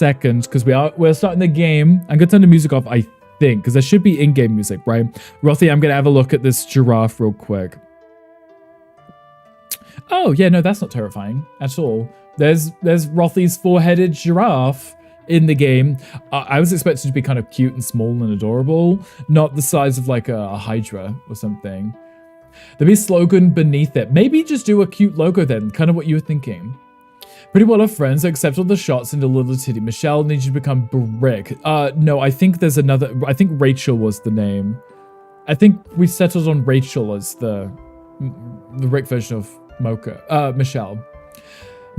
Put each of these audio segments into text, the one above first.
second because we're starting the game. I'm gonna turn the music off, I think, because there should be in-game music, right? Rothy, I'm gonna have a look at this giraffe real quick. Oh yeah, no, that's not terrifying at all. There's Rothy's four-headed giraffe in the game. I was expecting to be kind of cute and small and adorable, not the size of like a hydra or something. There'll be a slogan beneath it. Maybe just do a cute logo then, kind of what you were thinking. Pretty well off friends, accept all the shots into Little Titty. Michelle needs you to become Brick. No, I think there's another, I think Rachel was the name. I think we settled on Rachel as the Rick version of Michelle.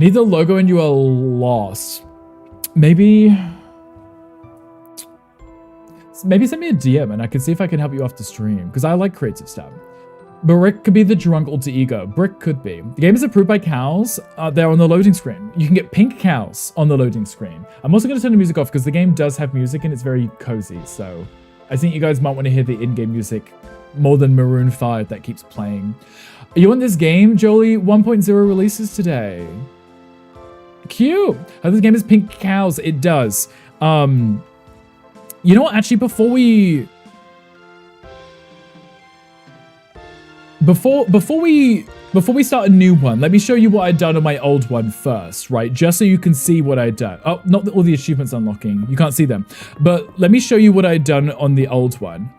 Need the logo and you are lost. Maybe send me a DM and I can see if I can help you off the stream, because I like creative stuff. Brick could be the drunk alter ego. Brick could be. The game is approved by cows. They're on the loading screen. You can get pink cows on the loading screen. I'm also going to turn the music off because the game does have music and it's very cozy. So I think you guys might want to hear the in-game music more than Maroon 5 that keeps playing. Are you on this game, Jolie? 1.0 releases today. Cute. Oh, this game is pink cows. It does. You know what? Actually, before we start a new one, let me show you what I'd done on my old one first, right? Just so you can see what I'd done. Oh, not all the achievements unlocking. You can't see them. But let me show you what I'd done on the old one.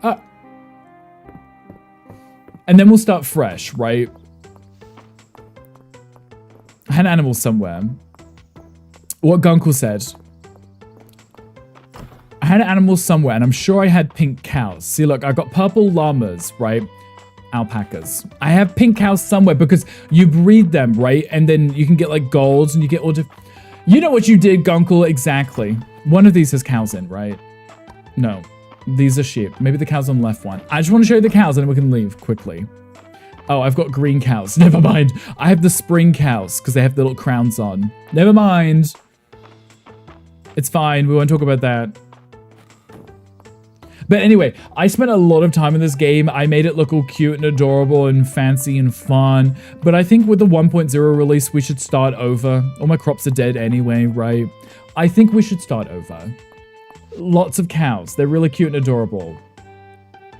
And then we'll start fresh, right? I had animals somewhere. What Gunkle said. I had animals somewhere, and I'm sure I had pink cows. See, look, I got purple llamas, right? Alpacas. I have pink cows somewhere because you breed them, right? And then you can get like golds and you get all different. You know what you did, Gunkle, exactly. One of these has cows in, right? No, these are sheep. Maybe the cows on the left one. I just want to show you the cows and then we can leave quickly. Oh, I've got green cows. Never mind. I have the spring cows because they have the little crowns on. Never mind. It's fine. We won't talk about that. But anyway, I spent a lot of time in this game. I made it look all cute and adorable and fancy and fun. But I think with the 1.0 release, we should start over. All my crops are dead anyway, right? I think we should start over. Lots of cows. They're really cute and adorable.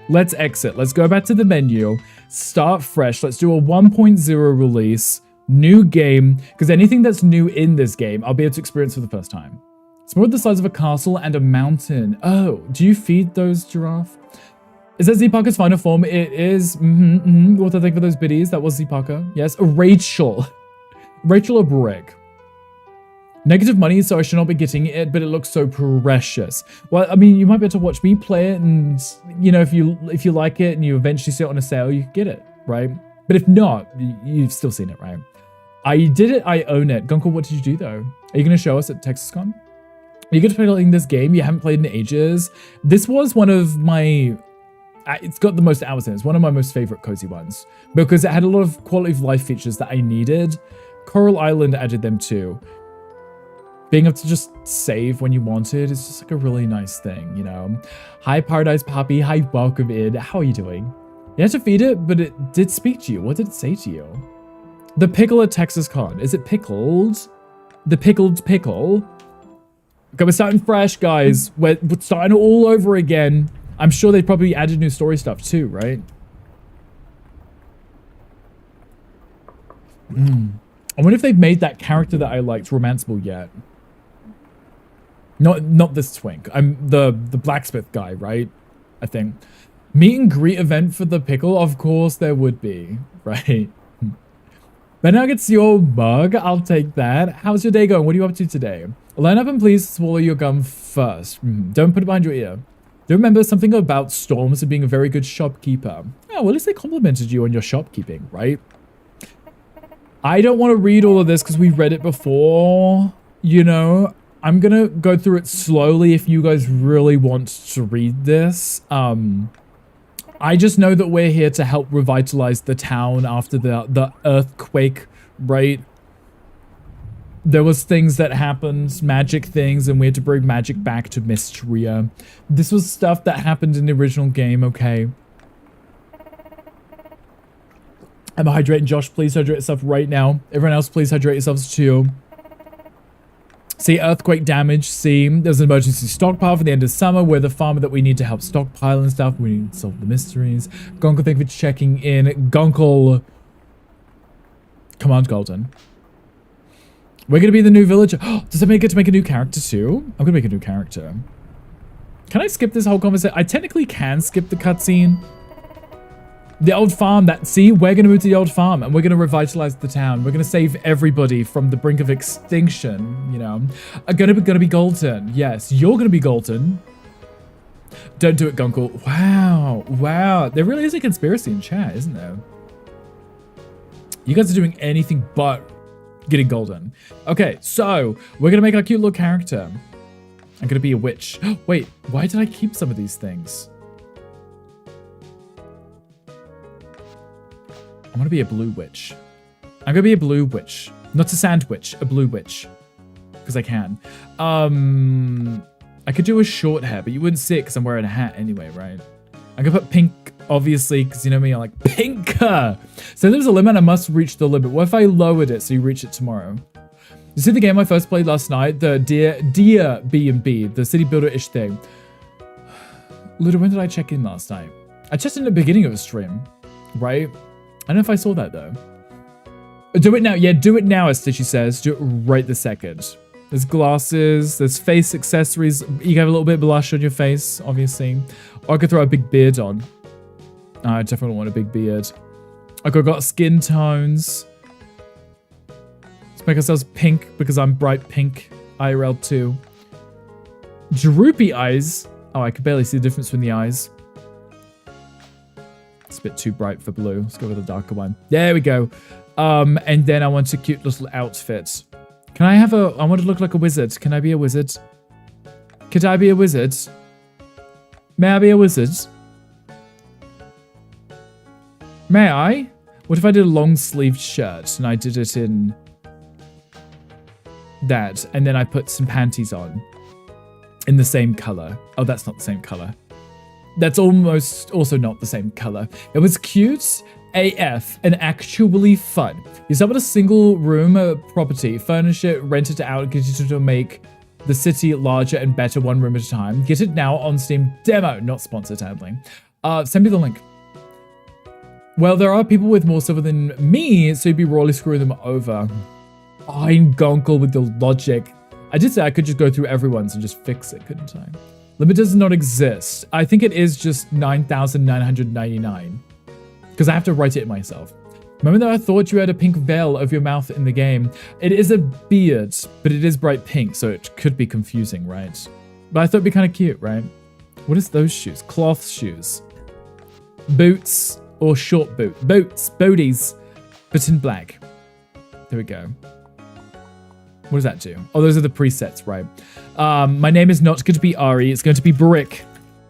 Let's exit. Let's go back to the menu. Start fresh. Let's do a 1.0 release. New game. Because anything that's new in this game, I'll be able to experience for the first time. It's more the size of a castle and a mountain. Oh, do you feed those giraffe? Is that Z-Parker's final form? It is. What do I think for those biddies? That was Z-Parker. Yes. Rachel. Rachel or Brick. Negative money, so I should not be getting it, but it looks so precious. Well, I mean, you might be able to watch me play it, and you know, if you like it and you eventually see it on a sale, you can get it, right? But if not, you've still seen it, right? I did it. I own it. Gunkle, what did you do though? Are you going to show us at TexasCon? You're good for playing this game. You haven't played in ages. This was one of my... It's got the most hours in it. It's one of my most favorite cozy ones because it had a lot of quality of life features that I needed. Coral Island added them too. Being able to just save when you wanted is just like a really nice thing, you know? Hi, Paradise Poppy. Hi, welcome in. How are you doing? You had to feed it, but it did speak to you. What did it say to you? The pickle at TexasCon. Is it pickled? The pickled pickle? Okay, we're starting fresh, guys. We're starting all over again. I'm sure they probably added new story stuff too, right? I wonder if they've made that character that I liked romanceable yet. Not this twink. I'm the blacksmith guy, right? I think. Meet and greet event for the pickle? Of course there would be, right? But now it's your mug. I'll take that. How's your day going? What are you up to today? Line up and please swallow your gum first. Don't put it behind your ear. Do remember something about Storms and being a very good shopkeeper. Oh, well, at least they complimented you on your shopkeeping, right? I don't want to read all of this because we read it before, you know. I'm going to go through it slowly if you guys really want to read this. I just know that we're here to help revitalize the town after the earthquake, right? There was things that happened, magic things, and we had to bring magic back to Mistria. This was stuff that happened in the original game, okay? I'm hydrating. Josh, please hydrate yourself right now. Everyone else, please hydrate yourselves too. See, earthquake damage. See, there's an emergency stockpile for the end of summer. We're the farmer that we need to help stockpile and stuff. We need to solve the mysteries. Gonkel, thank you for checking in. Gonkel. Command Golden. We're going to be the new villager. Does that get to make a new character too? I'm going to make a new character. Can I skip this whole conversation? I technically can skip the cutscene. The old farm, see, we're going to move to the old farm and we're going to revitalize the town. We're going to save everybody from the brink of extinction, you know. Gonna be Golden. Yes, you're going to be Golden. Don't do it, Gunkel. Wow. There really is a conspiracy in chat, isn't there? You guys are doing anything but getting Golden. Okay, so we're going to make our cute little character. I'm going to be a witch. Wait, why did I keep some of these things? I want to be a blue witch. I'm going to be a blue witch. Not a sand witch, a blue witch. Because I can. I could do a short hair, but you wouldn't see it because I'm wearing a hat anyway, right? I'm going to put pink, obviously, because you know me, I like pink. So there's a limit, I must reach the limit. What if I lowered it so you reach it tomorrow? You see the game I first played last night? The Dear B&B, the city builder-ish thing. Luda, when did I check in last night? I checked in the beginning of a stream, right? I don't know if I saw that though. Do it now. Yeah, do it now, as Stitchy says. Do it right this second. There's glasses, there's face accessories. You can have a little bit of blush on your face, obviously. Or I could throw a big beard on. I definitely want a big beard. I've got skin tones. Let's make ourselves pink because I'm bright pink. IRL 2. Droopy eyes. Oh, I could barely see the difference between the eyes. It's a bit too bright for blue. Let's go with a darker one. There we go. And then I want a cute little outfit. Can I have I want to look like a wizard. Can I be a wizard? Could I be a wizard? May I be a wizard? May I? What if I did a long sleeved shirt and I did it in that and then I put some panties on in the same color? Oh, that's not the same color. That's almost also not the same color. It was cute AF and actually fun. You start with a single room property, furnish it, rent it out, and continue to make the city larger and better one room at a time. Get it now on Steam demo, not sponsored, handling. Send me the link. Well, there are people with more silver than me, so you'd be royally screwing them over. I'm Gonkel with the logic. I did say I could just go through everyone's and just fix it, couldn't I? Limit does not exist. I think it is just 9,999. Because I have to write it myself. Remember that I thought you had a pink veil over your mouth in the game? It is a beard, but it is bright pink, so it could be confusing, right? But I thought it'd be kind of cute, right? What is those shoes? Cloth shoes. Boots or short boot. Boots. Booties. But in black. There we go. What does that do? Oh, those are the presets, right? My name is not going to be Ari. It's going to be Brick.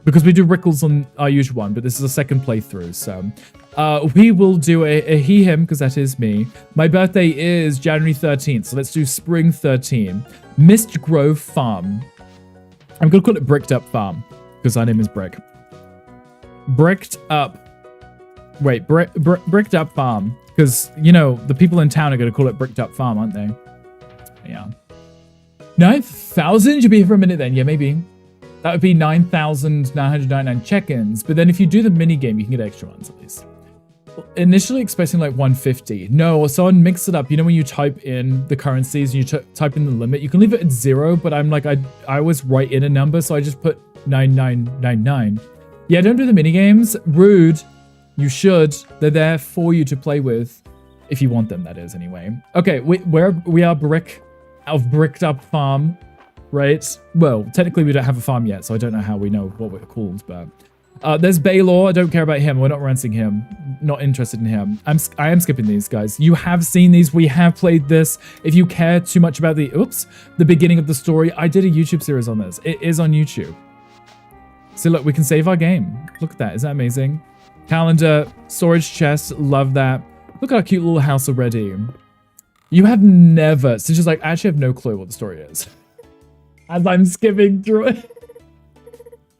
Because we do Rickles on our usual one, but this is a second playthrough, so... we will do a he, him, because that is me. My birthday is January 13th, so let's do Spring 13. Mist Grove Farm. I'm going to call it Bricked Up Farm, because our name is Brick. Bricked Up. Wait, Bricked Up Farm. Because, you know, the people in town are going to call it Bricked Up Farm, aren't they? Yeah. 9,000? You'll be here for a minute then. Yeah, maybe. That would be 9,999 check-ins. But then if you do the mini game, you can get extra ones at least. Initially expecting like 150. No, someone mix it up. You know when you type in the currencies and you type in the limit, you can leave it at 0, but I'm like, I always write in a number, so I just put 9999. Yeah, don't do the mini games. Rude. You should. They're there for you to play with. If you want them, that is, anyway. Okay, we are Brick out of Bricked Up Farm, right? Well, technically we don't have a farm yet, so I don't know how we know what we're called, but... there's Baylor. I don't care about him. We're not renting him. Not interested in him. I am skipping these, guys. You have seen these. We have played this. If you care too much about the beginning of the story, I did a YouTube series on this. It is on YouTube. So look, we can save our game. Look at that. Isn't that amazing? Calendar, storage chest. Love that. Look at our cute little house already. You have never... So just like, I actually have no clue what the story is. As I'm skipping through it.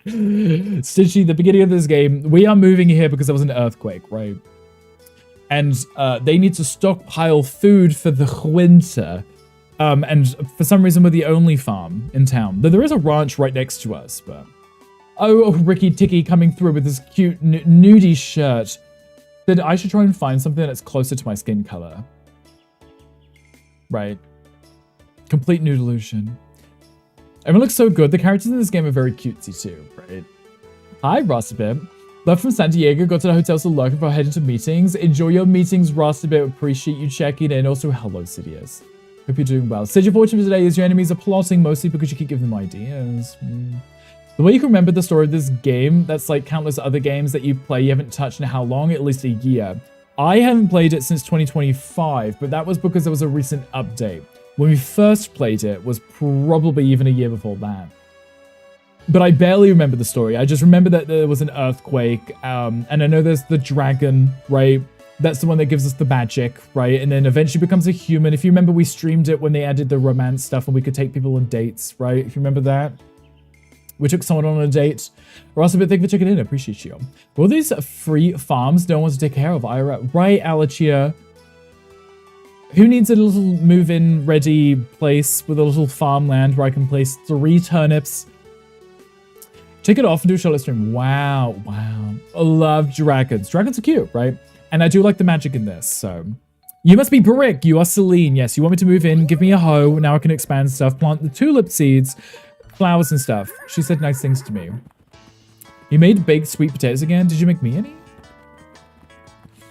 Stitchy, the beginning of this game, we are moving here because there was an earthquake, right? And they need to stockpile food for the winter. And for some reason, we're the only farm in town. Though there is a ranch right next to us, but... Oh, Ricky Ticky coming through with this cute nudie shirt. Then I should try and find something that's closer to my skin color. Right. Complete nude illusion. Everyone looks so good. The characters in this game are very cutesy too, right? Hi, Rostabit. Left from San Diego, got to the hotel still lurking before heading to meetings. Enjoy your meetings, Rostabit. Appreciate you checking in. Also, hello, Sidious. Hope you're doing well. Said your fortune for today is your enemies are plotting mostly because you keep giving them ideas. The way you can remember the story of this game, that's like countless other games that you play you haven't touched in how long? At least a year. I haven't played it since 2025, but that was because there was a recent update. When we first played it was probably even a year before that. But I barely remember the story. I just remember that there was an earthquake, and I know there's the dragon, right? That's the one that gives us the magic, right? And then eventually becomes a human. If you remember, we streamed it when they added the romance stuff and we could take people on dates, right? If you remember that. We took someone on a date. Rossabit, thank you for checking in. I appreciate you. All these free farms no one wants to take care of, Ira. Right, Alachia. Who needs a little move-in ready place with a little farmland where I can place 3 turnips? Take it off and do a shot stream. Wow, wow. I love dragons. Dragons are cute, right? And I do like the magic in this, so. You must be Brick. You are Celine. Yes, you want me to move in. Give me a hoe. Now I can expand stuff. Plant the tulip seeds. Flowers and stuff. She said nice things to me. You made baked sweet potatoes again? Did you make me any?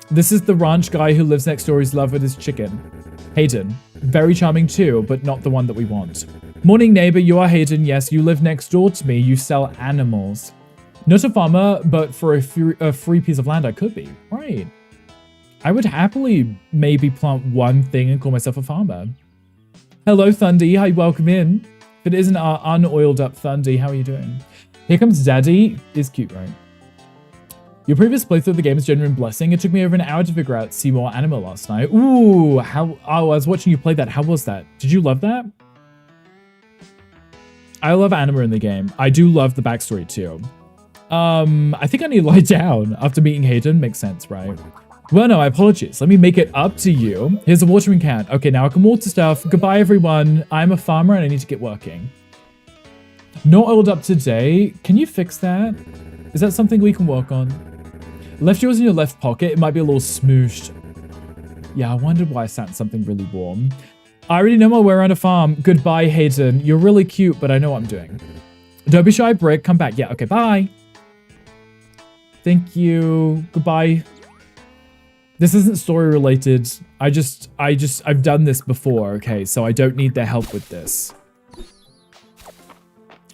This is the ranch guy who lives next door who's in love with his chicken. Hayden. Very charming too, but not the one that we want. Morning neighbor, you are Hayden. Yes, you live next door to me. You sell animals. Not a farmer, but for a free piece of land I could be. Right. I would happily maybe plant one thing and call myself a farmer. Hello, Thundy. Hi, welcome in. If it isn't our unoiled up Thundy, how are you doing? Here comes Daddy. Is cute, right? Your previous playthrough of the game is genuine blessing. It took me over an hour to figure out Seymour Anima last night. Ooh, how? Oh, I was watching you play that. How was that? Did you love that? I love Anima in the game. I do love the backstory too. I think I need to lie down after meeting Hayden. Makes sense, right? Well, no, I apologize. Let me make it up to you. Here's a watering can. Okay, now I can water stuff. Goodbye, everyone. I'm a farmer and I need to get working. Not oiled up today. Can you fix that? Is that something we can work on? Left yours in your left pocket. It might be a little smooshed. Yeah, I wondered why I sat in something really warm. I already know my way around a farm. Goodbye, Hayden. You're really cute, but I know what I'm doing. Don't be shy, Brick. Come back. Yeah, okay, bye. Thank you. Goodbye. This isn't story related. I've done this before, okay? So I don't need their help with this.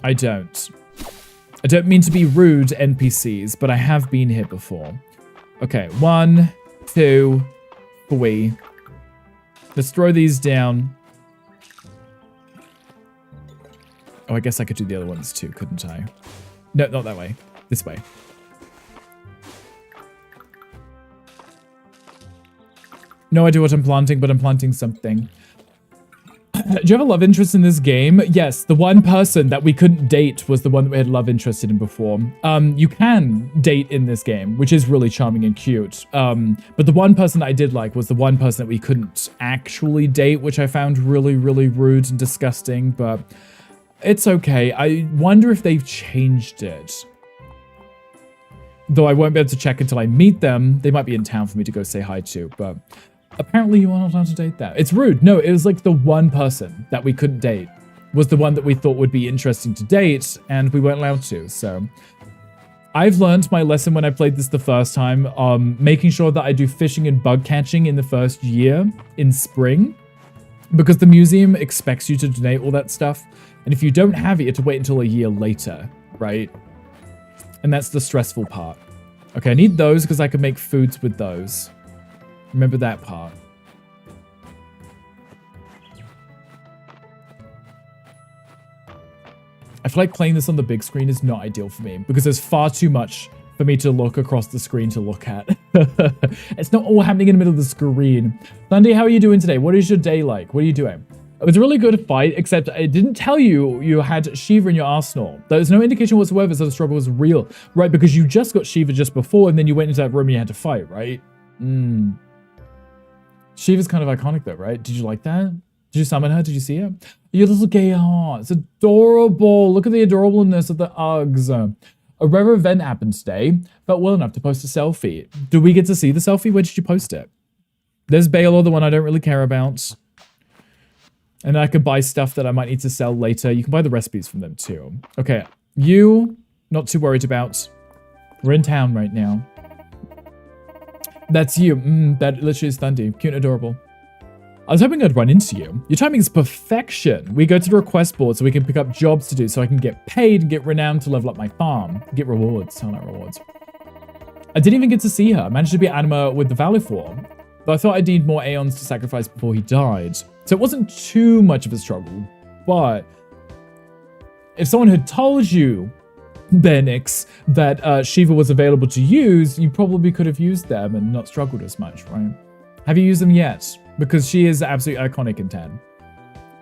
I don't. I don't mean to be rude, NPCs, but I have been here before. Okay, 1, 2, 3. Let's throw these down. Oh, I guess I could do the other ones too, couldn't I? No, not that way. This way. No idea what I'm planting, but I'm planting something. Do you have a love interest in this game? Yes, the one person that we couldn't date was the one that we had love interested in before. You can date in this game, which is really charming and cute. But the one person that I did like was the one person that we couldn't actually date, which I found really, really rude and disgusting, but it's okay. I wonder if they've changed it. Though I won't be able to check until I meet them. They might be in town for me to go say hi to, but apparently you are not allowed to date that. It's rude. No, it was like the one person that we couldn't date was the one that we thought would be interesting to date, and we weren't allowed to, so. I've learned my lesson when I played this the first time, making sure that I do fishing and bug catching in the first year in spring, because the museum expects you to donate all that stuff, and if you don't have it, you have to wait until a year later, right? And that's the stressful part. Okay, I need those because I can make foods with those. Remember that part. I feel like playing this on the big screen is not ideal for me because there's far too much for me to look across the screen to look at. It's not all happening in the middle of the screen. Thundy, how are you doing today? What is your day like? What are you doing? It was a really good fight, except I didn't tell you you had Shiva in your arsenal. There was no indication whatsoever that the struggle was real, right? Because you just got Shiva just before, and then you went into that room and you had to fight, right? Shiva's kind of iconic though, right? Did you like that? Did you summon her? Did you see her? Your little gay heart. It's adorable. Look at the adorableness of the Uggs. A rare event happened today. Felt well enough to post a selfie. Do we get to see the selfie? Where did you post it? There's Baylor, the one I don't really care about. And I could buy stuff that I might need to sell later. You can buy the recipes from them too. Okay, you, not too worried about. We're in town right now. That's you. That literally is Thundy. Cute and adorable. I was hoping I'd run into you. Your timing is perfection. We go to the request board so we can pick up jobs to do so I can get paid and get renowned to level up my farm. Get rewards. I like rewards. I didn't even get to see her. I managed to be Anima with the Valley form. But I thought I'd need more Aeons to sacrifice before he died. So it wasn't too much of a struggle. But if someone had told you, Benix, that Shiva was available to use, you probably could have used them and not struggled as much, right? Have you used them yet? Because she is absolutely iconic in 10.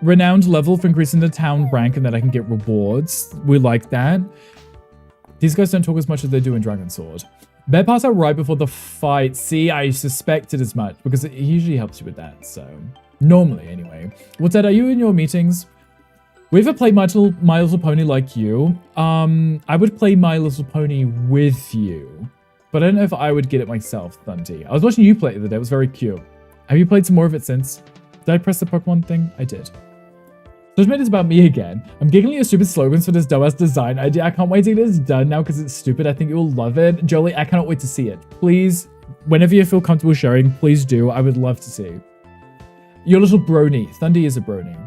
Renowned level for increasing the town rank and that I can get rewards. We like that. These guys don't talk as much as they do in Dragon Sword. Bed pass out right before the fight. See, I suspected as much because it usually helps you with that. So, normally anyway. What's that? Are you in your meetings? We ever played My Little Pony like you? I would play My Little Pony with you. But I don't know if I would get it myself, Thundy. I was watching you play it the other day. It was very cute. Have you played some more of it since? Did I press the Pokemon thing? I did. Judgment is about me again. I'm giggling at stupid slogans for this dumbass design idea. I can't wait to get this done now because it's stupid. I think you'll love it. Jolie, I cannot wait to see it. Please, whenever you feel comfortable sharing, please do. I would love to see. Your little brony. Thundy is a brony.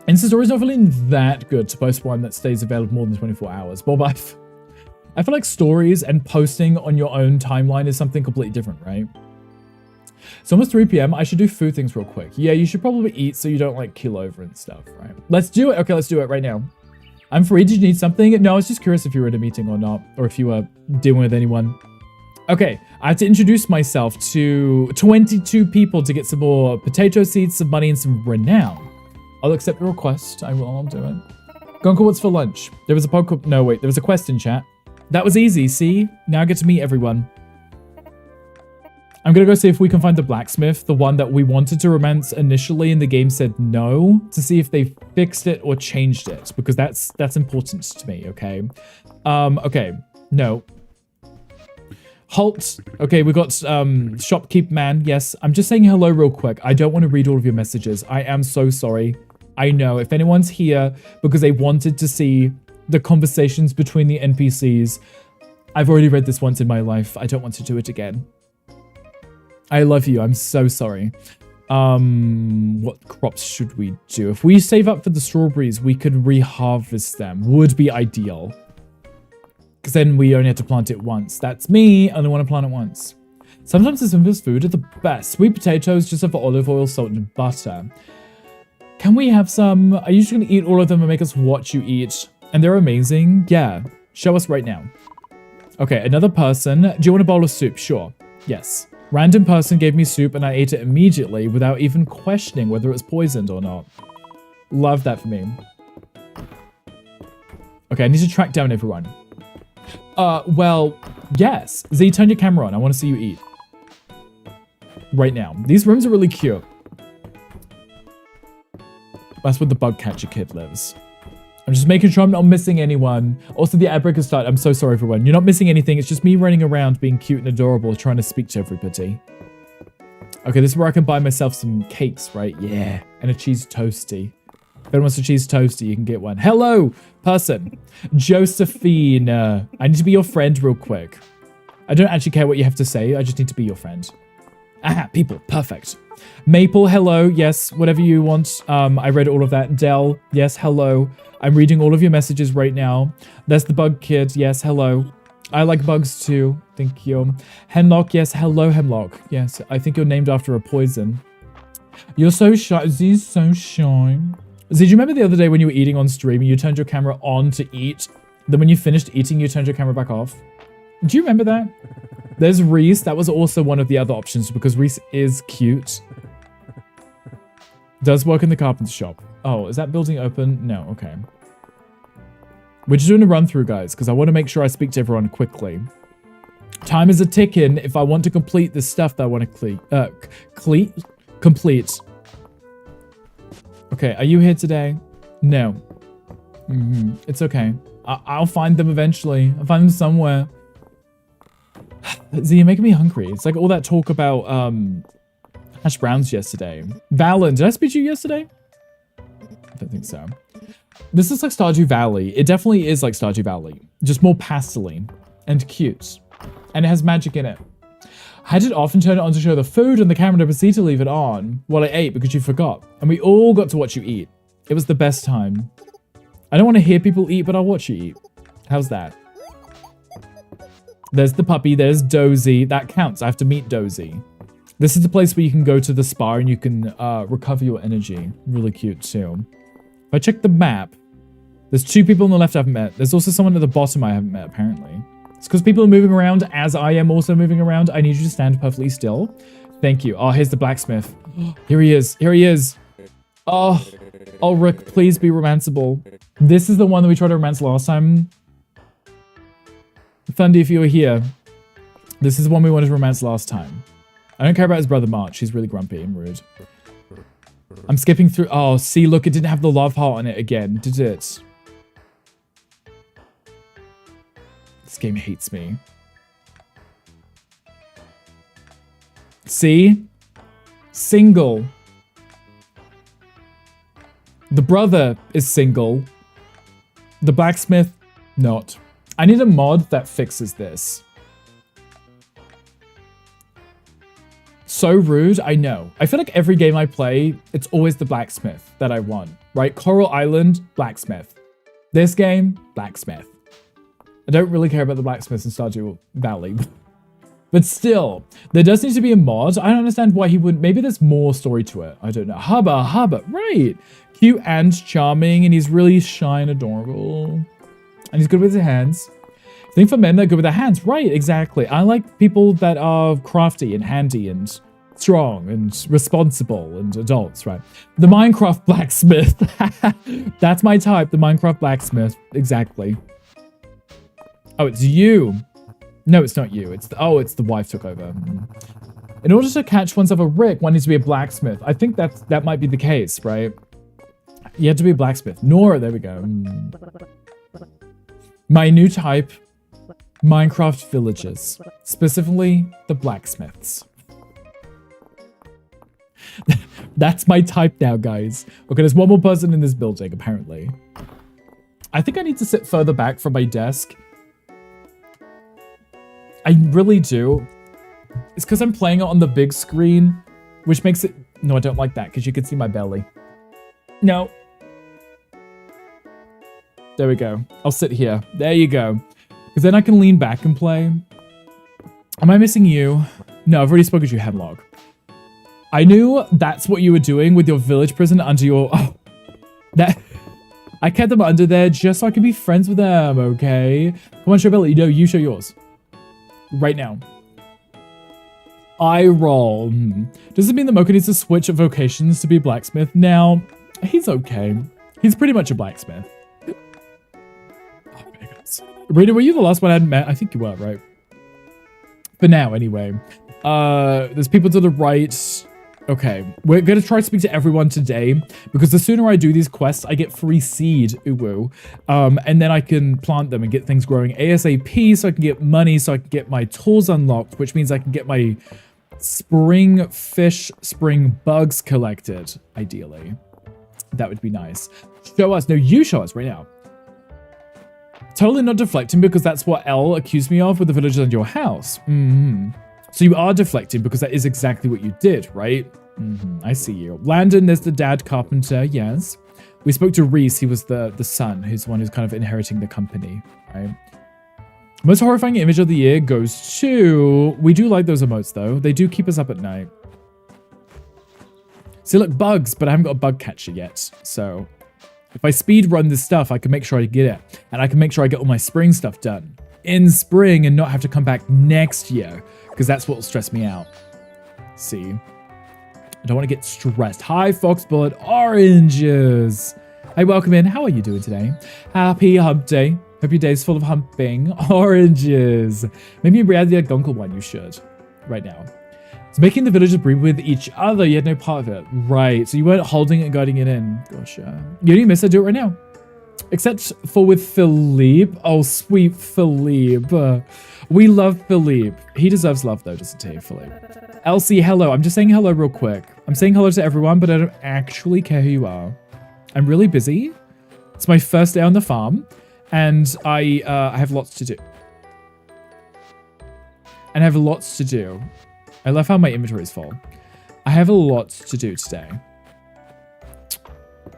Insta Story is not feeling that good to post one that stays available more than 24 hours. Bob, I feel like stories and posting on your own timeline is something completely different, right? It's almost 3 p.m. I should do food things real quick. Yeah, you should probably eat so you don't like keel over and stuff, right? Let's do it. Okay, let's do it right now. I'm free. Did you need something? No, I was just curious if you were at a meeting or not, or if you were dealing with anyone. Okay, I have to introduce myself to 22 people to get some more potato seeds, some money, and some renown. I'll accept the request. I'll do it. Gonka, what's for lunch? There was a podcast. No, wait, there was a quest in chat. That was easy, see? Now I get to meet everyone. I'm gonna go see if we can find the blacksmith, the one that we wanted to romance initially and the game said no, to see if they fixed it or changed it, because that's important to me, okay? Okay, no. Halt. Okay, we got shopkeep man, yes. I'm just saying hello real quick. I don't want to read all of your messages. I am so sorry. I know, if anyone's here because they wanted to see the conversations between the NPCs, I've already read this once in my life. I don't want to do it again. I love you. I'm so sorry. What crops should we do? If we save up for the strawberries, we could reharvest them. Would be ideal. Because then we only have to plant it once. That's me. I only want to plant it once. Sometimes the simplest food are the best. Sweet potatoes just have olive oil, salt, and butter. Can we have some? Are you just going to eat all of them and make us watch you eat? And they're amazing. Yeah. Show us right now. Okay, another person. Do you want a bowl of soup? Sure. Yes. Random person gave me soup and I ate it immediately without even questioning whether it was poisoned or not. Love that for me. Okay, I need to track down everyone. Well, yes. Z, turn your camera on. I want to see you eat. Right now. These rooms are really cute. That's where the bug catcher kid lives. I'm just making sure I'm not missing anyone. Also, the ad break has started. I'm so sorry, everyone. You're not missing anything. It's just me running around being cute and adorable, trying to speak to everybody. Okay, this is where I can buy myself some cakes, right? Yeah. And a cheese toasty. If anyone wants a cheese toasty, you can get one. Hello, person. Josephine. I need to be your friend real quick. I don't actually care what you have to say. I just need to be your friend. Aha, people. Perfect. Maple, hello. Yes, whatever you want. I read all of that. Dell, yes, hello. I'm reading all of your messages right now. That's the bug kid. Yes, hello. I like bugs too. Thank you. Hemlock, yes, hello, Hemlock. Yes, I think you're named after a poison. You're so shy. Z's so shy. Z, do you remember the other day when you were eating on stream and you turned your camera on to eat? Then when you finished eating, you turned your camera back off? Do you remember that? There's Reese. That was also one of the other options because Reese is cute. Does work in the carpenter shop. Oh, is that building open? No, okay. We're just doing a run through, guys, because I want to make sure I speak to everyone quickly. Time is a ticking if I want to complete the stuff that I want to complete. Okay, are you here today? No. It's okay. I'll find them eventually. I'll find them somewhere. Z, you're making me hungry. It's like all that talk about hash browns yesterday. Valen, did I speak to you yesterday? I don't think so. This is like Stardew Valley. It definitely is like Stardew Valley. Just more pastel-y and cute. And it has magic in it. I had it off and turned it on to show the food on the camera and proceeded to leave it on while I ate because you forgot. And we all got to watch you eat. It was the best time. I don't want to hear people eat, but I'll watch you eat. How's that? There's the puppy. There's Dozy. That counts. I have to meet Dozy. This is the place where you can go to the spa and you can recover your energy. Really cute too. If I check the map, there's 2 people on the left I haven't met. There's also someone at the bottom I haven't met, apparently. It's because people are moving around as I am also moving around. I need you to stand perfectly still. Thank you. Oh, here's the blacksmith. Here he is. Here he is. Oh, Rick, please be romanceable. This is the one that we tried to romance last time. Thundy, if you were here, this is the one we wanted to romance last time. I don't care about his brother March. He's really grumpy and rude. I'm skipping through. Oh, see, look, it didn't have the love heart on it again, did it? This game hates me. See? Single. The brother is single. The blacksmith, not. I need a mod that fixes this. So rude, I know. I feel like every game I play, it's always the blacksmith that I want, right? Coral Island, blacksmith. This game, blacksmith. I don't really care about the blacksmiths in Stardew Valley. But still, there does need to be a mod. I don't understand why he wouldn't. Maybe there's more story to it. I don't know. Hubba, right. Cute and charming, and he's really shy and adorable. And he's good with his hands. I think for men, they're good with their hands. Right, exactly. I like people that are crafty and handy and strong and responsible and adults, right? The Minecraft blacksmith. That's my type, the Minecraft blacksmith. Exactly. Oh, it's you. No, it's not you. It's the wife took over. In order to catch oneself a Rick, one needs to be a blacksmith. I think that might be the case, right? You have to be a blacksmith. Nora, there we go. My new type, Minecraft villagers. Specifically, the blacksmiths. That's my type now, guys. Okay, there's one more person in this building, apparently. I think I need to sit further back from my desk. I really do. It's because I'm playing it on the big screen, which makes it... No, I don't like that, because you can see my belly. No. There we go. I'll sit here. There you go. Because then I can lean back and play. Am I missing you? No, I've already spoken to you, Hemlock. I knew that's what you were doing with your village prison under your... Oh, that... I kept them under there just so I could be friends with them, okay? Come on, show belly. No, you show yours. Right now. I roll. Does it mean that Mocha needs to switch vocations to be blacksmith now? He's okay. He's pretty much a blacksmith. Oh my goodness. Rita, were you the last one I hadn't met? I think you were, right? For now, anyway. There's people to the right. Okay, we're going to try to speak to everyone today, because the sooner I do these quests, I get free seed, ooh, and then I can plant them and get things growing ASAP, so I can get money, so I can get my tools unlocked, which means I can get my spring fish, spring bugs collected, ideally. That would be nice. Show us. No, you show us right now. Totally not deflecting, because that's what Elle accused me of with the villagers in your house. So you are deflecting because that is exactly what you did, right? I see you. Landon, there's the dad carpenter, yes. We spoke to Reese, he was the son, who's the one who's kind of inheriting the company, right? Most horrifying image of the year goes to... We do like those emotes, though. They do keep us up at night. See, look, bugs, but I haven't got a bug catcher yet. So if I speed run this stuff, I can make sure I get it. And I can make sure I get all my spring stuff done in spring and not have to come back next year, because that's what will stress me out. See? I don't want to get stressed. Hi, Fox Bullet Oranges. Hi, welcome in. How are you doing today? Happy hump day. Hope your day's full of humping. Oranges. Maybe you add the Gunkel one, you should. Right now. It's making the villagers breed with each other. You had no part of it. Right. So you weren't holding it and guiding it in. Gosh, you don't miss it. Do it right now. Except for with Philippe. Oh, sweet Philippe. We love Philippe. He deserves love though, doesn't he, Philippe? Elsie, hello. I'm just saying hello real quick. I'm saying hello to everyone, but I don't actually care who you are. I'm really busy. It's my first day on the farm, and I have lots to do. And I have lots to do. I love how my inventory is full. I have a lot to do today.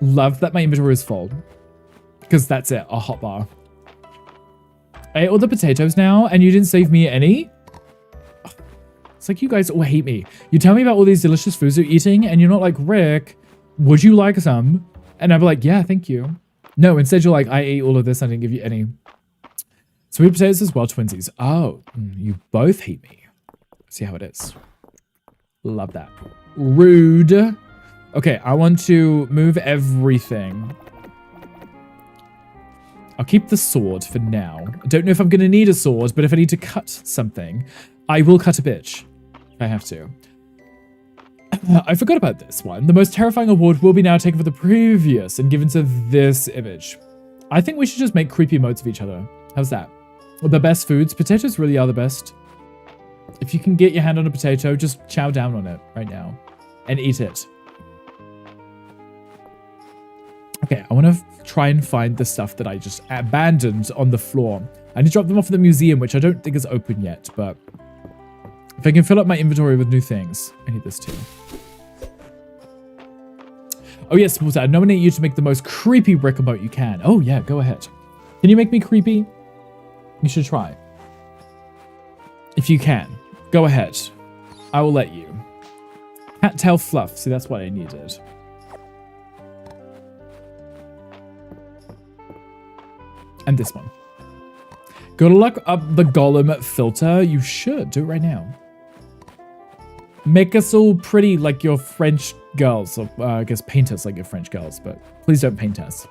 Love that my inventory is full. Because that's it, a hot bar. I ate all the potatoes now, and you didn't save me any? It's like you guys all hate me. You tell me about all these delicious foods you're eating, and you're not like, Rick, would you like some? And I'd be like, yeah, thank you. No, instead you're like, I ate all of this, I didn't give you any. Sweet potatoes as well, twinsies. Oh, you both hate me. See how it is. Love that. Rude. Okay, I want to move everything. I'll keep the sword for now. I don't know if I'm going to need a sword, but if I need to cut something, I will cut a bitch. If I have to. I forgot about this one. The most terrifying award will be now taken for the previous and given to this image. I think we should just make creepy emotes of each other. How's that? The best foods. Potatoes really are the best. If you can get your hand on a potato, just chow down on it right now and eat it. Okay, I want to try and find the stuff that I just abandoned on the floor. I need to drop them off at the museum, which I don't think is open yet, but if I can fill up my inventory with new things, I need this too. Oh yes, Walter, I nominate you to make the most creepy brick emote you can. Oh yeah, go ahead. Can you make me creepy? You should try. If you can, go ahead. I will let you. Cattail fluff. See, that's what I needed. And this one. Gotta look up the golem filter. You should. Do it right now. Make us all pretty like your French girls. Or, I guess paint us like your French girls, but please don't paint us.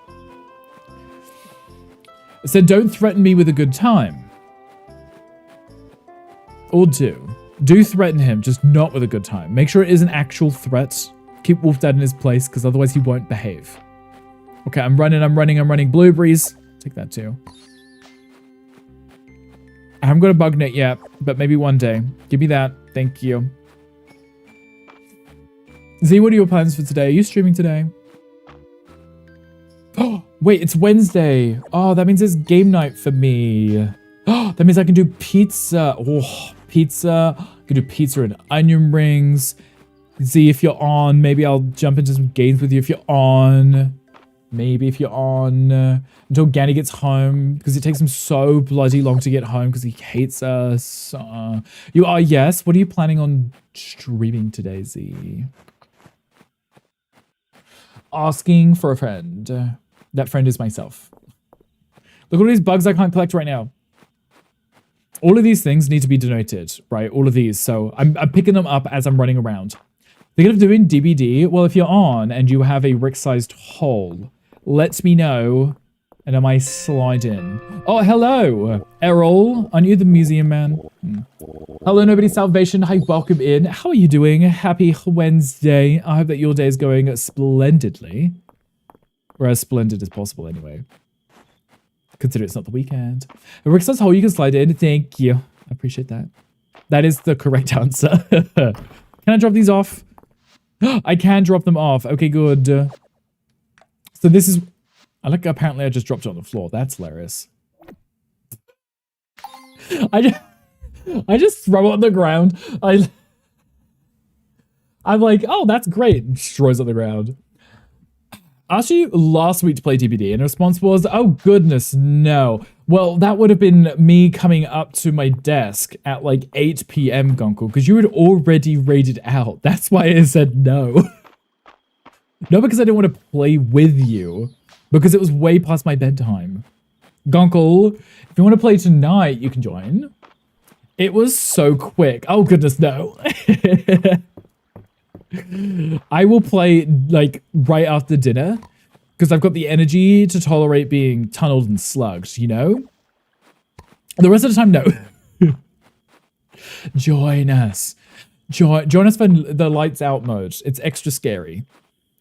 It said, don't threaten me with a good time. Or do. Do threaten him, just not with a good time. Make sure it is an actual threat. Keep Wolfdad in his place, because otherwise he won't behave. Okay, I'm running. Blueberries. Take that too. I haven't got a bug net yet, but maybe one day. Give me that. Thank you. Z, what are your plans for today? Are you streaming today? Oh, wait, it's Wednesday. Oh, that means it's game night for me. Oh, that means I can do pizza. Oh, pizza. I can do pizza and onion rings. Z, if you're on, maybe I'll jump into some games with you if you're on. Maybe if you're on until Ganny gets home, because it takes him so bloody long to get home because he hates us. You are, yes. What are you planning on streaming today, Z? Asking for a friend. That friend is myself. Look at all these bugs I can't collect right now. All of these things need to be donated, right? All of these. So I'm picking them up as I'm running around. Thinking of doing DBD? Well, if you're on and you have a Rick-sized hole, let me know, and I might slide in. Oh, hello, Errol. Aren't you the museum man? Hello, Nobody Salvation. Hi, welcome in. How are you doing? Happy Wednesday. I hope that your day is going splendidly. Or as splendid as possible, anyway. Consider it's not the weekend. A Rick-sized hole, you can slide in. Thank you. I appreciate that. That is the correct answer. Can I drop these off? I can drop them off. Okay, good. So this is... apparently I just dropped it on the floor. That's hilarious. I just throw it on the ground. I'm like, oh, that's great. It destroys on the ground. I asked you last week to play DBD, and the response was, oh goodness, no. Well, that would have been me coming up to my desk at like 8 p.m, Gonkel, because you had already raided out. That's why I said no. Not because I didn't want to play with you, because it was way past my bedtime. Gonkel, if you want to play tonight, you can join. It was so quick. Oh goodness, no. I will play like right after dinner because I've got the energy to tolerate being tunneled and slugged, you know? The rest of the time, no. Join us. Join us for the lights out mode. It's extra scary.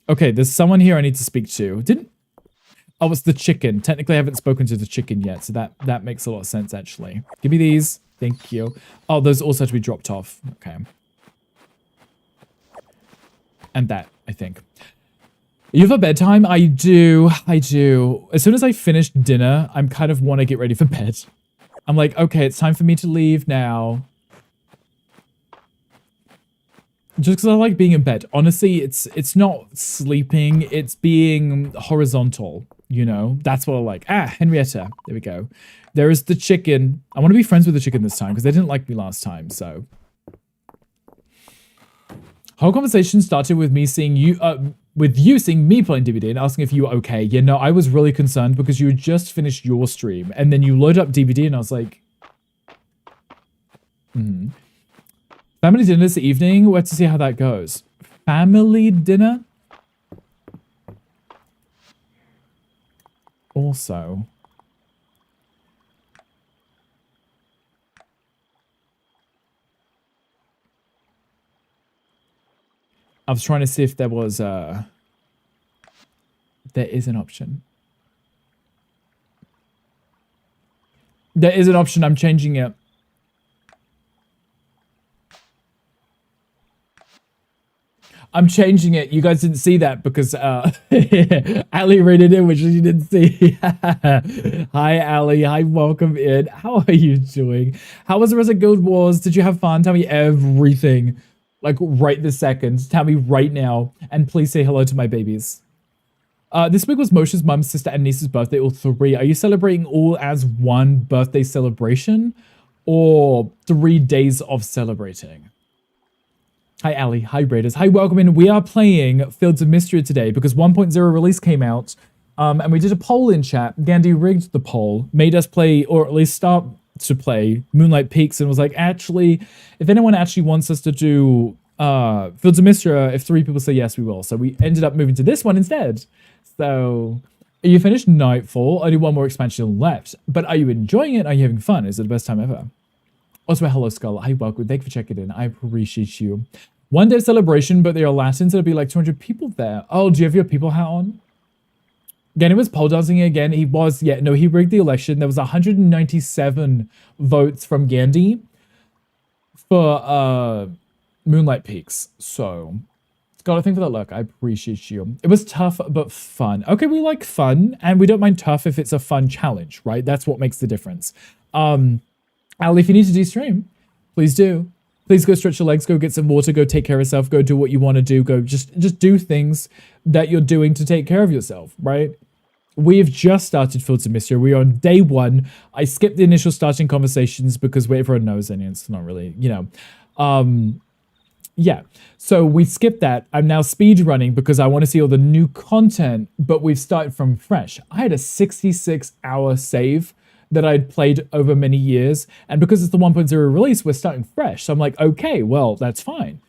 Okay, there's someone here I need to speak to. Oh, it's the chicken. Technically, I haven't spoken to the chicken yet, so that makes a lot of sense, actually. Give me these. Thank you. Oh, those also have to be dropped off. Okay. And that, I think. You have a bedtime? I do. As soon as I finish dinner, I'm kind of want to get ready for bed. I'm like, okay, it's time for me to leave now. Just because I like being in bed. Honestly, it's not sleeping, it's being horizontal, you know? That's what I like. Ah, Henrietta. There we go. There is the chicken. I want to be friends with the chicken this time because they didn't like me last time, so. Whole conversation started with me seeing you, with you seeing me playing DVD and asking if you were okay. Yeah, no, I was really concerned because you had just finished your stream and then you load up DVD and I was like, Family dinner this evening. We'll have to see how that goes. Family dinner? Also. I was trying to see if there was there is an option. There is an option. I'm changing it. I'm changing it. You guys didn't see that because Ali read it in, which you didn't see. Hi, Ali. Hi, welcome in. How are you doing? How was the rest of Guild Wars? Did you have fun? Tell me everything. Like, right this second. Tell me right now. And please say hello to my babies. This week was Moshe's mum's sister and niece's birthday, all three. Are you celebrating all as one birthday celebration? Or 3 days of celebrating? Hi, Ali. Hi, Raiders. Hi, welcome in. We are playing Fields of Mistria today because 1.0 release came out. And we did a poll in chat. Gandhi rigged the poll, made us play, or at least start to play Moonlight Peaks, and was like, actually, if anyone actually wants us to do Fields of Mistria, if 3 people say yes, we will. So we ended up moving to this one instead. So, are you finished Nightfall? Only 1 more expansion left. But are you enjoying it? Are you having fun? Is it the best time ever? Also, hello, Skull. Hi, welcome. Thank you for checking in. I appreciate you. 1 day celebration, but they are Latin, so there'll be like 200 people there. Oh, do you have your people hat on? Again, it was pole dancing again. He was, yeah, no, he rigged the election. There was 197 votes from Gandhi for Moonlight Peaks. So, got a thing for that look. I appreciate you. It was tough, but fun. Okay, we like fun, and we don't mind tough if it's a fun challenge, right? That's what makes the difference. Ali, if you need to de-stream, please do. Please go stretch your legs, go get some water, go take care of yourself, go do what you want to do, go just do things that you're doing to take care of yourself, right? We've just started Fields of Mistria. We are on day 1. I skipped the initial starting conversations because everyone knows and it's not really, you know. Yeah, so we skipped that. I'm now speed running because I want to see all the new content, but we've started from fresh. I had a 66-hour save that I'd played over many years. And because it's the 1.0 release, we're starting fresh. So I'm like, okay, well, that's fine.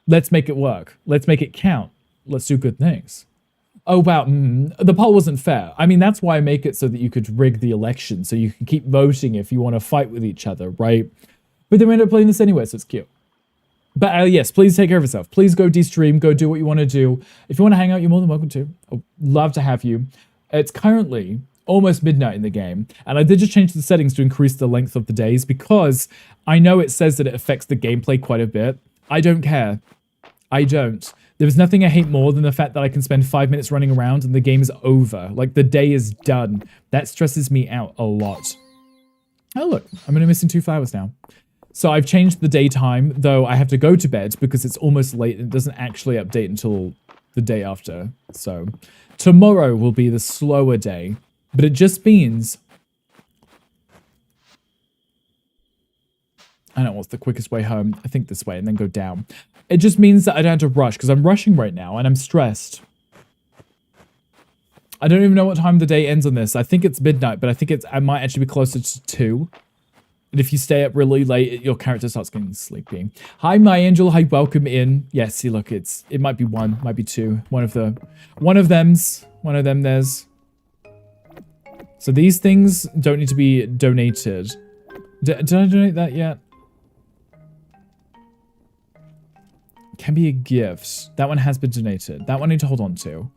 Let's make it work. Let's make it count. Let's do good things. Oh, wow. The poll wasn't fair. I mean, that's why I make it so that you could rig the election, so you can keep voting if you want to fight with each other, right? But then we end up playing this anyway, so it's cute. But yes, please take care of yourself. Please go de-stream, go do what you want to do. If you want to hang out, you're more than welcome to. I'd love to have you. It's currently almost midnight in the game, and I did just change the settings to increase the length of the days because I know it says that it affects the gameplay quite a bit. I don't care. I don't. There's nothing I hate more than the fact that I can spend 5 minutes running around and the game is over. Like, the day is done. That stresses me out a lot. Oh, look. I'm only missing 2 flowers now. So I've changed the daytime, though I have to go to bed because it's almost late and it doesn't actually update until the day after. So tomorrow will be the slower day. But it just means, I don't know what's the quickest way home. I think this way and then go down. It just means that I don't have to rush because I'm rushing right now and I'm stressed. I don't even know what time the day ends on this. I think it's midnight, but I think I might actually be closer to 2. And if you stay up really late, your character starts getting sleepy. Hi, my angel. Hi, welcome in. Yeah, see, look, it might be 1, might be 2. One of them there's. So these things don't need to be donated. Did I donate that yet? Can be a gift. That one has been donated. That one I need to hold on to.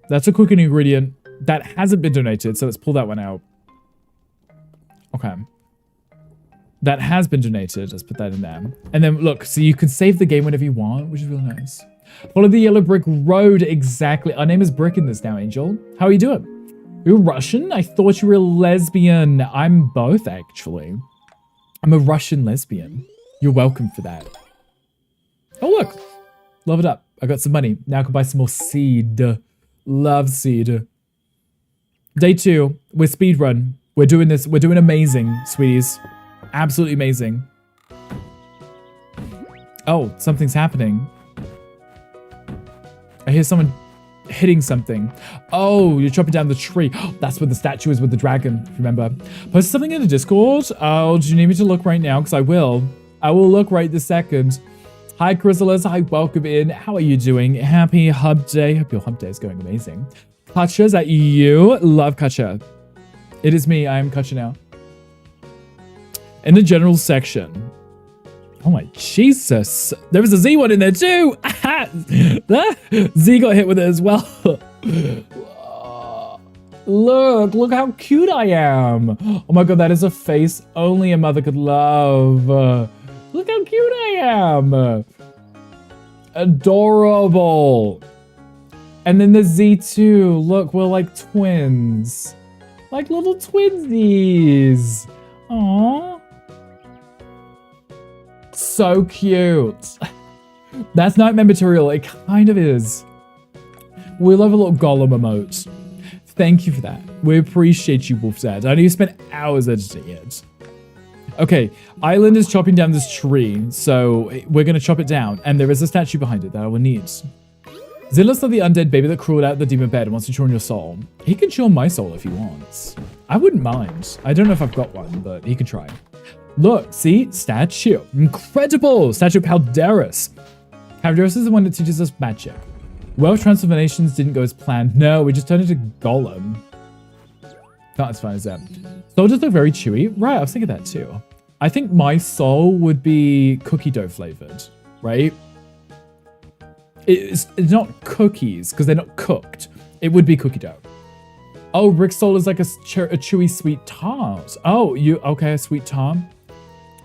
That's a cooking ingredient. That hasn't been donated, so let's pull that one out. Okay. That has been donated. Let's put that in there. And then, look, so you can save the game whenever you want, which is really nice. Follow the yellow brick road. Exactly. Our name is Brick in this now, Angel. How are you doing? You're Russian? I thought you were a lesbian. I'm both, actually. I'm a Russian lesbian. You're welcome for that. Oh, look. Love it up. I got some money. Now I can buy some more seed. Love seed. Day 2. We're speedrun. We're doing this. We're doing amazing, sweeties. Absolutely amazing. Oh, something's happening. I hear someone hitting something. Oh, you're chopping down the tree. That's where the statue is with the dragon, remember? Post something in the Discord. Oh, do you need me to look right now? Because I will. I will look right this second. Hi, Chrysalis. Hi, welcome in. How are you doing? Happy Hub Day. Hope your Hub Day is going amazing. Kacha, is that you? Love Kacha. It is me. I am Kacha now. In the general section. Oh my Jesus. There was a Z one in there too. Z got hit with it as well. Look how cute I am. Oh my God, that is a face only a mother could love. Look how cute I am. Adorable. And then the Z2. Look, we're like twins. Like little twinsies. Aww. So cute. That's nightmare material. It kind of is. We love a little golem emote. Thank you for that. We appreciate you, Wolf Dad. I know you spent hours editing it. Okay, Island is chopping down this tree, so we're going to chop it down. And there is a statue behind it that I will need. Zilla's not the undead baby that crawled out of the demon bed and wants to chew on your soul. He can chew on my soul if he wants. I wouldn't mind. I don't know if I've got one, but he can try. Look, see? Statue. Incredible! Statue of Calderis. Calderis is the one that teaches us magic. Well, transformations didn't go as planned. No, we just turned into Golem. Not as fun as that. Soldiers look very chewy. Right, I was thinking that too. I think my soul would be cookie dough flavored, right? It's not cookies, because they're not cooked. It would be cookie dough. Oh, Rick's soul is like a chewy sweet tart. Oh, okay, a sweet tart.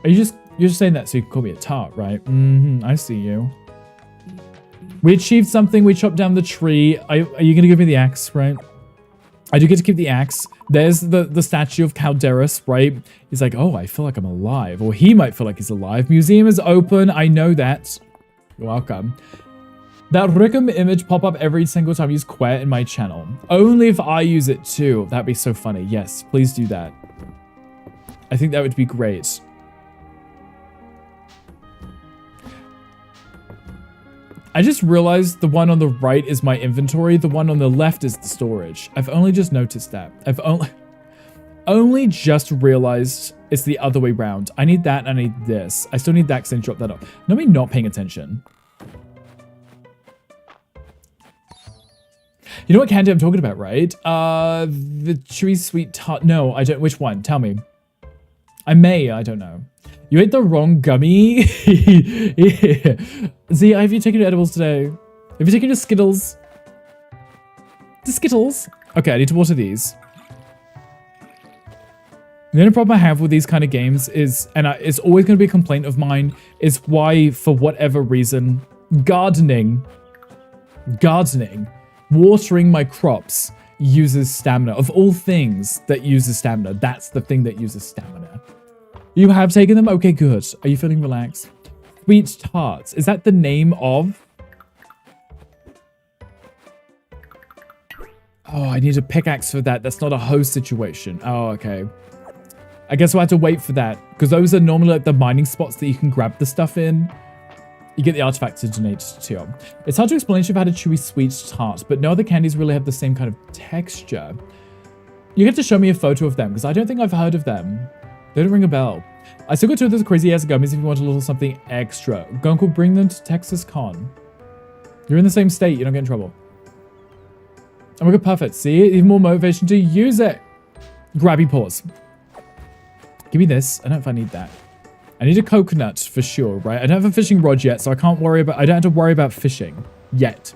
You're just saying that so you can call me a tart, right? I see you. We achieved something. We chopped down the tree. Are you going to give me the axe, right? I do get to keep the axe. There's the statue of Calderis, right? He's like, oh, I feel like I'm alive. Or he might feel like he's alive. Museum is open. I know that. You're welcome. That Rickham image pop up every single time you use Quet in my channel. Only if I use it too. That'd be so funny. Yes, please do that. I think that would be great. I just realized the one on the right is my inventory. The one on the left is the storage. I've only just noticed that. I've only just realized it's the other way around. I need that and I need this. I still need that because I dropped that off. No, me not paying attention. You know what candy I'm talking about, right? The chewy sweet tart. No, I don't. Which one? Tell me. I don't know. You ate the wrong gummy. Yeah. Z, have you taken your edibles today? Have you taken your Skittles? The Skittles? Okay, I need to water these. The only problem I have with these kind of games is, and it's always going to be a complaint of mine, is why, for whatever reason, gardening, watering my crops uses stamina. Of all things that uses stamina, that's the thing that uses stamina. You have taken them? Okay, good. Are you feeling relaxed? Sweet tarts. Is that the name of? Oh, I need a pickaxe for that. That's not a host situation. Oh, okay. I guess we'll have to wait for that. Because those are normally like the mining spots that you can grab the stuff in. You get the artifact to donate to. It's hard to explain if you've had a chewy sweet tart, but no other candies really have the same kind of texture. You have to show me a photo of them, because I don't think I've heard of them. They don't ring a bell. I still got two of those crazy ass gummies if you want a little something extra. Gunkel, bring them to Texas Con. You're in the same state, you don't get in trouble. Oh my god, perfect. See? Even more motivation to use it. Grabby paws. Give me this. I don't know if I need that. I need a coconut for sure, right? I don't have a fishing rod yet, so I don't have to worry about fishing yet.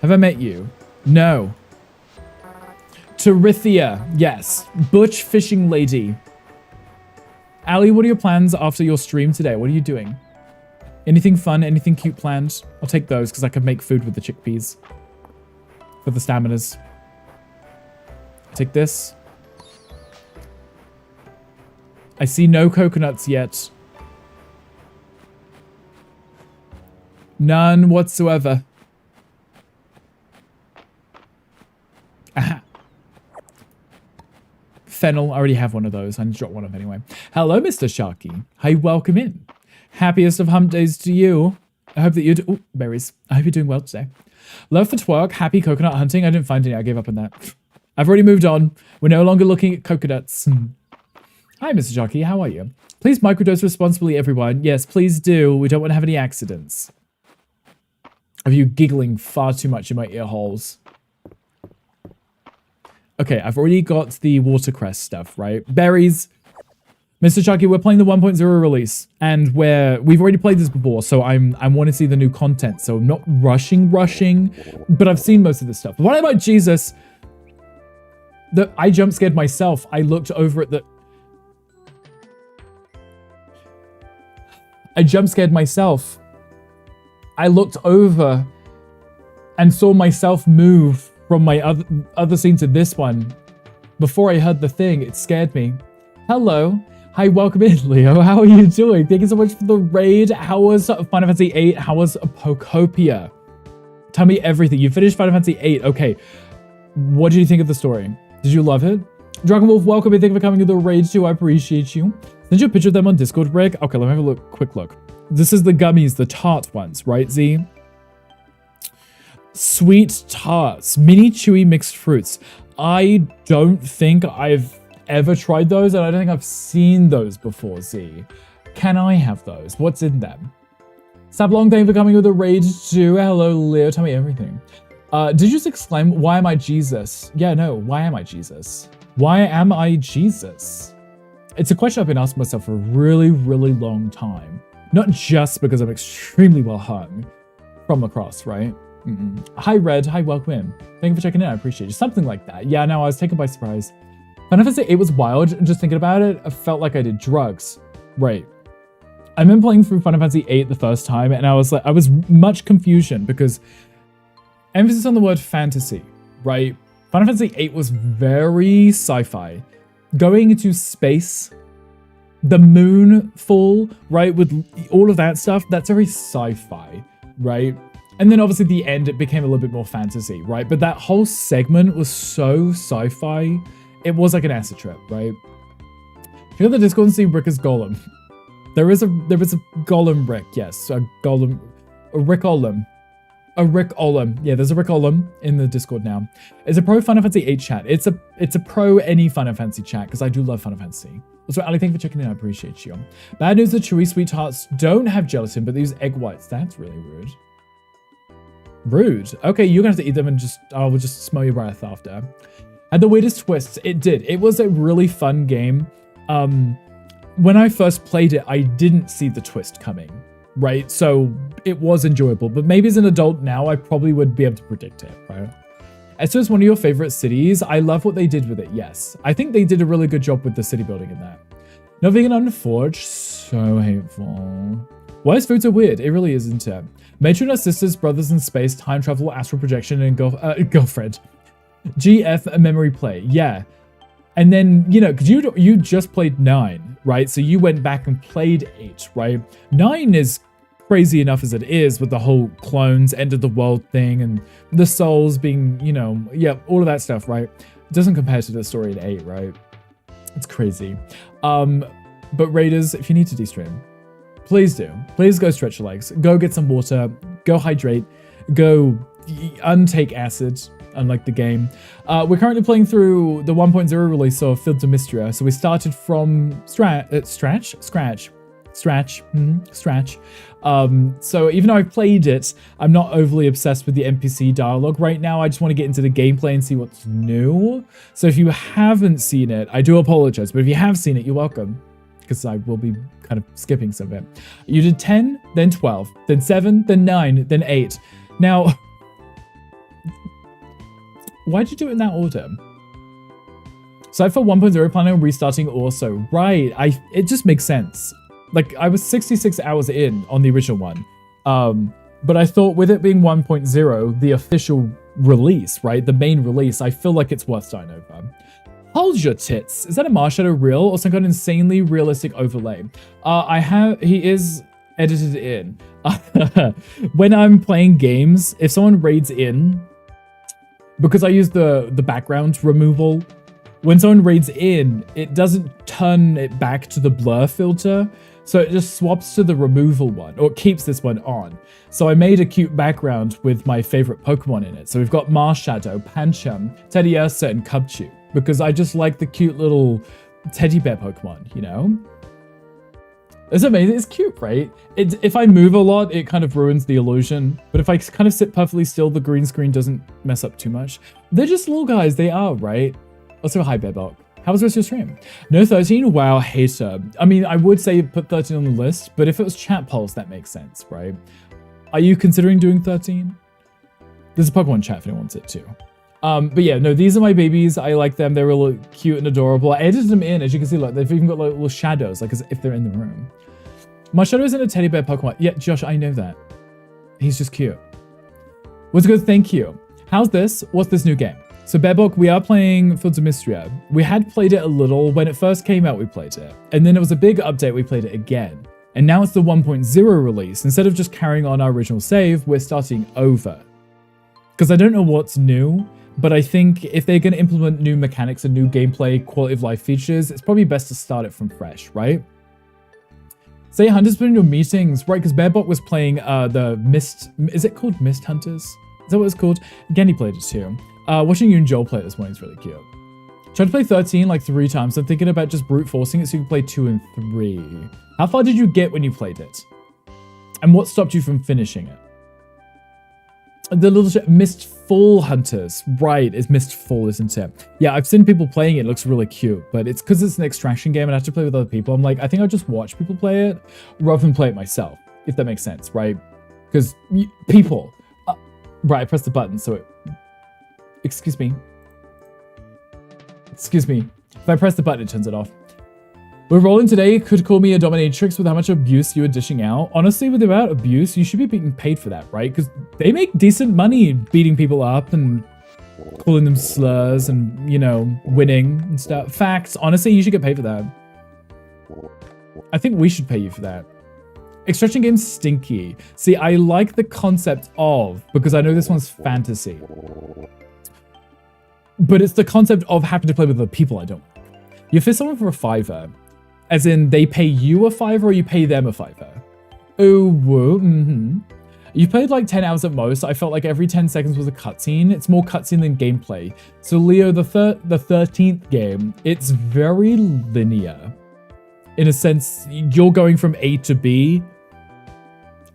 Have I met you? No. Terithia, yes. Butch fishing lady. Ali, what are your plans after your stream today? What are you doing? Anything fun, anything cute planned? I'll take those because I can make food with the chickpeas. For the staminas. Take this. I see no coconuts yet. None whatsoever. Aha. Fennel, I already have one of those. I need to drop one of them anyway. Hello, Mr. Sharky. Hi, welcome in. Happiest of hump days to you. I hope that you're... Ooh, berries. I hope you're doing well today. Love for twerk. Happy coconut hunting. I didn't find any. I gave up on that. I've already moved on. We're no longer looking at coconuts. Hi, Mr. Sharky. How are you? Please microdose responsibly, everyone. Yes, please do. We don't want to have any accidents. Of you giggling far too much in my ear holes. Okay, I've already got the watercress stuff, right? Berries. Mr. Chucky, we're playing the 1.0 release, and we've already played this before, so I want to see the new content, so I'm not rushing, but I've seen most of this stuff. What about Jesus? I jump scared myself. I looked over at the... I jump scared myself. I looked over and saw myself move from my other scene to this one. Before I heard the thing, it scared me. Hello. Hi, welcome in, Leo. How are you doing? Thank you so much for the raid. How was Final Fantasy VIII? How was Pokopia? Tell me everything. You finished Final Fantasy VIII. Okay. What did you think of the story? Did you love it? Dragon Wolf, welcome in. Thank you for coming to the raid too. I appreciate you. Send you a picture of them on Discord, Rick. Okay, let me have a quick look. This is the gummies, the tart ones, right, Z? Sweet tarts, mini chewy mixed fruits. I don't think I've ever tried those, and I don't think I've seen those before, Z. Can I have those? What's in them? Sablong, thank you for coming with a raid too. Hello, Leo. Tell me everything. Did you just exclaim, why am I Jesus? Yeah, no, why am I Jesus? Why am I Jesus? It's a question I've been asking myself for a really, really long time. Not just because I'm extremely well hung from across, right? Hi, Red. Hi, welcome in. Thank you for checking in. I appreciate you. Something like that. Yeah, no, I was taken by surprise. Final Fantasy VIII was wild. Just thinking about it, I felt like I did drugs. Right. I've been playing through Final Fantasy VIII the first time, and I was much confusion because emphasis on the word fantasy, right? Final Fantasy VIII was very sci-fi. Going into space, the moon fall, right? With all of that stuff, that's very sci-fi, right? And then obviously at the end, it became a little bit more fantasy, right? But that whole segment was so sci-fi. It was like an acid trip, right? If you go to the Discord and see Rick as Golem. There is a Golem Rick, yes. A Rick Olem. A Rick Olem. Yeah, there's a Rick Olem in the Discord now. It's a pro Final Fantasy VIII chat. It's a pro any Final Fantasy chat, because I do love Final Fantasy. Also, Ali, thank you for checking in. I appreciate you. Bad news, the chewy sweet tarts don't have gelatin, but they use egg whites. That's really rude. Rude. Okay, you're gonna have to eat them and we'll just smell your breath after. Had the weirdest twists. It did. It was a really fun game. When I first played it, I didn't see the twist coming, right? So it was enjoyable, but maybe as an adult now, I probably would be able to predict it, right? As one of your favorite cities, I love what they did with it, yes. I think they did a really good job with the city building in that. No vegan unforged, so hateful. Why is food so weird? It really isn't it? Matron are sisters, brothers in space, time travel, astral projection, and girlfriend. GF memory play, yeah. And then, you know, because you just played 9, right? So you went back and played 8, right? 9 is crazy enough as it is with the whole clones, end of the world thing, and the souls being, you know, yeah, all of that stuff, right? It doesn't compare to the story in 8, right? It's crazy. But Raiders, if you need to de-stream, please do. Please go stretch your legs. Go get some water. Go hydrate. Go untake acid. Unlike the game. We're currently playing through the 1.0 release of Field to Mistria. So we started from scratch. So even though I've played it, I'm not overly obsessed with the NPC dialogue right now. I just want to get into the gameplay and see what's new. So if you haven't seen it, I do apologize. But if you have seen it, you're welcome. because I will be kind of skipping some of it. You did 10, then 12, then 7, then 9, then 8. Now, why'd you do it in that order? So for 1.0 planning on restarting also. Right, it just makes sense. Like, I was 66 hours in on the original one. But I thought with it being 1.0, the official release, right? The main release, I feel like it's worth starting over. Hold your tits. Is that a Marshadow real or some kind of insanely realistic overlay? He is edited in. When I'm playing games, if someone raids in, because I use the background removal, when someone raids in, it doesn't turn it back to the blur filter. So it just swaps to the removal one, or it keeps this one on. So I made a cute background with my favorite Pokemon in it. So we've got Marshadow, Pancham, Teddiursa, and Cubchoo, because I just like the cute little teddy bear Pokemon, you know? It's amazing. It's cute, right? If I move a lot, it kind of ruins the illusion. But if I kind of sit perfectly still, the green screen doesn't mess up too much. They're just little guys. They are, right? Also, hi, Bearbok. How was the rest of your stream? No 13? Wow, hater. I mean, I would say put 13 on the list, but if it was chat polls, that makes sense, right? Are you considering doing 13? There's a Pokemon chat if anyone wants it too. But yeah, no, these are my babies. I like them. They're really cute and adorable. I edited them in, as you can see, like they've even got like little shadows, like as if they're in the room. My shadow isn't a teddy bear Pokemon. Yeah, Josh, I know that. He's just cute. What's good? Thank you. How's this? What's this new game? So Bearbok, we are playing Fields of Mistria. We had played it a little. When it first came out, we played it. And then it was a big update, we played it again. And now it's the 1.0 release. Instead of just carrying on our original save, we're starting over. Because I don't know what's new, but I think if they're going to implement new mechanics and new gameplay, quality of life features, it's probably best to start it from fresh, right? Say Hunter's been in your meetings, right? Because Bearbok was playing the Mist... Is it called Mist Hunters? Is that what it's called? Genny played it too. Watching you and Joel play it this morning is really cute. Tried to play 13 like 3 times. I'm thinking about just brute forcing it so you can play 2 and 3. How far did you get when you played it? And what stopped you from finishing it? The little Mistfall Hunters. Right, it's Mistfall, isn't it? Yeah, I've seen people playing it. It looks really cute, but it's because it's an extraction game and I have to play with other people. I'm like, I think I'll just watch people play it rather than play it myself, if that makes sense, right? Because people... right, I pressed the button, so it... Excuse me. Excuse me. If I press the button, it turns it off. We're rolling today. Could call me a dominatrix with how much abuse you are dishing out. Honestly, without abuse, you should be being paid for that, right? Because they make decent money beating people up and calling them slurs and, you know, winning and stuff. Facts. Honestly, you should get paid for that. I think we should pay you for that. Extraction games stinky. See, I like the concept of, because I know this one's fantasy. But it's the concept of having to play with other people I don't like. You fish someone for a $5, as in they pay you a $5 or you pay them a $5. Oh, whoa, You played like 10 hours at most. I felt like every 10 seconds was a cutscene. It's more cutscene than gameplay. So Leo, the 13th game, it's very linear. In a sense, you're going from A to B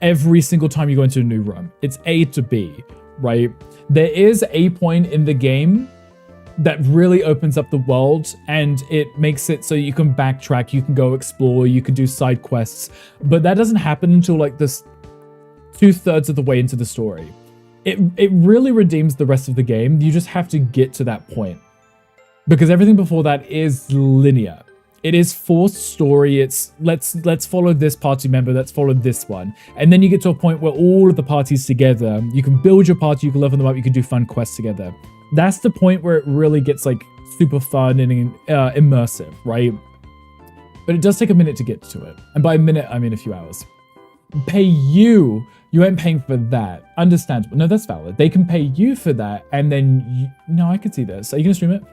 every single time you go into a new room. It's A to B, right? There is a point in the game that really opens up the world and it makes it so you can backtrack, you can go explore, you can do side quests, but that doesn't happen until like this 2/3 of the way into the story. It really redeems the rest of the game. You just have to get to that point because everything before that is linear. It is forced story. It's let's follow this party member, let's follow this one. And then you get to a point where all of the parties together, you can build your party, you can level them up, you can do fun quests together. That's the point where it really gets like super fun and immersive, right? But it does take a minute to get to it. And by a minute, I mean a few hours. Pay you ain't paying for that. Understandable. No, that's valid. They can pay you for that. And then, no, I could see this. Are you gonna stream it?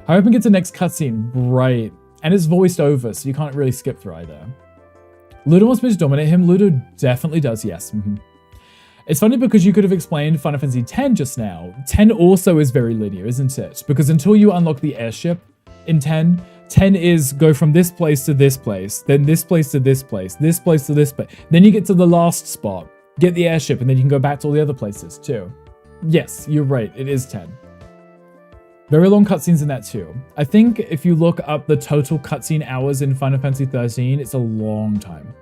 I hope it gets the next cutscene. Right. And it's voiced over, so you can't really skip through either. Ludo wants me to dominate him. Ludo definitely does, yes. It's funny because you could have explained Final Fantasy X just now. 10 also is very linear, isn't it? Because until you unlock the airship in 10 is go from this place to this place, then this place to this place, this place to this place. Then you get to the last spot, get the airship, and then you can go back to all the other places too. Yes, you're right, it is 10. Very long cutscenes in that too. I think if you look up the total cutscene hours in Final Fantasy 13, it's a long time.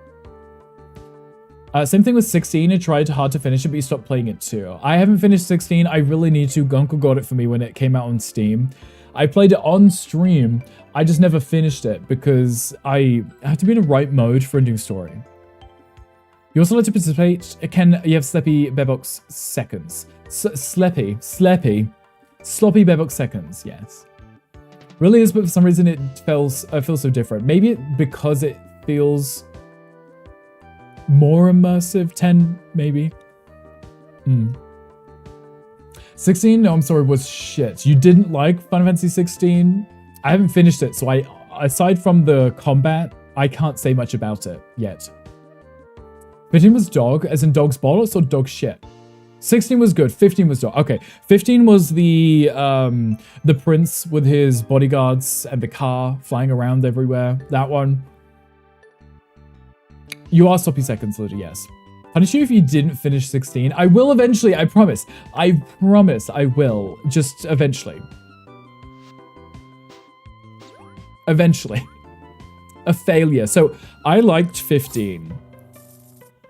Same thing with 16. I tried hard to finish it, but you stopped playing it too. I haven't finished 16. I really need to. Gunkel got it for me when it came out on Steam. I played it on stream. I just never finished it because I have to be in the right mode for a new story. You also like to participate. You have Sleppy Bebox seconds. Sloppy Bebox seconds, yes. Really is, but for some reason it feels so different. Maybe because it feels more immersive. 10, maybe. 16, no, I'm sorry, was shit. You didn't like Final Fantasy 16? I haven't finished it, so aside from the combat, I can't say much about it yet. 15 was dog, as in dog's bollocks or dog shit? 16 was good, 15 was dog. Okay, 15 was the prince with his bodyguards and the car flying around everywhere. That one. You are sloppy seconds, Lydia, yes. Punish you if you didn't finish 16. I will eventually, I promise. I promise I will. Just eventually. Eventually. A failure. So I liked 15.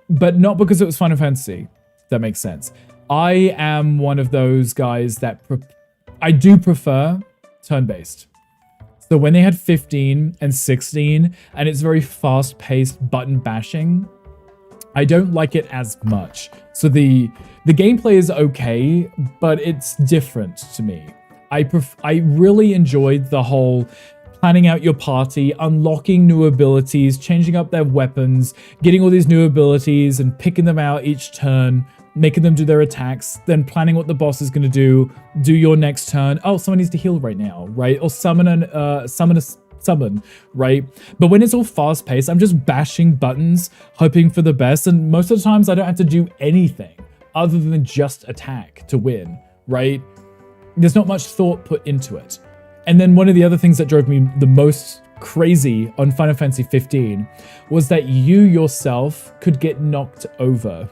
But not because it was Final Fantasy. That makes sense. I am one of those guys that I do prefer turn-based. So when they had 15 and 16, and it's very fast-paced button bashing, I don't like it as much. So the gameplay is okay, but it's different to me. I really enjoyed the whole planning out your party, unlocking new abilities, changing up their weapons, getting all these new abilities and picking them out each turn, making them do their attacks, then planning what the boss is going to do your next turn. Oh, someone needs to heal right now, right? Or summon, right? But when it's all fast paced, I'm just bashing buttons, hoping for the best. And most of the times I don't have to do anything other than just attack to win, right? There's not much thought put into it. And then one of the other things that drove me the most crazy on Final Fantasy 15 was that you yourself could get knocked over.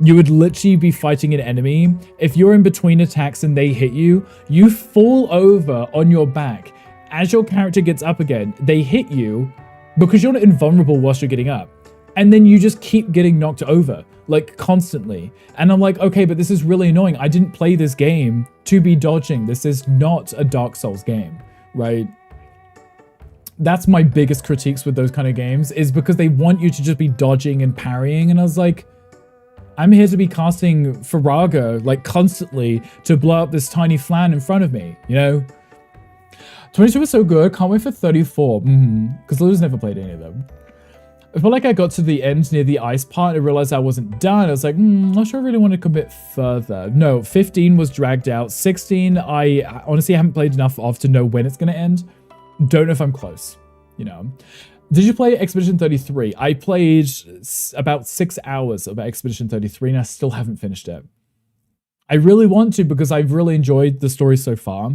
You would literally be fighting an enemy. If you're in between attacks and they hit you, you fall over on your back. As your character gets up again, they hit you because you're not invulnerable whilst you're getting up. And then you just keep getting knocked over, like constantly. And I'm like, okay, but this is really annoying. I didn't play this game to be dodging. This is not a Dark Souls game, right? That's my biggest critiques with those kind of games, is because they want you to just be dodging and parrying. And I was like, I'm here to be casting Faraga, like constantly, to blow up this tiny flan in front of me, you know? 22 was so good, can't wait for 34. Because Lulu's never played any of them. I felt like I got to the end near the ice part and realized I wasn't done. I was like, not sure I really want to commit further. No, 15 was dragged out. 16, I honestly haven't played enough of to know when it's going to end. Don't know if I'm close, you know. Did you play Expedition 33? I played about 6 hours of Expedition 33 and I still haven't finished it. I really want to because I've really enjoyed the story so far.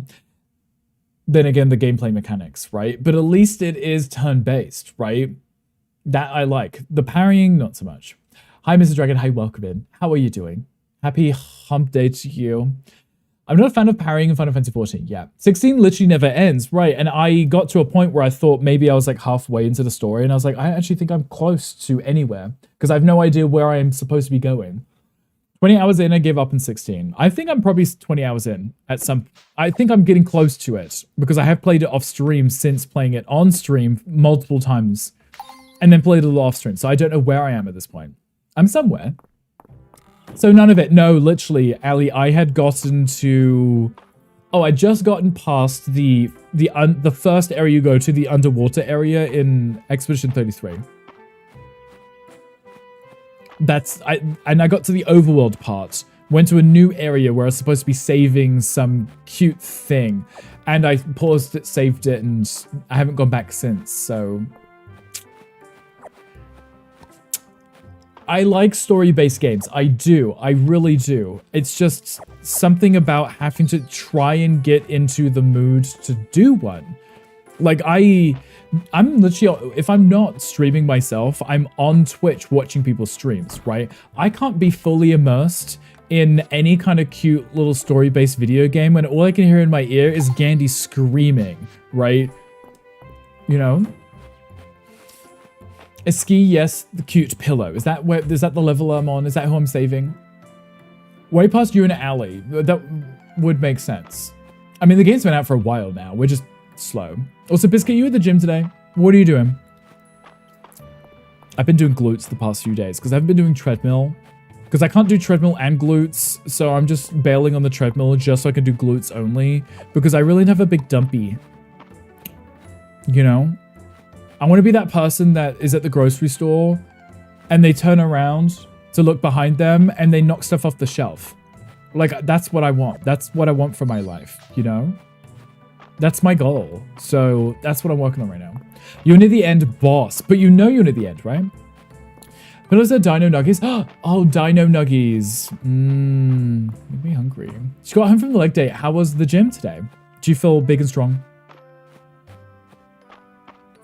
Then again, the gameplay mechanics, right? But at least it is turn-based, right? That I like. The parrying, not so much. Hi, Mrs. Dragon. Hi, welcome in. How are you doing? Happy hump day to you. I'm not a fan of parrying in Final Fantasy 14. Yeah. 16 literally never ends. Right. And I got to a point where I thought maybe I was like halfway into the story. And I was like, I actually think I'm close to anywhere because I have no idea where I am supposed to be going. 20 hours in, I gave up in 16. I think I'm probably 20 hours in at some... I think I'm getting close to it because I have played it off stream since playing it on stream multiple times. And then played a little off stream. So I don't know where I am at this point. I'm somewhere. So none of it. No, literally, Ali, I had gotten to... Oh, I'd just gotten past the first area you go to, the underwater area in Expedition 33. And I got to the overworld part. Went to a new area where I was supposed to be saving some cute thing. And I paused it, saved it, and I haven't gone back since, so... I like story-based games. I do. I really do. It's just something about having to try and get into the mood to do one. Like, I'm literally, if I'm not streaming myself, I'm on Twitch watching people's streams, right? I can't be fully immersed in any kind of cute little story-based video game when all I can hear in my ear is Gandhi screaming, right? You know? A ski, yes, the cute pillow. Is that the level I'm on? Is that who I'm saving? Way past you in an alley. That would make sense. I mean, the game's been out for a while now. We're just slow. Also, Biscuit, you at the gym today? What are you doing? I've been doing glutes the past few days because I haven't been doing treadmill. Because I can't do treadmill and glutes, so I'm just bailing on the treadmill just so I can do glutes only. Because I really have a big dumpy. You know? I want to be that person that is at the grocery store and they turn around to look behind them and they knock stuff off the shelf. Like, that's what I want. That's what I want for my life, you know? That's my goal. So that's what I'm working on right now. You're near the end, boss. But you know you're near the end, right? But is there Dino Nuggies? Oh, Dino Nuggies. Made me hungry. She got home from the leg day. How was the gym today? Do you feel big and strong?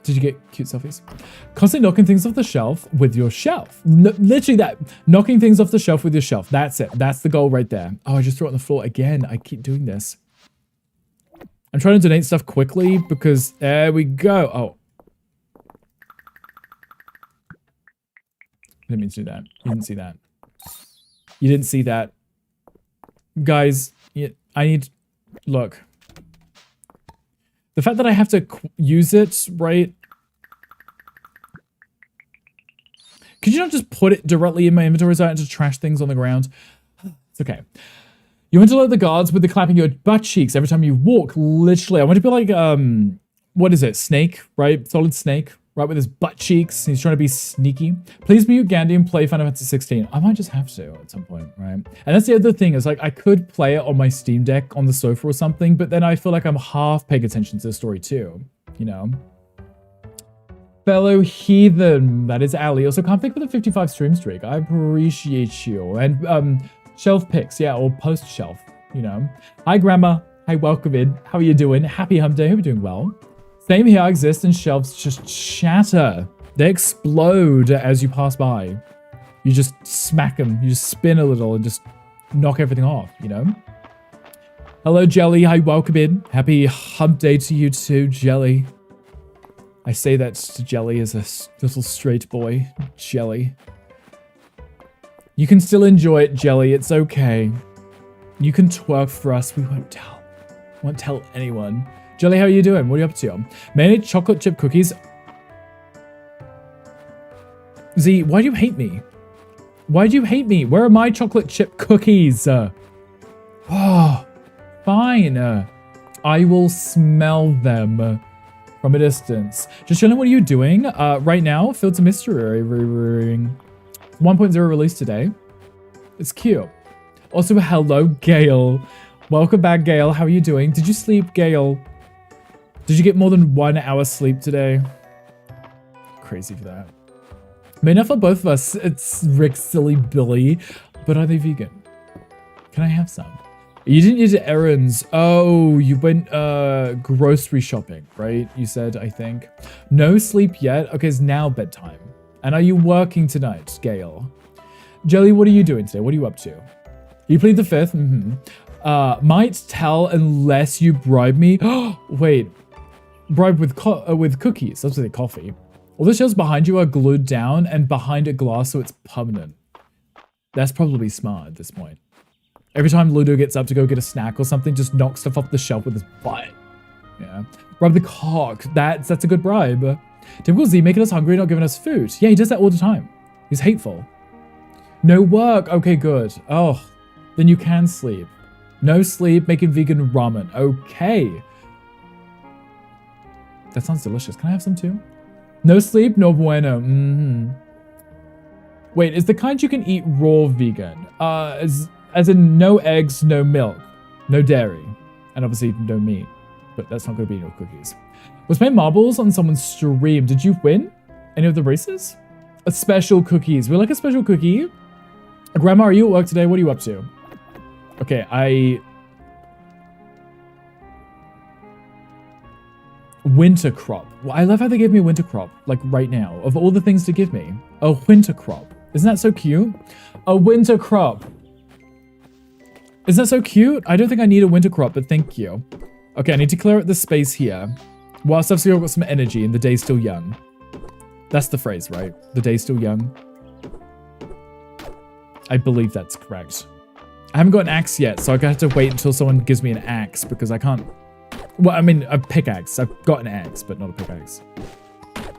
Did you get cute selfies? Constantly knocking things off the shelf with your shelf. Literally that. Knocking things off the shelf with your shelf. That's it. That's the goal right there. Oh, I just threw it on the floor again. I keep doing this. I'm trying to donate stuff quickly because there we go. Oh. I didn't mean to do that. You didn't see that. You didn't see that. Guys, I need... Look. The fact that I have to use it, right? Could you not just put it directly in my inventory so I don't have to trash things on the ground? It's okay. You want to load the guards with the clapping your butt cheeks every time you walk. Literally, I want to be like, what is it? Snake, right? Solid Snake, right? With his butt cheeks. He's trying to be sneaky. Please mute Gandhi and play Final Fantasy 16. I might just have to at some point, right? And that's the other thing is like, I could play it on my Steam Deck on the sofa or something, but then I feel like I'm half paying attention to the story too, you know? Fellow heathen, that is Ali. Also, can't think for the 55 stream streak. I appreciate you. And, shelf pics, yeah, or post shelf, you know. Hi, Grandma. Hi, welcome in. How are you doing? Happy hump day. Hope you're doing well. Same here, I exist, and shelves just shatter. They explode as you pass by. You just smack them. You just spin a little and just knock everything off, you know. Hello, Jelly. Hi, welcome in. Happy hump day to you too, Jelly. I say that to Jelly as a little straight boy. Jelly. You can still enjoy it, Jelly. It's okay. You can twerk for us. We won't tell. Won't tell anyone. Jelly, how are you doing? What are you up to? Many chocolate chip cookies. Z, why do you hate me? Why do you hate me? Where are my chocolate chip cookies? Oh, fine. I will smell them from a distance. Just chilling, what are you doing? Right now, Fields of Mistria. 1.0 release today. It's cute. Also, hello, Gale. Welcome back, Gale. How are you doing? Did you sleep, Gale? Did you get more than 1 hour sleep today? Crazy for that. May enough for both of us. It's Rick, silly Billy. But are they vegan? Can I have some? You didn't use errands. Oh, you went grocery shopping, right? You said, I think. No sleep yet? Okay, it's now bedtime. And are you working tonight, Gale? Jelly, what are you doing today? What are you up to? You plead the fifth? Mm-hmm. Might tell unless you bribe me. Wait. Bribe with cookies. That's what coffee. All the shelves behind you are glued down and behind a glass so it's permanent. That's probably smart at this point. Every time Ludo gets up to go get a snack or something, just knocks stuff off the shelf with his butt. Yeah. Bribe the cock. That's a good bribe. Typical Z making us hungry, not giving us food. Yeah, he does that all the time. He's hateful. No work. Okay, good. Oh, then you can sleep. No sleep, making vegan ramen. Okay. That sounds delicious. Can I have some too? No sleep, no bueno. Wait, is the kind you can eat raw vegan? As in no eggs, no milk, no dairy, and obviously no meat. But that's not going to be no cookies. Was playing marbles on someone's stream. Did you win any of the races? A special cookies. We like a special cookie. Grandma, are you at work today? What are you up to? Okay, winter crop. Well, I love how they gave me a winter crop, like right now. Of all the things to give me, a winter crop. Isn't that so cute? A winter crop. Isn't that so cute? I don't think I need a winter crop, but thank you. Okay, I need to clear out this space here. Whilst I've still got some energy and the day's still young. That's the phrase, right? The day's still young. I believe that's correct. I haven't got an axe yet, so I have to wait until someone gives me an axe because I can't... Well, I mean, a pickaxe. I've got an axe, but not a pickaxe.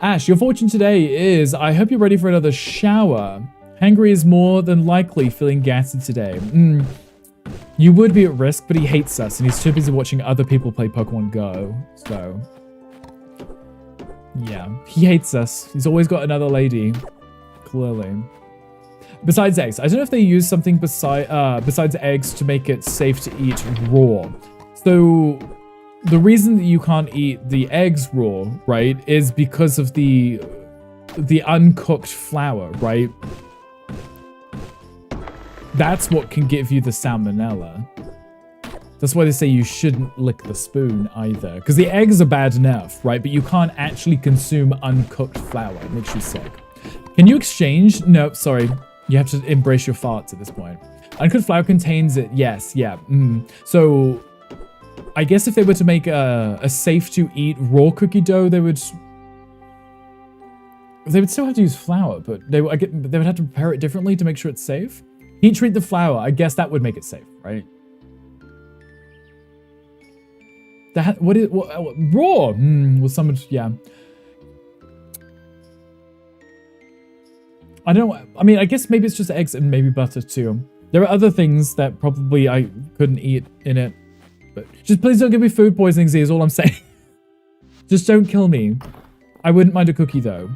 Ash, your fortune today is, I hope you're ready for another shower. Hangry is more than likely feeling gassy today. You would be at risk, but he hates us, and he's too busy watching other people play Pokemon Go, so... Yeah, he hates us. He's always got another lady. Clearly. Besides eggs, I don't know if they use something besides eggs to make it safe to eat raw. So, the reason that you can't eat the eggs raw, right, is because of the uncooked flour, right? That's what can give you the salmonella. That's why they say you shouldn't lick the spoon either. Because the eggs are bad enough, right? But you can't actually consume uncooked flour. It makes you sick. Can you exchange? No, sorry. You have to embrace your farts at this point. Uncooked flour contains it. Yes, yeah. So, I guess if they were to make a safe-to-eat raw cookie dough, they would still have to use flour, but they would have to prepare it differently to make sure it's safe. Heat treat the flour. I guess that would make it safe, right? That what raw? Well, someone, yeah. I don't know. I mean, I guess maybe it's just eggs and maybe butter too. There are other things that probably I couldn't eat in it. But just please don't give me food poisoning, Z, is all I'm saying. Just don't kill me. I wouldn't mind a cookie though.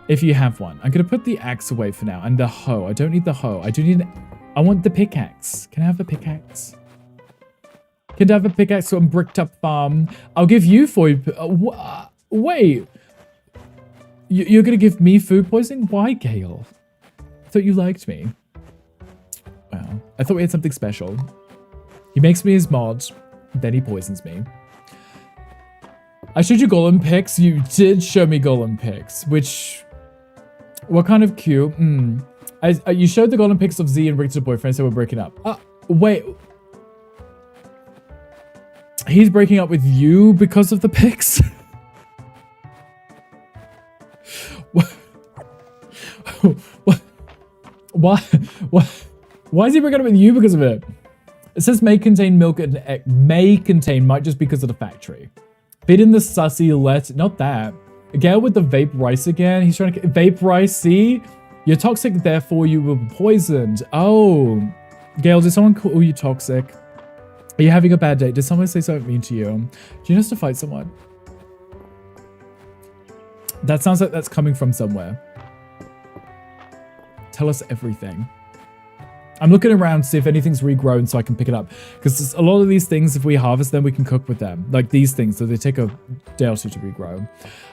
If you have one. I'm going to put the axe away for now. And the hoe. I don't need the hoe. I want the pickaxe. Can I have a pickaxe? Can I have a pickaxe on bricked up farm? I'll give you food. Wait. You're going to give me food poisoning? Why, Gale? I thought you liked me. Well, I thought we had something special. He makes me his mod. Then he poisons me. I showed you golem pics. You did show me golem pics, which were kind of cute. You showed the golem pics of Z and Richard's boyfriend, so we're breaking up. Wait. He's breaking up with you because of the pics? Why is he breaking up with you because of it? It says may contain milk and egg. May contain, might just because of the factory. Fit in the sussy, not that. Gale with the vape rice again. He's trying to vape rice, see? You're toxic, therefore you will be poisoned. Oh. Gale, did someone call you toxic? Are you having a bad day? Did someone say something mean to you? Do you know how to fight someone? That sounds like that's coming from somewhere. Tell us everything. I'm looking around to see if anything's regrown so I can pick it up. Because a lot of these things, if we harvest them, we can cook with them. Like these things, so they take a day or two to regrow.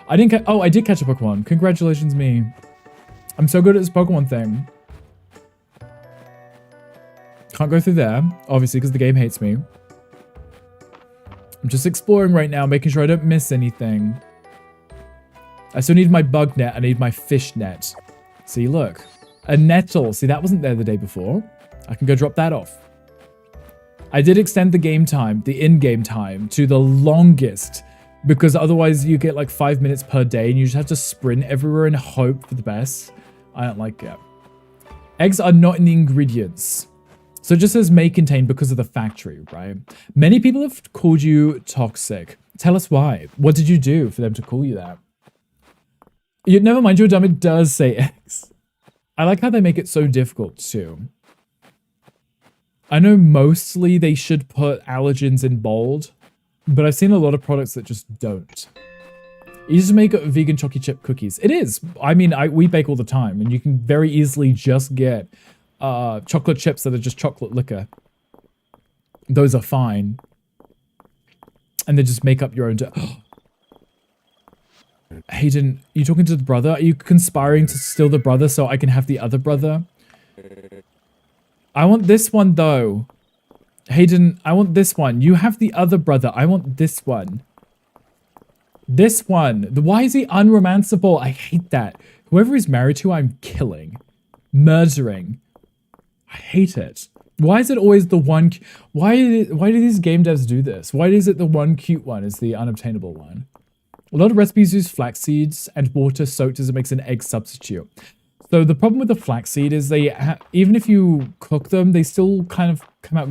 I did catch a Pokemon. Congratulations, me. I'm so good at this Pokemon thing. Can't go through there, obviously, because the game hates me. I'm just exploring right now, making sure I don't miss anything. I still need my bug net. I need my fish net. See, look. A nettle. See, that wasn't there the day before. I can go drop that off. I did extend the game time, the in-game time, to the longest. Because otherwise you get like 5 minutes per day and you just have to sprint everywhere and hope for the best. I don't like it. Eggs are not in the ingredients. So it just says may contain because of the factory, right? Many people have called you toxic. Tell us why. What did you do for them to call you that? Never mind, you're dumb. It does say eggs. I like how they make it so difficult too. I know mostly they should put allergens in bold, but I've seen a lot of products that just don't. You just make vegan chocolate chip cookies. It is. I mean, we bake all the time, and you can very easily just get chocolate chips that are just chocolate liquor. Those are fine. And then just make up your own... Hayden, you talking to the brother? Are you conspiring to steal the brother so I can have the other brother? I want this one, though. Hayden, I want this one. You have the other brother. I want this one. This one. Why is he unromanceable? I hate that. Whoever he's married to, I'm killing. Murdering. I hate it. Why is it always the one? Why do these game devs do this? Why is it the one cute one is the unobtainable one? A lot of recipes use flax seeds and water soaked as it makes an egg substitute. So the problem with the flaxseed is even if you cook them, they still kind of come out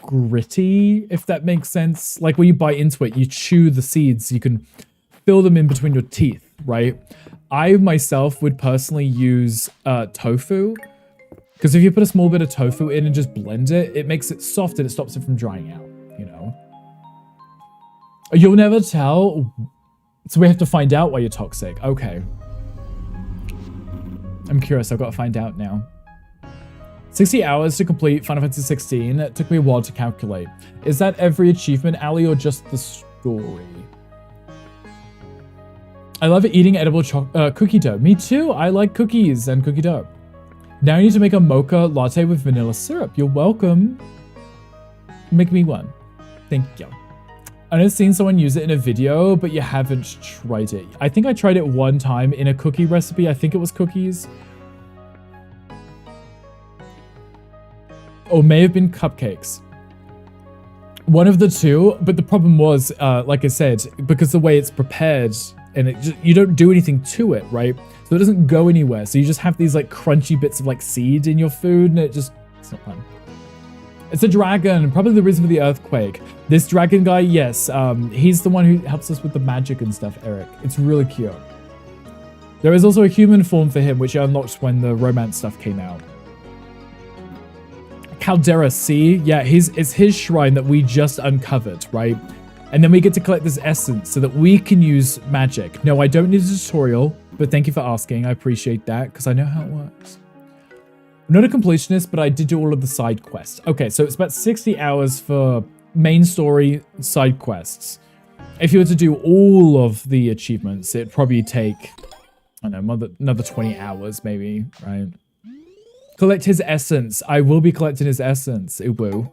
gritty, if that makes sense. Like when you bite into it, you chew the seeds, you can feel them in between your teeth, right? I myself would personally use tofu, because if you put a small bit of tofu in and just blend it, it makes it soft and it stops it from drying out, you know? You'll never tell, so we have to find out why you're toxic. Okay. I'm curious, I've got to find out now. 60 hours to complete Final Fantasy 16. It took me a while to calculate. Is that every achievement, Ali, or just the story? I love eating edible cookie dough. Me too. I like cookies and cookie dough. Now I need to make a mocha latte with vanilla syrup. You're welcome. Make me one. Thank you. I know I've seen someone use it in a video, but you haven't tried it. I think I tried it one time in a cookie recipe. I think it was cookies. Or may have been cupcakes. One of the two, but the problem was, like I said, because the way it's prepared, and you don't do anything to it, right? So it doesn't go anywhere. So you just have these like crunchy bits of like seed in your food, and it's not fun. It's a dragon, probably the reason for the earthquake. This dragon guy, yes, he's the one who helps us with the magic and stuff, Eric. It's really cute. There is also a human form for him, which I unlocked when the romance stuff came out. Caldera, see? Yeah, it's his shrine that we just uncovered, right? And then we get to collect this essence so that we can use magic. No, I don't need a tutorial, but thank you for asking. I appreciate that, because I know how it works. I'm not a completionist, but I did do all of the side quests. Okay, so it's about 60 hours for main story side quests. If you were to do all of the achievements, it'd probably take, I don't know, another 20 hours maybe, right? Collect his essence. I will be collecting his essence, Ubu.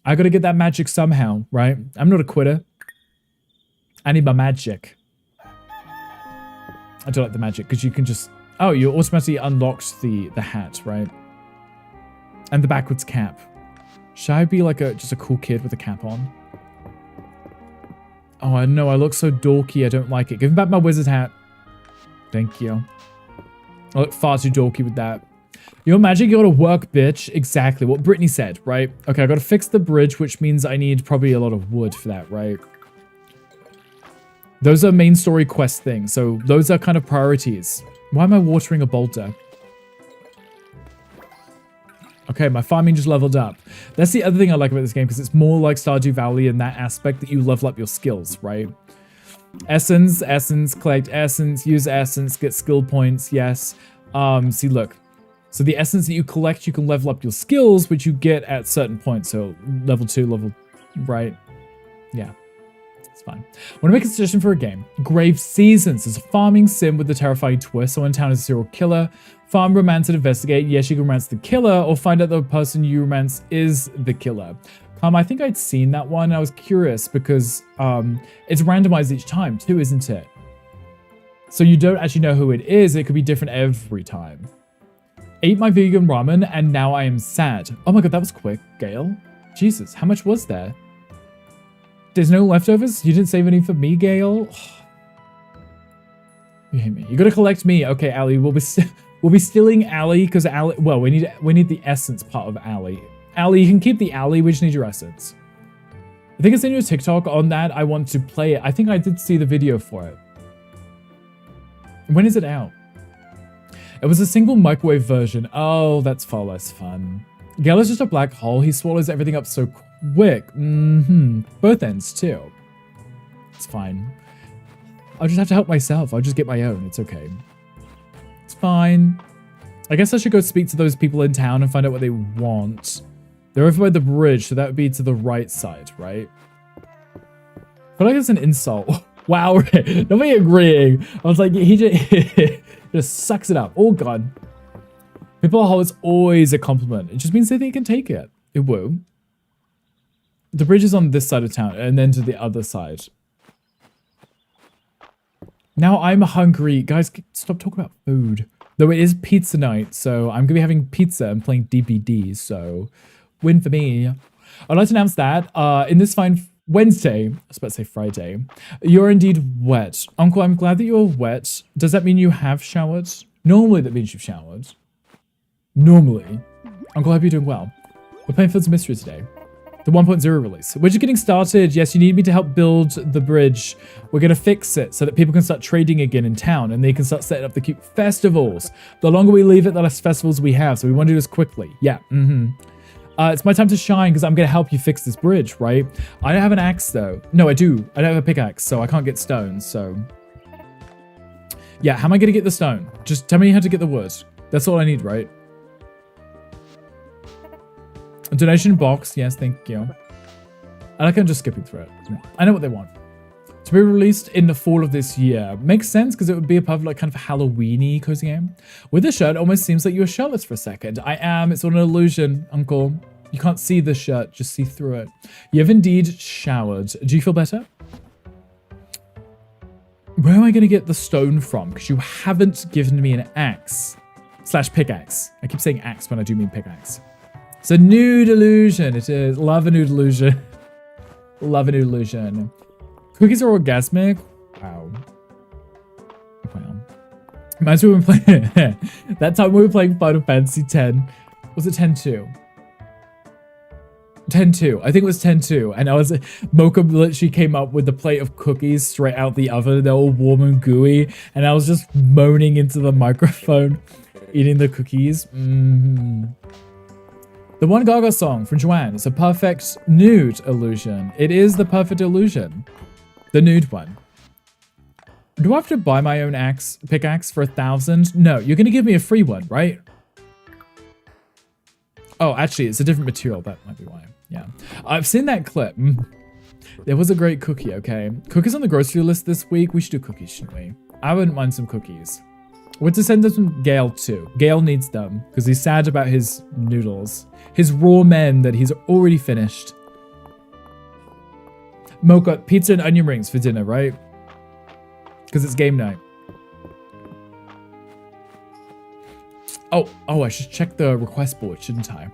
I gotta get that magic somehow, right? I'm not a quitter. I need my magic. I do like the magic, because you can just... Oh, you automatically unlocked the hat, right? And the backwards cap. Should I be like just a cool kid with a cap on? Oh, I know. I look so dorky. I don't like it. Give me back my wizard hat. Thank you. I look far too dorky with that. Your magic, you gotta work, bitch. Exactly what Brittany said, right? Okay, I gotta fix the bridge, which means I need probably a lot of wood for that, right? Those are main story quest things, so those are kind of priorities. Why am I watering a boulder? Okay, my farming just leveled up. That's the other thing I like about this game, because it's more like Stardew Valley in that aspect that you level up your skills, right? Essence, collect essence, use essence, get skill points, yes. See, look. So the essence that you collect, you can level up your skills, which you get at certain points. So level 2, level... right? Yeah. It's fine. I want to make a suggestion for a game. Grave Seasons is a farming sim with a terrifying twist. Someone in town is a serial killer. Farm, romance, and investigate. Yes, you can romance the killer, or find out the person you romance is the killer. I think I'd seen that one. I was curious because it's randomized each time too, isn't it? So you don't actually know who it is. It could be different every time. Ate my vegan ramen and now I am sad. Oh my god, that was quick, Gale. Jesus, how much was there? There's no leftovers? You didn't save any for me, Gale? You hate me. You gotta collect me. Okay, Ali, we'll be stealing Ali because Ali... Well, we need the essence part of Ali. Ali, you can keep the Ali, we just need your essence. I think it's in your TikTok on that. I want to play it. I think I did see the video for it. When is it out? It was a single microwave version. Oh, that's far less fun. Gale is just a black hole. He swallows everything up so quick. Both ends, too. It's fine. I'll just have to help myself. I'll just get my own. It's okay. It's fine. I guess I should go speak to those people in town and find out what they want. They're over by the bridge, so that would be to the right side, right? I feel like it's an insult. Wow, nobody agreeing. I was like, he just sucks it up. Oh, God. People are always, always a compliment. It just means they think you can take it. It will. The bridge is on this side of town, and then to the other side. Now I'm hungry. Guys, stop talking about food. Though it is pizza night, so I'm going to be having pizza and playing DPD, so win for me. I'd like to announce that in this fine Wednesday, I was about to say Friday, you're indeed wet. Uncle, I'm glad that you're wet. Does that mean you have showered? Normally that means you've showered. Normally. Uncle, I hope you're doing well. We're playing Fields of Mystery today. The 1.0 release. We're just getting started. Yes, you need me to help build the bridge. We're going to fix it so that people can start trading again in town and they can start setting up the cute festivals. The longer we leave it, the less festivals we have. So we want to do this quickly. Yeah. It's my time to shine because I'm going to help you fix this bridge, right? I don't have an axe though. No, I do. I don't have a pickaxe, so I can't get stone. So yeah, how am I going to get the stone? Just tell me how to get the wood. That's all I need, right? A donation box. Yes, thank you. I like I'm just skipping through it. I know what they want. To be released in the fall of this year. Makes sense because it would be a perfect, like, kind of Halloween-y cozy game. With the shirt, it almost seems like you're shirtless for a second. I am. It's all an illusion, Uncle. You can't see the shirt, just see through it. You have indeed showered. Do you feel better? Where am I going to get the stone from? Because you haven't given me an axe. / pickaxe. I keep saying axe when I do mean pickaxe. It's a nude illusion. It is. Love a nude illusion. Love a nude illusion. Cookies are orgasmic. Wow. Wow. Reminds me when we were playing that time we were playing Final Fantasy X. Was it 10-2? 10-2. I think it was 10-2. And I was Mocha literally came up with the plate of cookies straight out the oven. They're all warm and gooey. And I was just moaning into the microphone, eating the cookies. The One Gaga song from Joanne is a perfect nude illusion. It is the perfect illusion. The nude one. Do I have to buy my own pickaxe for 1,000? No, you're going to give me a free one, right? Oh, actually, it's a different material. That might be why. Yeah. I've seen that clip. There was a great cookie, okay? Cookies on the grocery list this week. We should do cookies, shouldn't we? I wouldn't mind some cookies. We're to send them from Gale too. Gale needs them because he's sad about his noodles. His raw men that he's already finished. Mocha, pizza and onion rings for dinner, right? Because it's game night. Oh, I should check the request board, shouldn't I?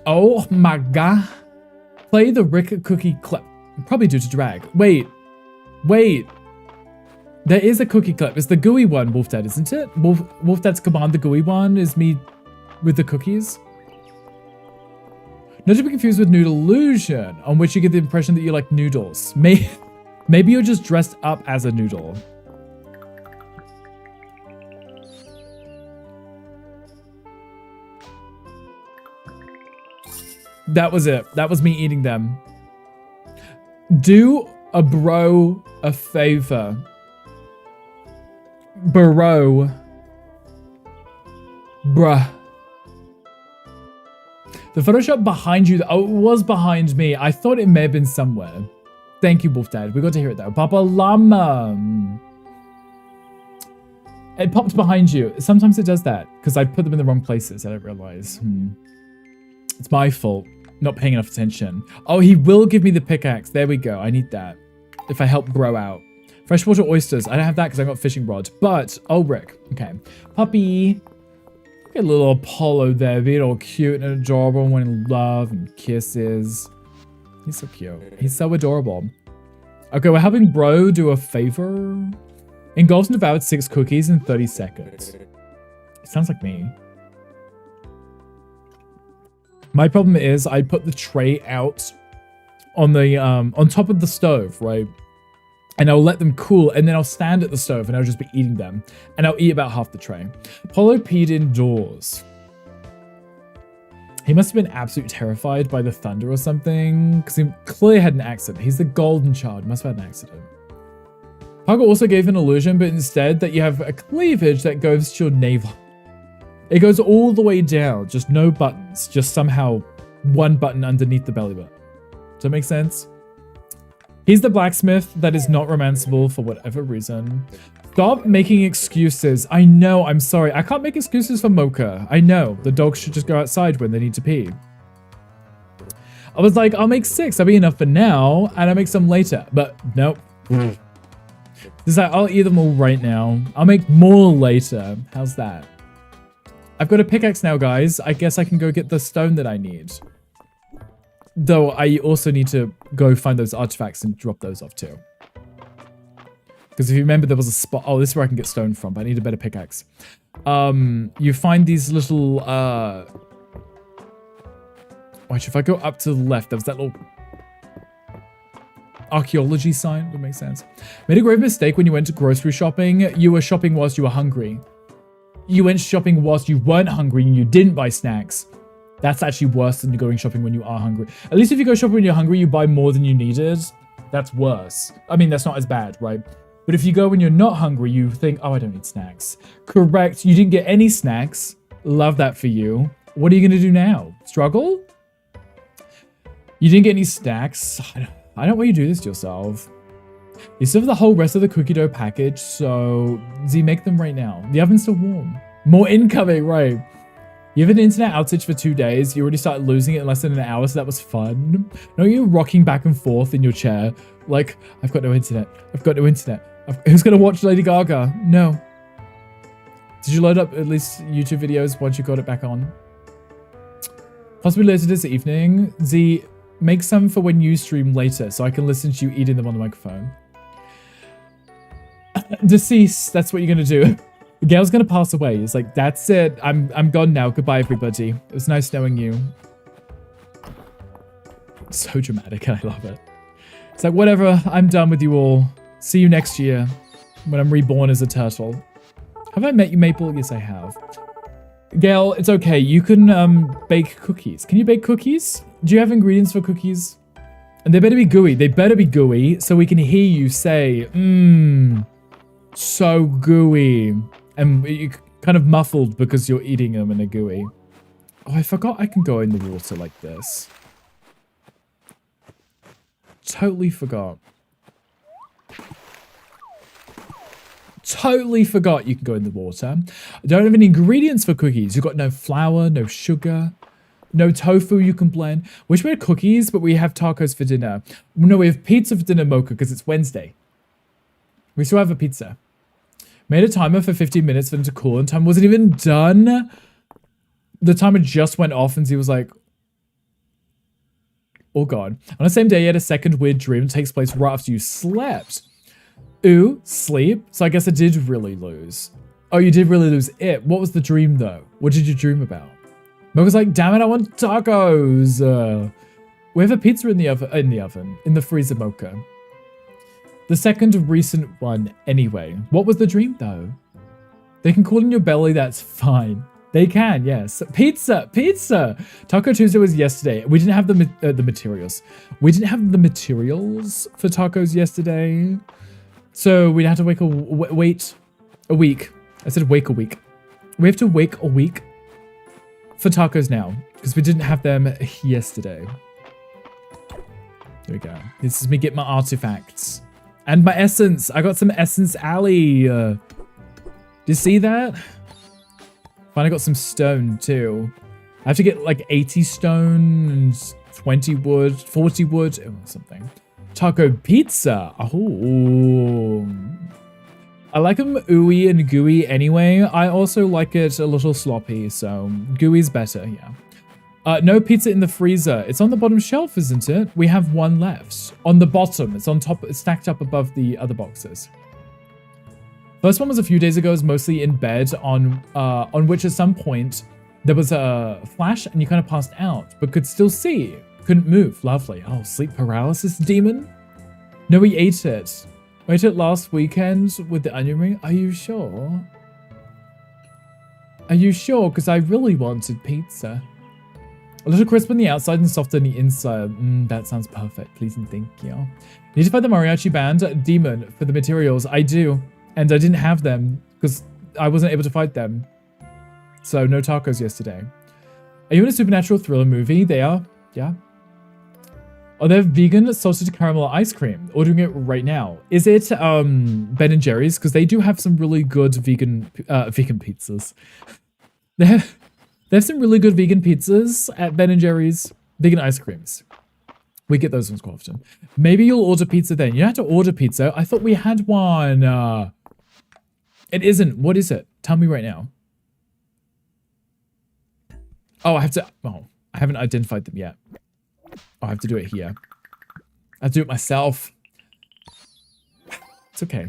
Oh my god. Play the Rick cookie clip. Probably due to drag. Wait. There is a cookie clip. It's the gooey one, Wolf Dad, isn't it? Wolf Dad's command, the gooey one, is me with the cookies. Not to be confused with Noodle Illusion, on which you get the impression that you like noodles. Maybe you're just dressed up as a noodle. That was it. That was me eating them. Do a bro a favor. Bro. Bruh. The Photoshop behind you, oh, it was behind me. I thought it may have been somewhere. Thank you, Wolf Dad. We got to hear it though. Papa Llama. It popped behind you. Sometimes it does that because I put them in the wrong places. I don't realize. It's my fault. Not paying enough attention. Oh, he will give me the pickaxe. There we go. I need that. If I help bro out. Freshwater oysters. I don't have that because I got fishing rod. But, oh, Rick. Okay. Puppy. Look at little Apollo there, being all cute and adorable and wanting love and kisses. He's so cute. He's so adorable. Okay, we're helping bro do a favor. Engulfed and devoured 6 cookies in 30 seconds. Sounds like me. My problem is I put the tray out on the on top of the stove, right? And I'll let them cool, and then I'll stand at the stove and I'll just be eating them. And I'll eat about half the tray. Apollo peed indoors. He must have been absolutely terrified by the thunder or something, because he clearly had an accident. He's the golden child. Must have had an accident. Parker also gave an illusion, but instead that you have a cleavage that goes to your navel. It goes all the way down, just no buttons, just somehow one button underneath the belly button. Does that make sense? He's the blacksmith that is not romanceable for whatever reason. Stop making excuses. I know, I'm sorry. I can't make excuses for Mocha. I know, the dogs should just go outside when they need to pee. I was like, I'll make 6, that'll be enough for now, and I'll make some later. But nope. Just like, I'll eat them all right now. I'll make more later. How's that? I've got a pickaxe now, guys. I guess I can go get the stone that I need. Though I also need to go find those artifacts and drop those off too. Because if you remember, there was a spot. Oh, this is where I can get stone from, but I need a better pickaxe. You find these little, Watch, if I go up to the left, there was that little archaeology sign. That makes sense. Made a grave mistake when you went to grocery shopping. You were shopping whilst you were hungry. You went shopping whilst you weren't hungry and you didn't buy snacks. That's actually worse than going shopping when you are hungry. At least if you go shopping when you're hungry, you buy more than you needed. That's worse. I mean, that's not as bad, right? But if you go when you're not hungry, you think, oh, I don't need snacks. Correct. You didn't get any snacks. Love that for you. What are you going to do now? Struggle? You didn't get any snacks. I don't want you to do this to yourself. You still have the whole rest of the cookie dough package, so Z, make them right now. The oven's still warm. More incoming, right? You have an internet outage for 2 days. You already started losing it in less than an hour, so that was fun. No, you're rocking back and forth in your chair. Like, I've got no internet. I've got no internet. Who's going to watch Lady Gaga? No. Did you load up at least YouTube videos once you got it back on? Possibly later this evening. Z, make some for when you stream later so I can listen to you eating them on the microphone. Decease, that's what you're going to do. Gail's going to pass away. It's like, that's it. I'm gone now. Goodbye, everybody. It was nice knowing you. So dramatic. I love it. It's like, whatever. I'm done with you all. See you next year when I'm reborn as a turtle. Have I met you, Maple? Yes, I have. Gail, it's okay. You can bake cookies. Can you bake cookies? Do you have ingredients for cookies? And they better be gooey. They better be gooey so we can hear you say, so gooey. And you kind of muffled because you're eating them and they're gooey. Oh, I forgot I can go in the water like this. Totally forgot. Totally forgot you can go in the water. I don't have any ingredients for cookies. You've got no flour, no sugar, no tofu you can blend. Wish we had cookies, but we have tacos for dinner. No, we have pizza for dinner, Mocha, because it's Wednesday. We still have a pizza. Made a timer for 15 minutes for them to cool, and time wasn't even done. The timer just went off, and he was like, oh god. On the same day, you had a second weird dream that takes place right after you slept. Ooh, sleep? So I guess I did really lose. Oh, you did really lose it. What was the dream, though? What did you dream about? Mocha's like, damn it, I want tacos. We have a pizza in the freezer, Mocha. The second recent one, anyway. What was the dream, though? They can cool in your belly, that's fine. They can, yes. Pizza! Pizza! Taco Tuesday was yesterday. We didn't have the materials. We didn't have the materials for tacos yesterday. So we'd have to wait a week. I said wait a week. We have to wait a week for tacos now because we didn't have them yesterday. There we go. This is me get my artifacts. And my essence. I got some essence alley. Do you see that? Finally got some stone too. I have to get like 80 stone and 20 wood, 40 wood, or something. Taco pizza. Oh. I like them ooey and gooey anyway. I also like it a little sloppy, so gooey's better, yeah. No pizza in the freezer. It's on the bottom shelf, isn't it? We have one left. On the bottom. It's on top. It's stacked up above the other boxes. First one was a few days ago. It was mostly in bed on which at some point there was a flash and you kind of passed out, but could still see. Couldn't move. Lovely. Oh, sleep paralysis demon? No, we ate it. We ate it last weekend with the onion ring. Are you sure? Are you sure? Because I really wanted pizza. A little crisp on the outside and soft on the inside. That sounds perfect. Please and thank you. Need to find the mariachi band demon for the materials. I do. And I didn't have them because I wasn't able to fight them. So no tacos yesterday. Are you in a supernatural thriller movie? They are. Yeah. Oh, they have vegan salted caramel ice cream. Ordering it right now. Is it Ben and Jerry's? Because they do have some really good vegan pizzas. They have some really good vegan pizzas at Ben and Jerry's. Vegan ice creams. We get those ones quite often. Maybe you'll order pizza then. You don't have to order pizza. I thought we had one. It isn't. What is it? Tell me right now. Oh, I have to. Oh, I haven't identified them yet. Oh, I have to do it here. I have to do it myself. It's okay.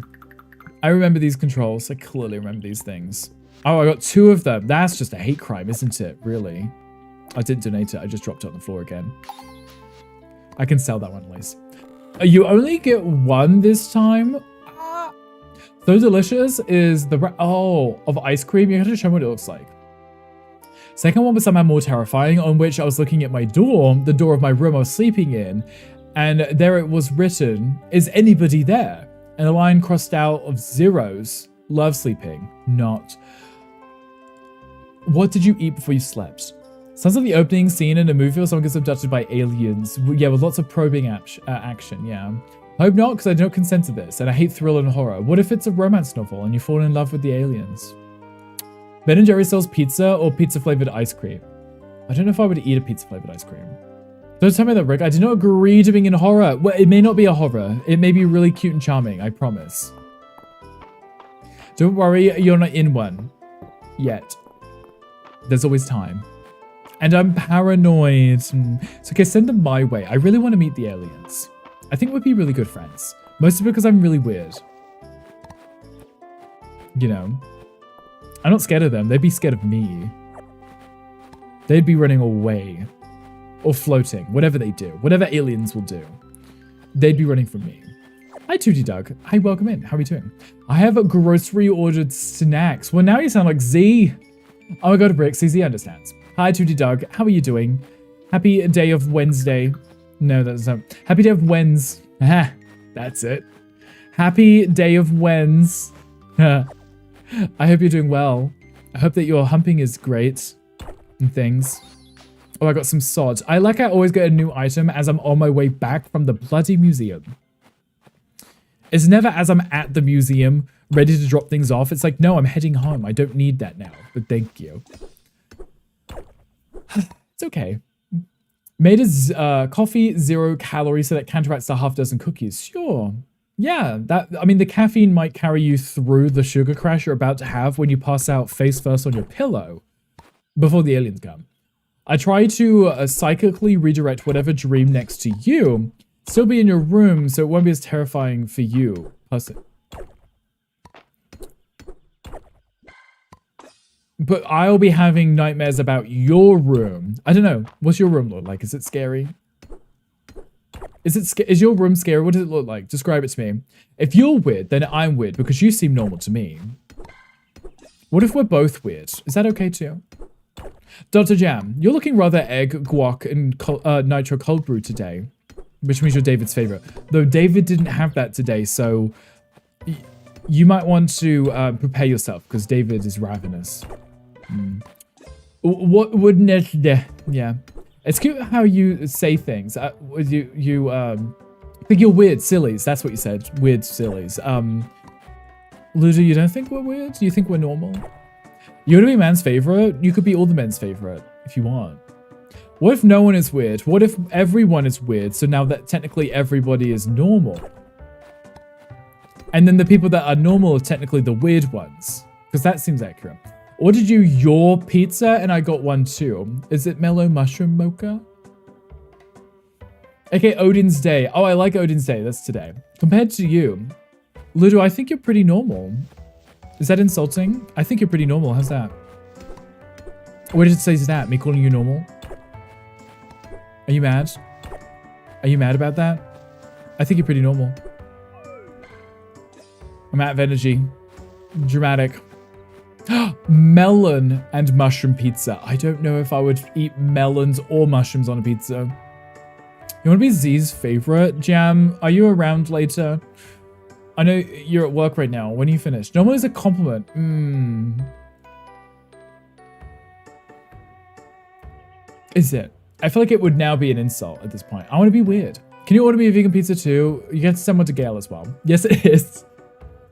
I remember these controls. I clearly remember these things. Oh, I got 2 of them. That's just a hate crime, isn't it? Really? I didn't donate it. I just dropped it on the floor again. I can sell that one at least. You only get 1 this time? So delicious is the... Oh, of ice cream. You have to show me what it looks like. Second one was somehow more terrifying, on which I was looking at my door, the door of my room I was sleeping in, and there it was written, "Is anybody there?" And a line crossed out of zeros. Love sleeping. Not. What did you eat before you slept? Sounds like the opening scene in a movie where someone gets abducted by aliens. Yeah, with lots of probing action, yeah. I hope not, because I don't consent to this, and I hate thriller and horror. What if it's a romance novel and you fall in love with the aliens? Ben & Jerry's sells pizza or pizza-flavored ice cream. I don't know if I would eat a pizza-flavored ice cream. Don't tell me that, Rick. I do not agree to being in horror. Well, it may not be a horror. It may be really cute and charming, I promise. Don't worry, you're not in one. Yet. There's always time. And I'm paranoid. It's okay, send them my way. I really want to meet the aliens. I think we'd be really good friends. Mostly because I'm really weird. You know. I'm not scared of them. They'd be scared of me. They'd be running away. Or floating. Whatever they do. Whatever aliens will do. They'd be running from me. Hi, Tootie Doug. Hi, welcome in. How are you doing? I have a grocery ordered snacks. Well, now you sound like Z. Oh my god, Brick. CZ understands. Hi, Tootie Doug. How are you doing? Happy day of Wednesday. No, that's not. Happy day of Wens. Ah, that's it. Happy day of Wens. I hope you're doing well. I hope that your humping is great and things. Oh, I got some sod. I always get a new item as I'm on my way back from the bloody museum. It's never as I'm at the museum, ready to drop things off. It's like, no, I'm heading home. I don't need that now, but thank you. It's okay. Made a coffee, 0 calories, so that counteracts the half dozen cookies. Sure. Yeah, I mean, the caffeine might carry you through the sugar crash you're about to have when you pass out face first on your pillow before the aliens come. I try to psychically redirect whatever dream next to you, still be in your room, so it won't be as terrifying for you. But I'll be having nightmares about your room. I don't know. What's your room look like? Is it scary? Is your room scary? What does it look like? Describe it to me. If you're weird, then I'm weird because you seem normal to me. What if we're both weird? Is that okay too? Dr. Jam, you're looking rather egg, guac, and nitro cold brew today, which means you're David's favorite. Though David didn't have that today, so you might want to prepare yourself because David is ravenous. What wouldn't it? Yeah. It's cute how you say things. You think you're weird sillies. That's what you said. Weird sillies. Luda, you don't think we're weird? You think we're normal? You want to be man's favorite? You could be all the men's favorite if you want. What if no one is weird? What if everyone is weird? So now that technically everybody is normal. And then the people that are normal are technically the weird ones. Because that seems accurate. Ordered you your pizza and I got one too. Is it mellow mushroom mocha? Okay, Odin's Day. Oh, I like Odin's Day. That's today. Compared to you, Ludo, I think you're pretty normal. Is that insulting? I think you're pretty normal. How's that? What did it say to that? Me calling you normal? Are you mad? Are you mad about that? I think you're pretty normal. I'm out of energy. Dramatic. Melon and mushroom pizza. I don't know if I would eat melons or mushrooms on a pizza. You want to be Z's favorite? Jam, are you around later? I know you're at work right now. When are you finished? Normally it's a compliment. Is it? I feel like it would now be an insult at this point. I want to be weird. Can you order me a vegan pizza too? You get to send one to Gail as well. Yes, it is.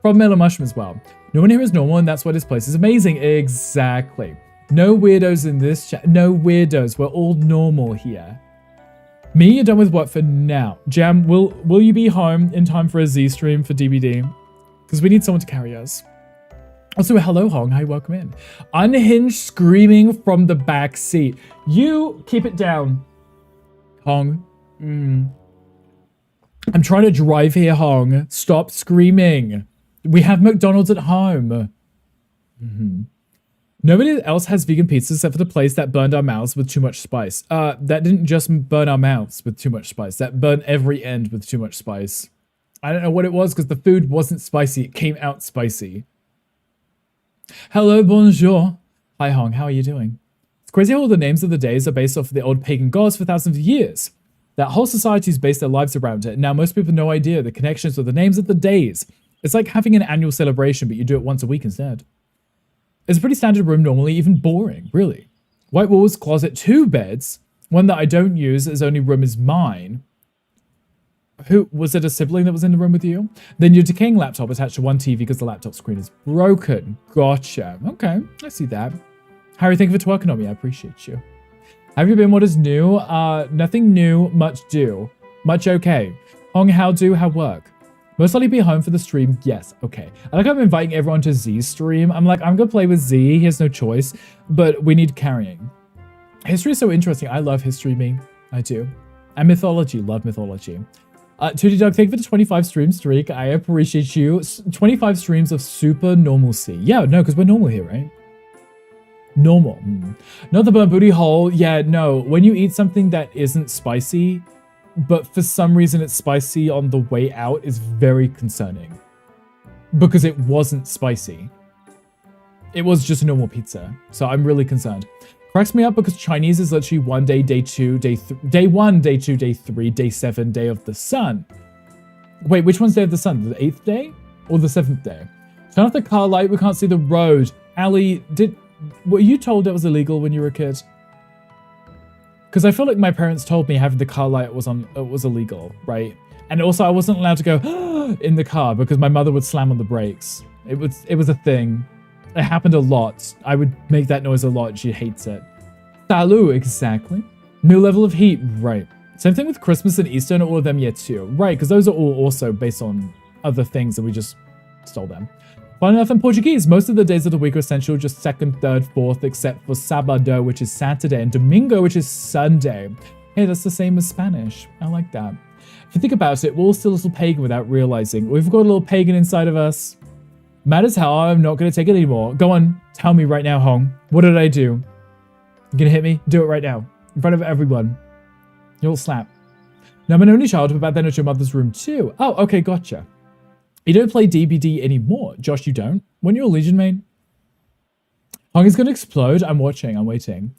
From Melon Mushroom as well. No one here is normal and that's why this place is amazing. Exactly. No weirdos in this chat. No weirdos. We're all normal here. Me, you're done with what for now? Jam, will you be home in time for a Z stream for DBD? Because we need someone to carry us. Also, hello, Hong. Hi, welcome in. Unhinged screaming from the back seat. You keep it down, Hong. I'm trying to drive here, Hong. Stop screaming. We have McDonald's at home. Nobody else has vegan pizza except for the place that burned our mouths with too much spice. That didn't just burn our mouths with too much spice. That burned every end with too much spice. I don't know what it was because the food wasn't spicy. It came out spicy. Hello, bonjour. Hi, Hong. How are you doing? It's crazy how all the names of the days are based off of the old pagan gods for thousands of years. That whole society's based their lives around it. Now, most people have no idea the connections with the names of the days. It's like having an annual celebration, but you do it once a week instead. It's a pretty standard room normally, even boring, really. White walls, closet, 2 beds. One that I don't use as only room is mine. Was it a sibling that was in the room with you? Then your decaying laptop attached to one TV because the laptop screen is broken. Gotcha. Okay, I see that. Harry, thank you for twerking on me. I appreciate you. Have you been? What is new? Nothing new, much do. Much okay. Hong, how do, how work? Most likely be home for the stream. Yes, okay. I like I'm inviting everyone to Z's stream. I'm like, I'm gonna play with Z. He has no choice, but we need carrying. History is so interesting. I love history, me. I do. And mythology. Love mythology. 2D Doug, thank you for the 25 stream streak. I appreciate you. 25 streams of super normalcy. Yeah, no, because we're normal here, right? Normal. Not the burnt booty hole. Yeah, no. When you eat something that isn't spicy, but for some reason it's spicy on the way out, is very concerning. Because it wasn't spicy. It was just a normal pizza. So I'm really concerned. Cracks me up because Chinese is literally one day, day 2, day 1, day 2, day 3, day 7, day of the sun. Wait, which one's day of the sun? The 8th day or the 7th day? Turn off the car light, we can't see the road. Ali, were you told that was illegal when you were a kid? Because I feel like my parents told me having the car light was illegal, right? And also I wasn't allowed to go in the car because my mother would slam on the brakes. It was a thing. It happened a lot. I would make that noise a lot. She hates it. Salut, exactly. New level of heat, right. Same thing with Christmas and Easter and all of them yet too. Right, because those are all also based on other things and we just stole them. Fun enough in Portuguese, most of the days of the week are essential, just 2nd, 3rd, 4th, except for Sábado, which is Saturday, and Domingo, which is Sunday. Hey, that's the same as Spanish. I like that. If you think about it, we're all still a little pagan without realizing. We've got a little pagan inside of us. Matters how, I'm not going to take it anymore. Go on, tell me right now, Hong. What did I do? You gonna hit me? Do it right now. In front of everyone. You'll slap. Now, I'm an only child, but back then at your mother's room too. Oh, okay, gotcha. You don't play DBD anymore. Josh, you don't? When you're a Legion main? Hong is gonna explode. I'm watching, I'm waiting.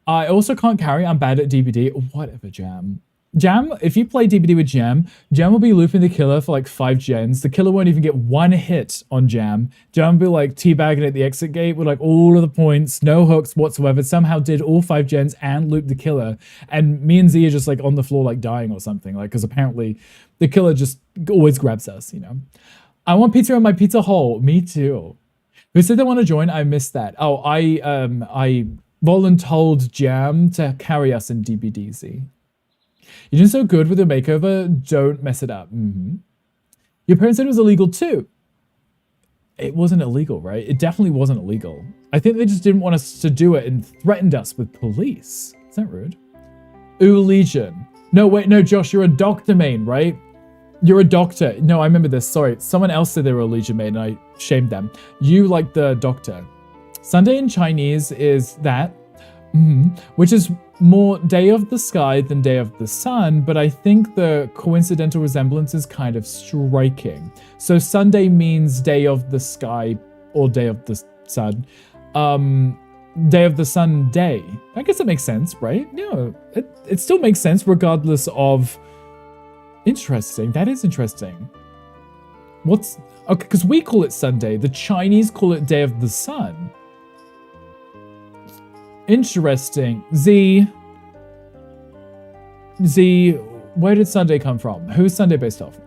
I also can't carry, I'm bad at DBD. Whatever, Jam. Jam, if you play DBD with Jam will be looping the killer for like 5 gens. The killer won't even get 1 hit on Jam. Jam will be like teabagging at the exit gate with like all of the points, no hooks whatsoever. Somehow did all 5 gens and looped the killer. And me and Z are just like on the floor like dying or something. Like, because apparently the killer just always grabs us, you know. I want pizza on my pizza hole. Me too. Who said they want to join? I missed that. Oh, I voluntold Jam to carry us in DBDZ. You're doing so good with your makeover, don't mess it up. Your parents said it was illegal too. It wasn't illegal, right? It definitely wasn't illegal. I think they just didn't want us to do it and threatened us with police. Is that rude? Ooh, Legion. No, wait, no, Josh, you're a doctor main, right? You're a doctor. No, I remember this. Sorry, someone else said they were a Legion main and I shamed them. You like the doctor. Sunday in Chinese is that, which is more day of the sky than day of the sun, but I think the coincidental resemblance is kind of striking. So Sunday means day of the sky or day of the sun. Day of the sun day. I guess it makes sense, right? Yeah, it still makes sense regardless of... Interesting. That is interesting. What's... Okay, because we call it Sunday. The Chinese call it day of the sun. Interesting. Z, where did Sunday come from? Who's Sunday based off?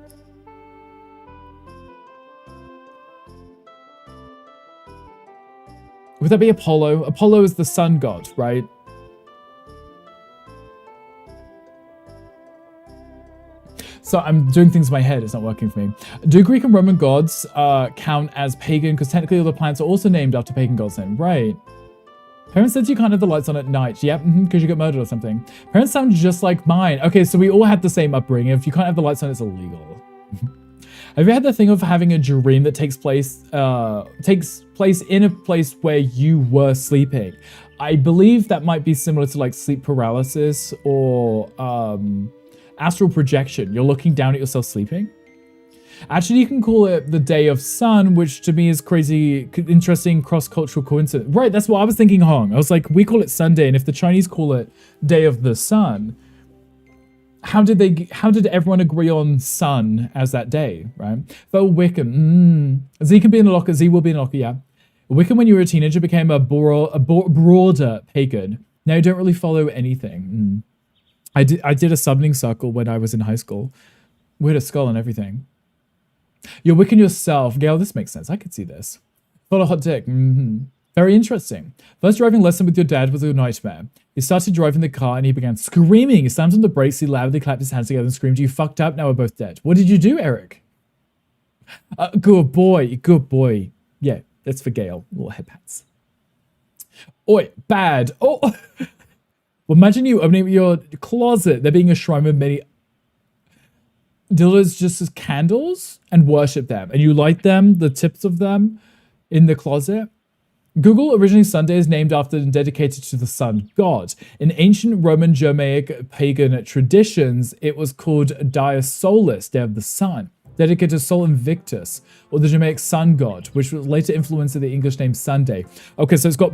Would that be Apollo? Apollo is the sun god, right? So I'm doing things in my head. It's not working for me. Do Greek and Roman gods count as pagan? Because technically all the planets are also named after pagan gods then. Right. Parents said you can't have the lights on at night. Yep, because you get murdered or something. Parents sound just like mine. Okay, so we all had the same upbringing. If you can't have the lights on, it's illegal. Have you had the thing of having a dream that takes place in a place where you were sleeping? I believe that might be similar to like sleep paralysis or astral projection. You're looking down at yourself sleeping. Actually, you can call it the day of sun, which to me is crazy, interesting cross-cultural coincidence. Right, that's what I was thinking, Hong. I was like, we call it Sunday, and if the Chinese call it day of the sun, how did everyone agree on sun as that day, right? For Wiccan, Z can be in the locker, Z will be in the locker, yeah. Wiccan, when you were a teenager, became a broader pagan. Now you don't really follow anything. I did a summoning circle when I was in high school. We had a skull and everything. You're Wiccan yourself. Gail, this makes sense. I could see this. Got a hot dick. Very interesting. First driving lesson with your dad was a nightmare. He started driving the car and he began screaming. He slammed on the brakes. He loudly clapped his hands together and screamed, "You fucked up. Now we're both dead." What did you do, Eric? Good boy. Good boy. Yeah, that's for Gail. Little head pats. Oi, bad. Oh. Well, imagine you opening your closet. There being a shrine with many dildos just as candles and worship them. And you light them, the tips of them, in the closet. Google, originally Sunday, is named after and dedicated to the sun god. In ancient Roman Germanic pagan traditions, it was called Dies Solis, Day of the Sun, dedicated to Sol Invictus, or the Germanic sun god, which was later influenced the English name Sunday. Okay, so it's got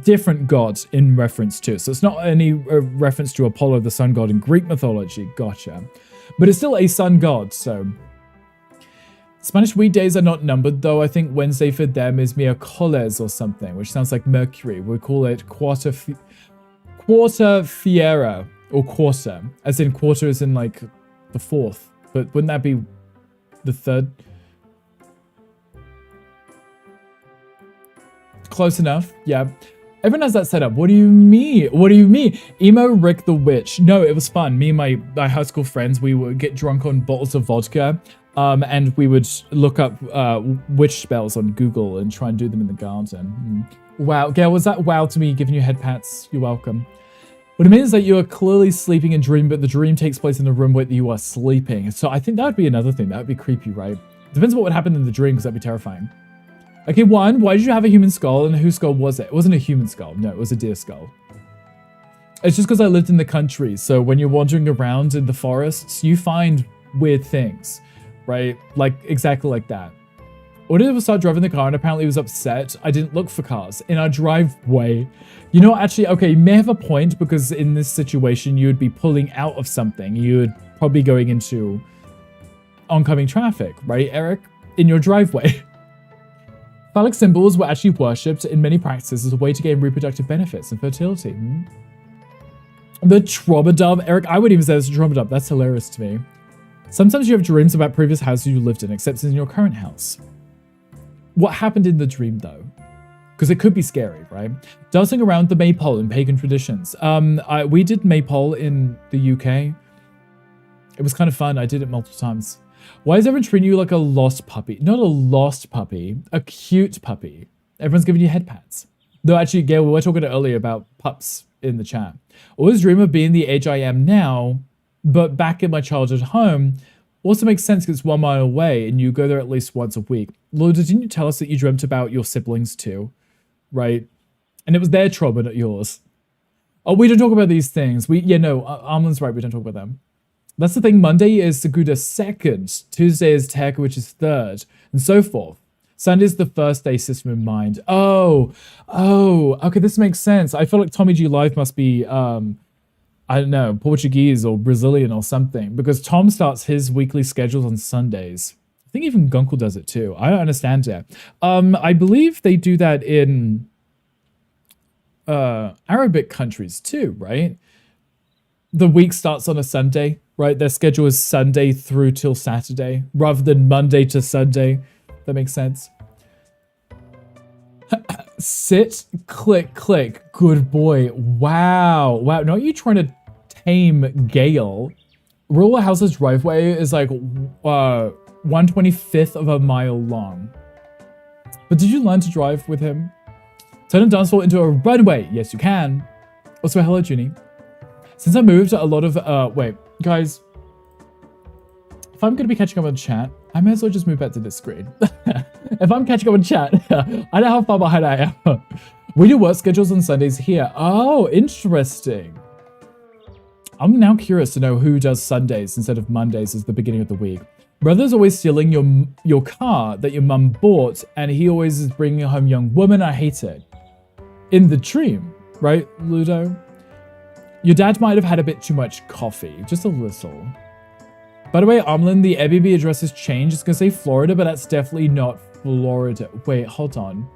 different gods in reference to. So it's not any reference to Apollo, the sun god in Greek mythology. Gotcha. But it's still a sun god, so... Spanish weekdays are not numbered, though. I think Wednesday for them is miércoles or something, which sounds like Mercury. We call it quarta fiera, or quarter, as in quarter is in like the fourth. But wouldn't that be the third? Close enough, yeah. Everyone has that set up. What do you mean? What do you mean? Emo Rick the Witch. No, it was fun. Me and my high school friends, we would get drunk on bottles of vodka. And we would look up witch spells on Google and try and do them in the garden. Wow, Gail, was that wow to me giving you head pats? You're welcome. What it means is that you are clearly sleeping and dreaming, but the dream takes place in the room where you are sleeping. So I think that would be another thing. That would be creepy, right? Depends what would happen in the dream, because that'd be terrifying. Okay, one, why did you have a human skull, and whose skull was it? It wasn't a human skull. No, it was a deer skull. It's just because I lived in the country, so when you're wandering around in the forests, you find weird things. Right? Like, exactly like that. Ordered to start driving the car and apparently he was upset. I didn't look for cars in our driveway. You know, actually, okay, you may have a point because in this situation, you would be pulling out of something. You would probably going into oncoming traffic, right, Eric? In your driveway. Phallic symbols were actually worshipped in many practices as a way to gain reproductive benefits and fertility. The Trommadub, Eric, I would even say it's a Trommadub. That's hilarious to me. Sometimes you have dreams about previous houses you lived in, except in your current house. What happened in the dream, though? Because it could be scary, right? Dancing around the maypole in pagan traditions. We did maypole in the UK. It was kind of fun. I did it multiple times. Why is everyone treating you like a lost puppy? Not a lost puppy, a cute puppy. Everyone's giving you head pats. Though actually, Gail, we were talking earlier about pups in the chat. Always dream of being the age I am now, but back in my childhood home. Also makes sense because it's 1 mile away and you go there at least once a week. Lord, didn't you tell us that you dreamt about your siblings too? Right? And it was their trauma, not yours. Oh, we don't talk about these things. Armland's right, we don't talk about them. That's the thing, Monday is Seguda 2nd, Tuesday is Teka, which is 3rd, and so forth. Sunday's the first day system in mind. Oh, okay, this makes sense. I feel like Tommy G Live must be, I don't know, Portuguese or Brazilian or something, because Tom starts his weekly schedules on Sundays. I think even Gunkel does it too. I don't understand that. I believe they do that in Arabic countries too, right? The week starts on a Sunday, right? Their schedule is Sunday through till Saturday, rather than Monday to Sunday. That makes sense. Sit, click, good boy. Wow. Not you trying to tame Gale. Rural house's driveway is like 1/25th of a mile long. But did you learn to drive with him? Turn a dance floor into a runway. Yes, you can. Also, hello, Junie. Since I moved, a lot of, wait, guys. If I'm going to be catching up on chat, I may as well just move back to this screen. If I'm catching up on chat, I know how far behind I am. We do work schedules on Sundays here. Oh, interesting. I'm now curious to know who does Sundays instead of Mondays as the beginning of the week. Brother's always stealing your car that your mum bought, and he always is bringing home young women. I hate it. In the dream, right, Ludo? Your dad might have had a bit too much coffee, just a little. By the way, Amlin, the Airbnb address has changed. It's gonna say Florida, but that's definitely not Florida. Wait, hold on.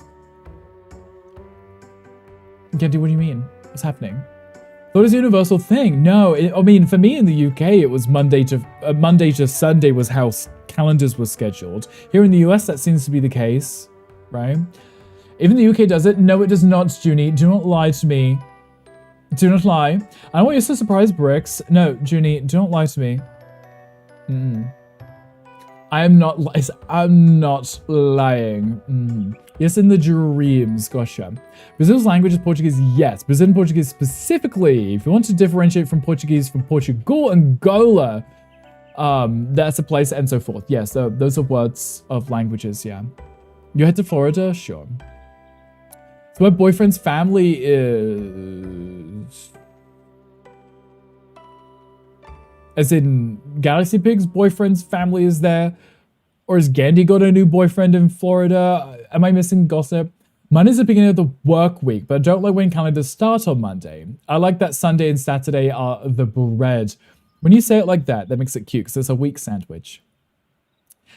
Gendy, what do you mean? What's happening? Thought it was a universal thing. No, I mean, for me in the UK, it was Monday to Sunday was how calendars were scheduled. Here in the US, that seems to be the case, right? Even the UK does it. No, it does not, Junie. Do not lie to me. Do not lie. I don't want you to surprise Bricks. No, Junie, do not lie to me. I'm not lying. Yes, in the dreams. Gotcha. Brazil's language is Portuguese. Yes, Brazilian Portuguese specifically. If you want to differentiate from Portuguese from Portugal, Angola, that's a place and so forth. Yes, those are words of languages. Yeah. You head to Florida? Sure. So my boyfriend's family is... As in, Galaxy Pig's boyfriend's family is there? Or has Gandhi got a new boyfriend in Florida? Am I missing gossip? Monday's the beginning of the work week, but I don't like when calendars start on Monday. I like that Sunday and Saturday are the bread. When you say it like that makes it cute, because it's a week sandwich.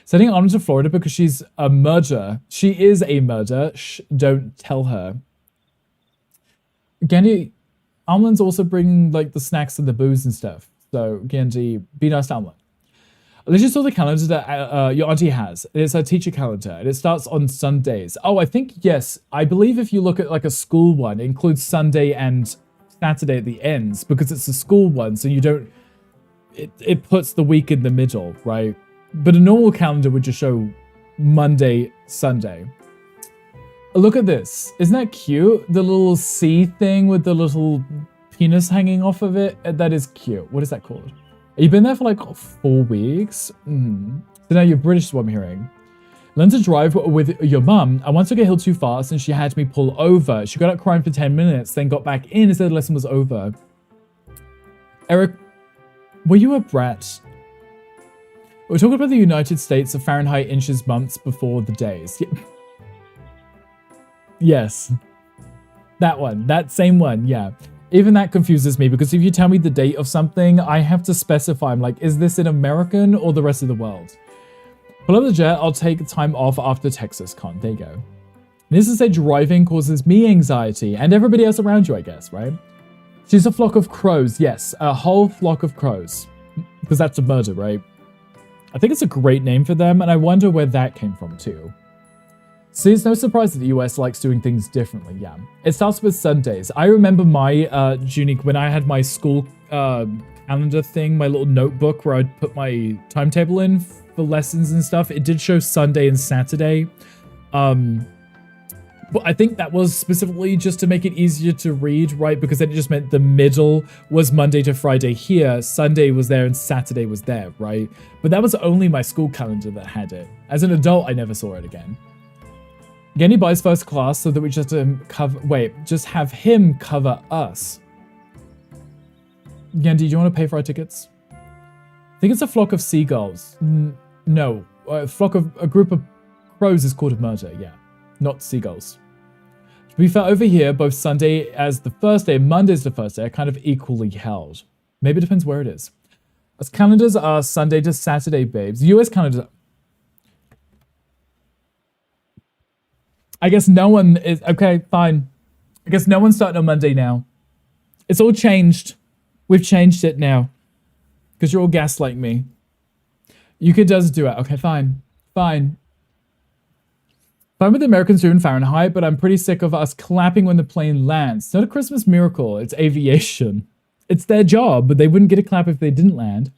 Sending Anna to Florida because she's a murderer. She is a murderer. Shh, don't tell her. Gandhi, Almond's also bringing like the snacks and the booze and stuff. So, Gandhi, be nice to Almond. I just saw the calendar that your auntie has. It's her teacher calendar, and it starts on Sundays. Oh, I think, yes. I believe if you look at like a school one, it includes Sunday and Saturday at the ends, because it's a school one, so you don't... It puts the week in the middle, right? But a normal calendar would just show Monday, Sunday. Look at this. Isn't that cute? The little C thing with the little penis hanging off of it. That is cute. What is that called? You've been there for like 4 weeks? So now you're British is what I'm hearing. Learn to drive with your mum. I once took a hill too fast and she had me pull over. She got out crying for 10 minutes, then got back in and said the lesson was over. Eric, were you a brat? We're talking about the United States of Fahrenheit inches months before the days. Yeah. Yes. That one. That same one, yeah. Even that confuses me because if you tell me the date of something, I have to specify. I'm like, is this in American or the rest of the world? Pull up the jet, I'll take time off after Texas Con. There you go. Needless to say, driving causes me anxiety and everybody else around you, I guess, right? She's a flock of crows. Yes, a whole flock of crows. Because that's a murder, right? I think it's a great name for them, and I wonder where that came from too. See, it's no surprise that the US likes doing things differently, yeah. It starts with Sundays. I remember my, Unique, when I had my school calendar thing, my little notebook where I'd put my timetable in for lessons and stuff, it did show Sunday and Saturday. But I think that was specifically just to make it easier to read, right? Because then it just meant the middle was Monday to Friday here, Sunday was there, and Saturday was there, right? But that was only my school calendar that had it. As an adult, I never saw it again. Genny buys first class so that we just just have him cover us. Gendy, do you want to pay for our tickets? I think it's a flock of seagulls. No, a group of crows is called a murder, yeah. Not seagulls. To be fair, over here, both Sunday as the first day and Monday as the first day are kind of equally held. Maybe it depends where it is. As calendars are Sunday to Saturday, babes. US calendars... I guess no one is... Okay, fine. I guess no one's starting on Monday now. It's all changed. We've changed it now. Because you're all gaslighting me. UK does do it. Okay, fine. Fine. Fine with the Americans doing Fahrenheit, but I'm pretty sick of us clapping when the plane lands. It's not a Christmas miracle. It's aviation. It's their job, but they wouldn't get a clap if they didn't land.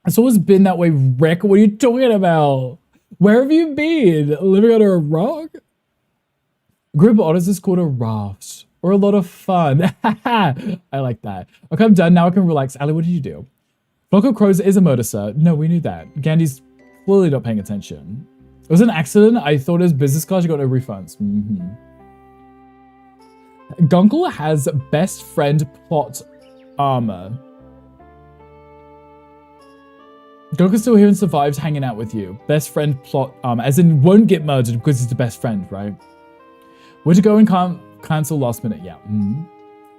It's always been that way, Rick. What are you talking about? Where have you been? Living under a rock? A group of otters is called a raft. Or a lot of fun. I like that. Okay, I'm done. Now I can relax. Ali, what did you do? Flock of crows is a murder, sir. No, we knew that. Gandhi's clearly not paying attention. It was an accident. I thought it was business class. You got no refunds. Gunkel has best friend plot armor. Gunkel's still here and survives hanging out with you. Best friend plot armor. As in, won't get murdered because he's the best friend, right? Where'd you go and cancel last minute? Yeah.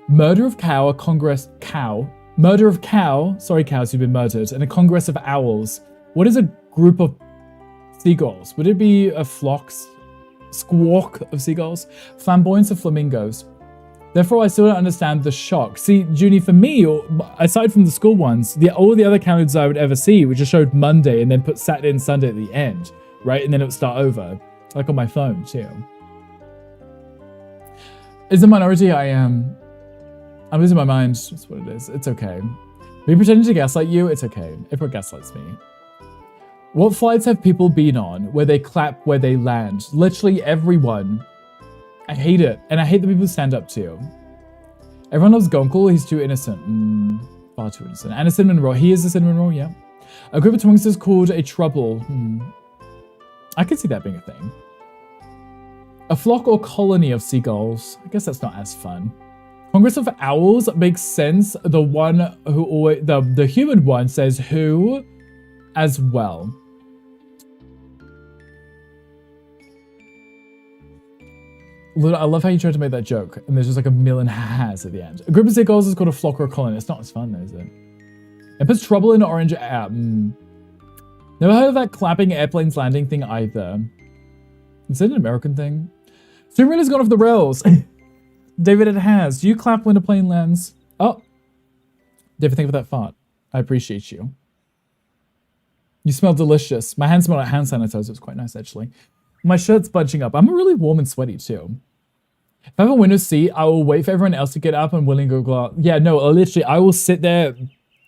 Murder of cow, a congress cow. Murder of cow. Sorry, cows who've been murdered. And a congress of owls. What is a group of seagulls? Would it be a squawk of seagulls? Flamboyance of flamingos. Therefore, I still don't understand the shock. See, Junie, for me, aside from the school ones, all the other calendars I would ever see would just showed Monday and then put Saturday and Sunday at the end, right? And then it would start over, like on my phone too. Is the minority I am. I'm losing my mind. That's what it is. It's okay. Me pretending to gaslight you, it's okay. Everyone gaslights me. What flights have people been on where they clap where they land? Literally everyone. I hate it. And I hate the people who stand up too. Everyone loves Gonkel. He's too innocent. Far too innocent. And a cinnamon roll. He is a cinnamon roll, yeah. A group of twinks called a trouble. I could see that being a thing. A flock or colony of seagulls. I guess that's not as fun. Congress of owls makes sense. The one who always, the human one says who as well. I love how you tried to make that joke, and there's just like a million has at the end. A group of seagulls is called a flock or a colony. It's not as fun though, is it? It puts trouble in the orange app. Never heard of that clapping airplanes landing thing either. Is it an American thing? Stream has gone off the rails. David, it has. Do you clap when a plane lands? Oh. David, think of that fart. I appreciate you. You smell delicious. My hands smell like hand sanitizer. It's quite nice, actually. My shirt's bunching up. I'm really warm and sweaty, too. If I have a window seat, I will wait for everyone else to get up and willing to go out. Yeah, no, literally, I will sit there,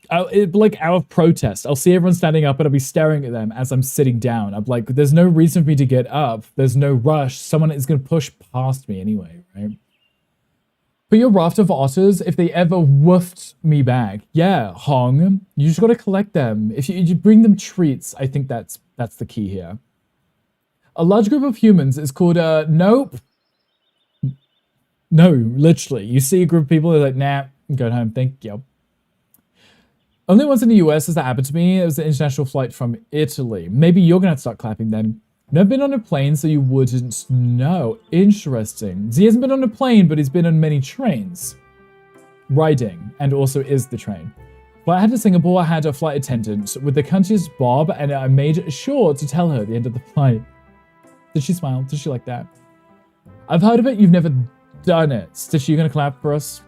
like, out of protest. I'll see everyone standing up, and I'll be staring at them as I'm sitting down. I'm like, there's no reason for me to get up. There's no rush. Someone is going to push past me anyway, right? But your raft of otters, if they ever woofed me back, yeah, Hong, you just got to collect them. If you bring them treats, I think that's the key here. A large group of humans is called nope. No, literally. You see a group of people, they're like, nah, I'm going home, thank you. Only once in the US has that happened to me. It was an international flight from Italy. Maybe you're going to have to start clapping then. Never been on a plane, so you wouldn't know. Interesting. Z hasn't been on a plane, but he's been on many trains. Riding, and also is the train. When I had to Singapore, I had a flight attendant with the country's bob, and I made sure to tell her at the end of the flight. Did she smile? Did she like that? I've heard of it. You've never done it. Stitch, you gonna clap for us?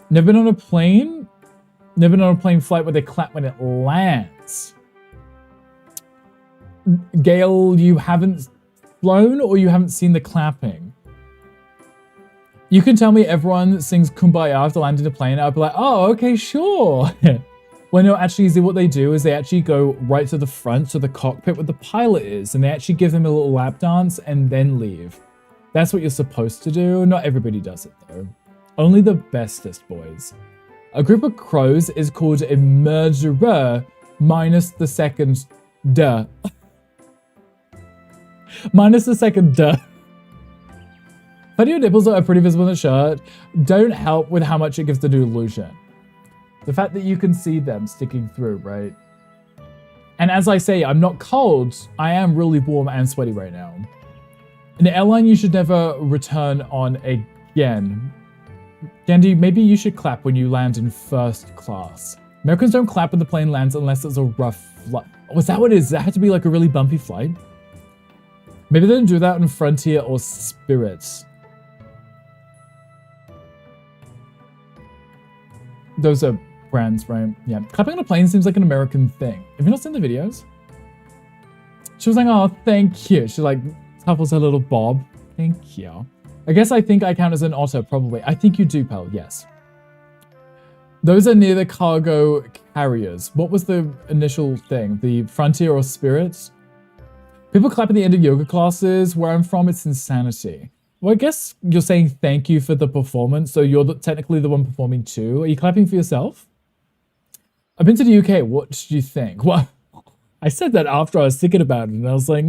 Never been on a plane? Never been on a plane flight where they clap when it lands. Gail, you haven't flown or you haven't seen the clapping? You can tell me everyone sings Kumbaya after landing a plane. I'll be like, oh, okay, sure. Well, no, actually, what they do is they actually go right to the front, to the cockpit where the pilot is, and they actually give them a little lap dance and then leave. That's what you're supposed to do. Not everybody does it, though. Only the bestest boys. A group of crows is called a murderer minus the second duh. Minus the second duh. But your nipples are pretty visible in the shirt. Don't help with how much it gives the illusion. The fact that you can see them sticking through, right? And as I say, I'm not cold. I am really warm and sweaty right now. An airline you should never return on again. Gandhi, maybe you should clap when you land in first class. Americans don't clap when the plane lands unless it's a rough flight. Was that what it is? Does that have to be like a really bumpy flight? Maybe they don't do that in Frontier or Spirits. Those are brands, right? Yeah. Clapping on a plane seems like an American thing. Have you not seen the videos? She was like, oh, thank you. She like tuffles her little bob. Thank you. I guess I think I count as an otter, probably. I think you do, pal, yes. Those are near the cargo carriers. What was the initial thing? The Frontier or Spirit? People clap at the end of yoga classes. Where I'm from, it's insanity. Well, I guess you're saying thank you for the performance, so you're technically the one performing too. Are you clapping for yourself? I've been to the UK. What did you think? Well, I said that after I was thinking about it, and I was like,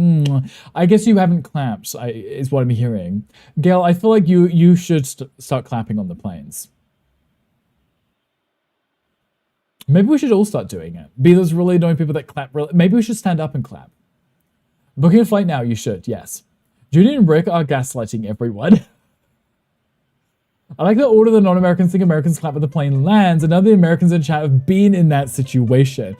I guess you haven't clapped, is what I'm hearing. Gail, I feel like you should start clapping on the planes. Maybe we should all start doing it. Be those really annoying people that clap. Maybe we should stand up and clap. Booking a flight now, you should, yes. Judy and Rick are gaslighting everyone. I like that all of the non-Americans think Americans clap when the plane lands, and none of the Americans in chat have been in that situation.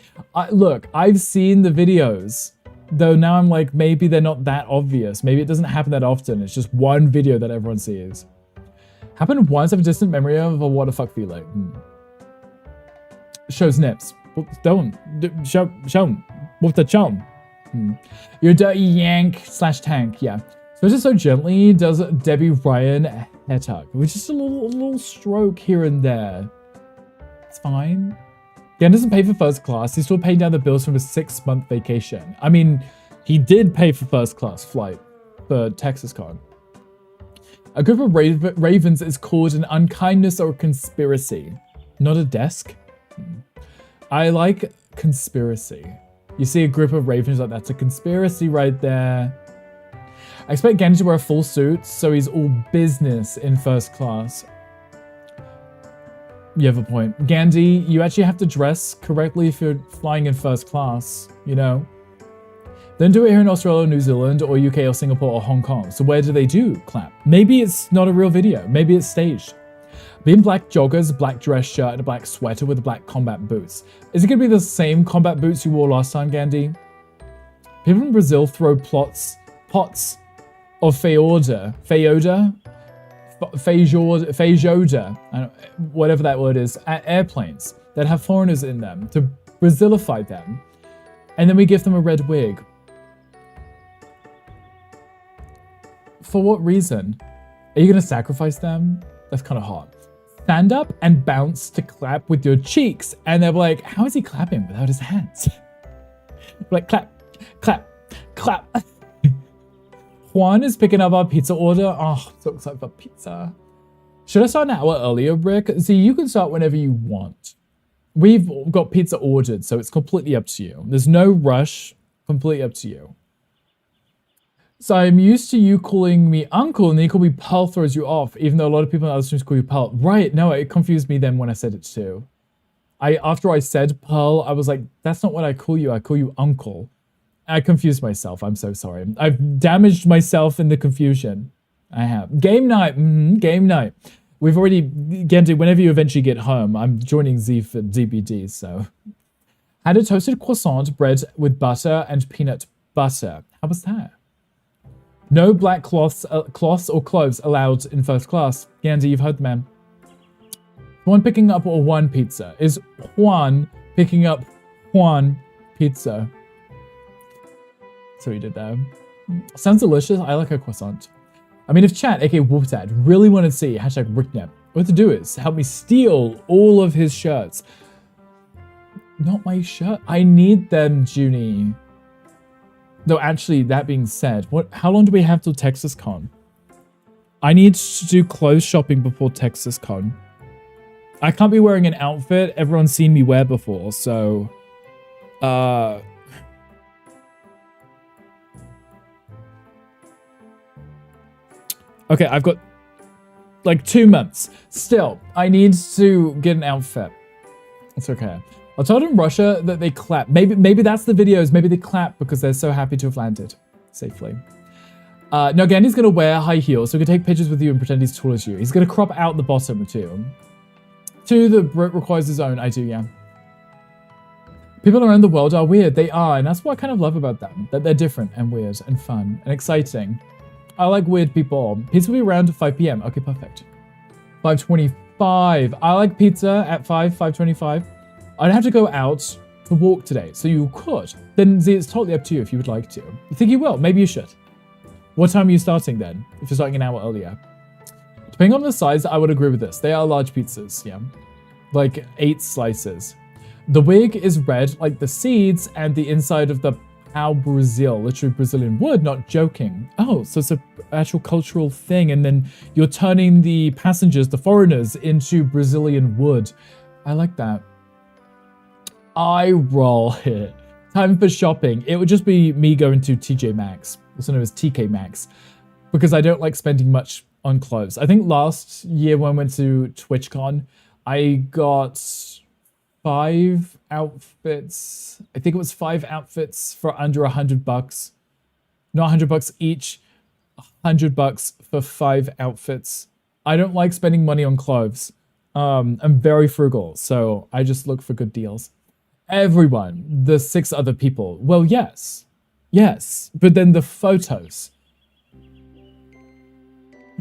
Look, I've seen the videos, though now I'm like, maybe they're not that obvious. Maybe it doesn't happen that often. It's just one video that everyone sees. Happened once, I have a distant memory of a what the fuck feeling. Shows nips. Don't. Show. With the chum. You're a dirty yank / tank, yeah. So just so gently does Debbie Ryan hair tug. With just a little stroke here and there. It's fine. Gan doesn't pay for first class. He's still paying down the bills from his 6-month vacation. I mean, he did pay for first class flight for TexasCon. A group of ravens is called an unkindness or conspiracy. Not a desk. I like conspiracy. You see a group of ravens like that's a conspiracy right there. I expect Gandhi to wear a full suit, so he's all business in first class. You have a point. Gandhi, you actually have to dress correctly if you're flying in first class, you know? Then do it here in Australia, New Zealand, or UK, or Singapore, or Hong Kong. So where do they do clap? Maybe it's not a real video. Maybe it's staged. Be in black joggers, black dress shirt, and a black sweater with black combat boots. Is it going to be the same combat boots you wore last time, Gandhi? People in Brazil throw pots of feijoada, whatever that word is, at airplanes that have foreigners in them to Brazilify them. And then we give them a red wig. For what reason? Are you going to sacrifice them? That's kind of hot. Stand up and bounce to clap with your cheeks. And they're like, how is he clapping without his hands? Like, clap, clap, clap. Juan is picking up our pizza order. Oh, so excited for pizza. Should I start an hour earlier, Rick? See, you can start whenever you want. We've got pizza ordered, so it's completely up to you. There's no rush, completely up to you. So I'm used to you calling me uncle, and then you call me Pearl throws you off, even though a lot of people in other streams call you Pearl. Right, no, it confused me then when I said it too. After I said Pearl, I was like, that's not what I call you uncle. I confused myself, I'm so sorry. I've damaged myself in the confusion. I have. Game night, game night. We've already, Gandhi, whenever you eventually get home, I'm joining Z for DBD, so. Had a toasted croissant, bread with butter and peanut butter. How was that? No black cloths or cloves allowed in first class. Gandhi, you've heard the man. Juan picking up or one pizza? Is Juan picking up Juan pizza? So he did that. Sounds delicious. I like a croissant. I mean, if chat, aka Wolfdad, really want to see #Ricknep, what to do is help me steal all of his shirts. Not my shirt. I need them, Junie. Though actually, that being said, how long do we have till TexasCon? I need to do clothes shopping before TexasCon. I can't be wearing an outfit everyone's seen me wear before, so... Okay, I've got like 2 months. Still, I need to get an outfit. It's okay. I told in Russia that they clap. Maybe that's the videos. Maybe they clap because they're so happy to have landed safely. No, Gandhi's gonna wear high heels, so he can take pictures with you and pretend he's tall as you. He's gonna crop out the bottom too. The Brit requires his own. I do, yeah. People around the world are weird. They are, and that's what I kind of love about them. That they're different and weird and fun and exciting. I like weird people. Pizza will be around 5 p.m. Okay, perfect. 5:25. I like pizza at 5:25. I'd have to go out to walk today, so you could. Then Z, it's totally up to you if you would like to. You think you will? Maybe you should. What time are you starting then? If you're starting an hour earlier. Depending on the size, I would agree with this. They are large pizzas, yeah. like 8 slices. The wig is red like the seeds and the inside of the pau Brazil, literally Brazilian wood, not joking. Oh, so it's an actual cultural thing, and then you're turning the passengers, the foreigners, into Brazilian wood. I like that. I roll it. Time for shopping. It would just be me going to TJ Maxx, also known as TK Maxx, because I don't like spending much on clothes. I think last year when I went to TwitchCon, I got 5 outfits. I think it was 5 outfits for under $100. Not $100 each, $100 for 5 outfits. I don't like spending money on clothes. I'm very frugal, so I just look for good deals. Everyone, the 6 other people. Well, yes, but then the photos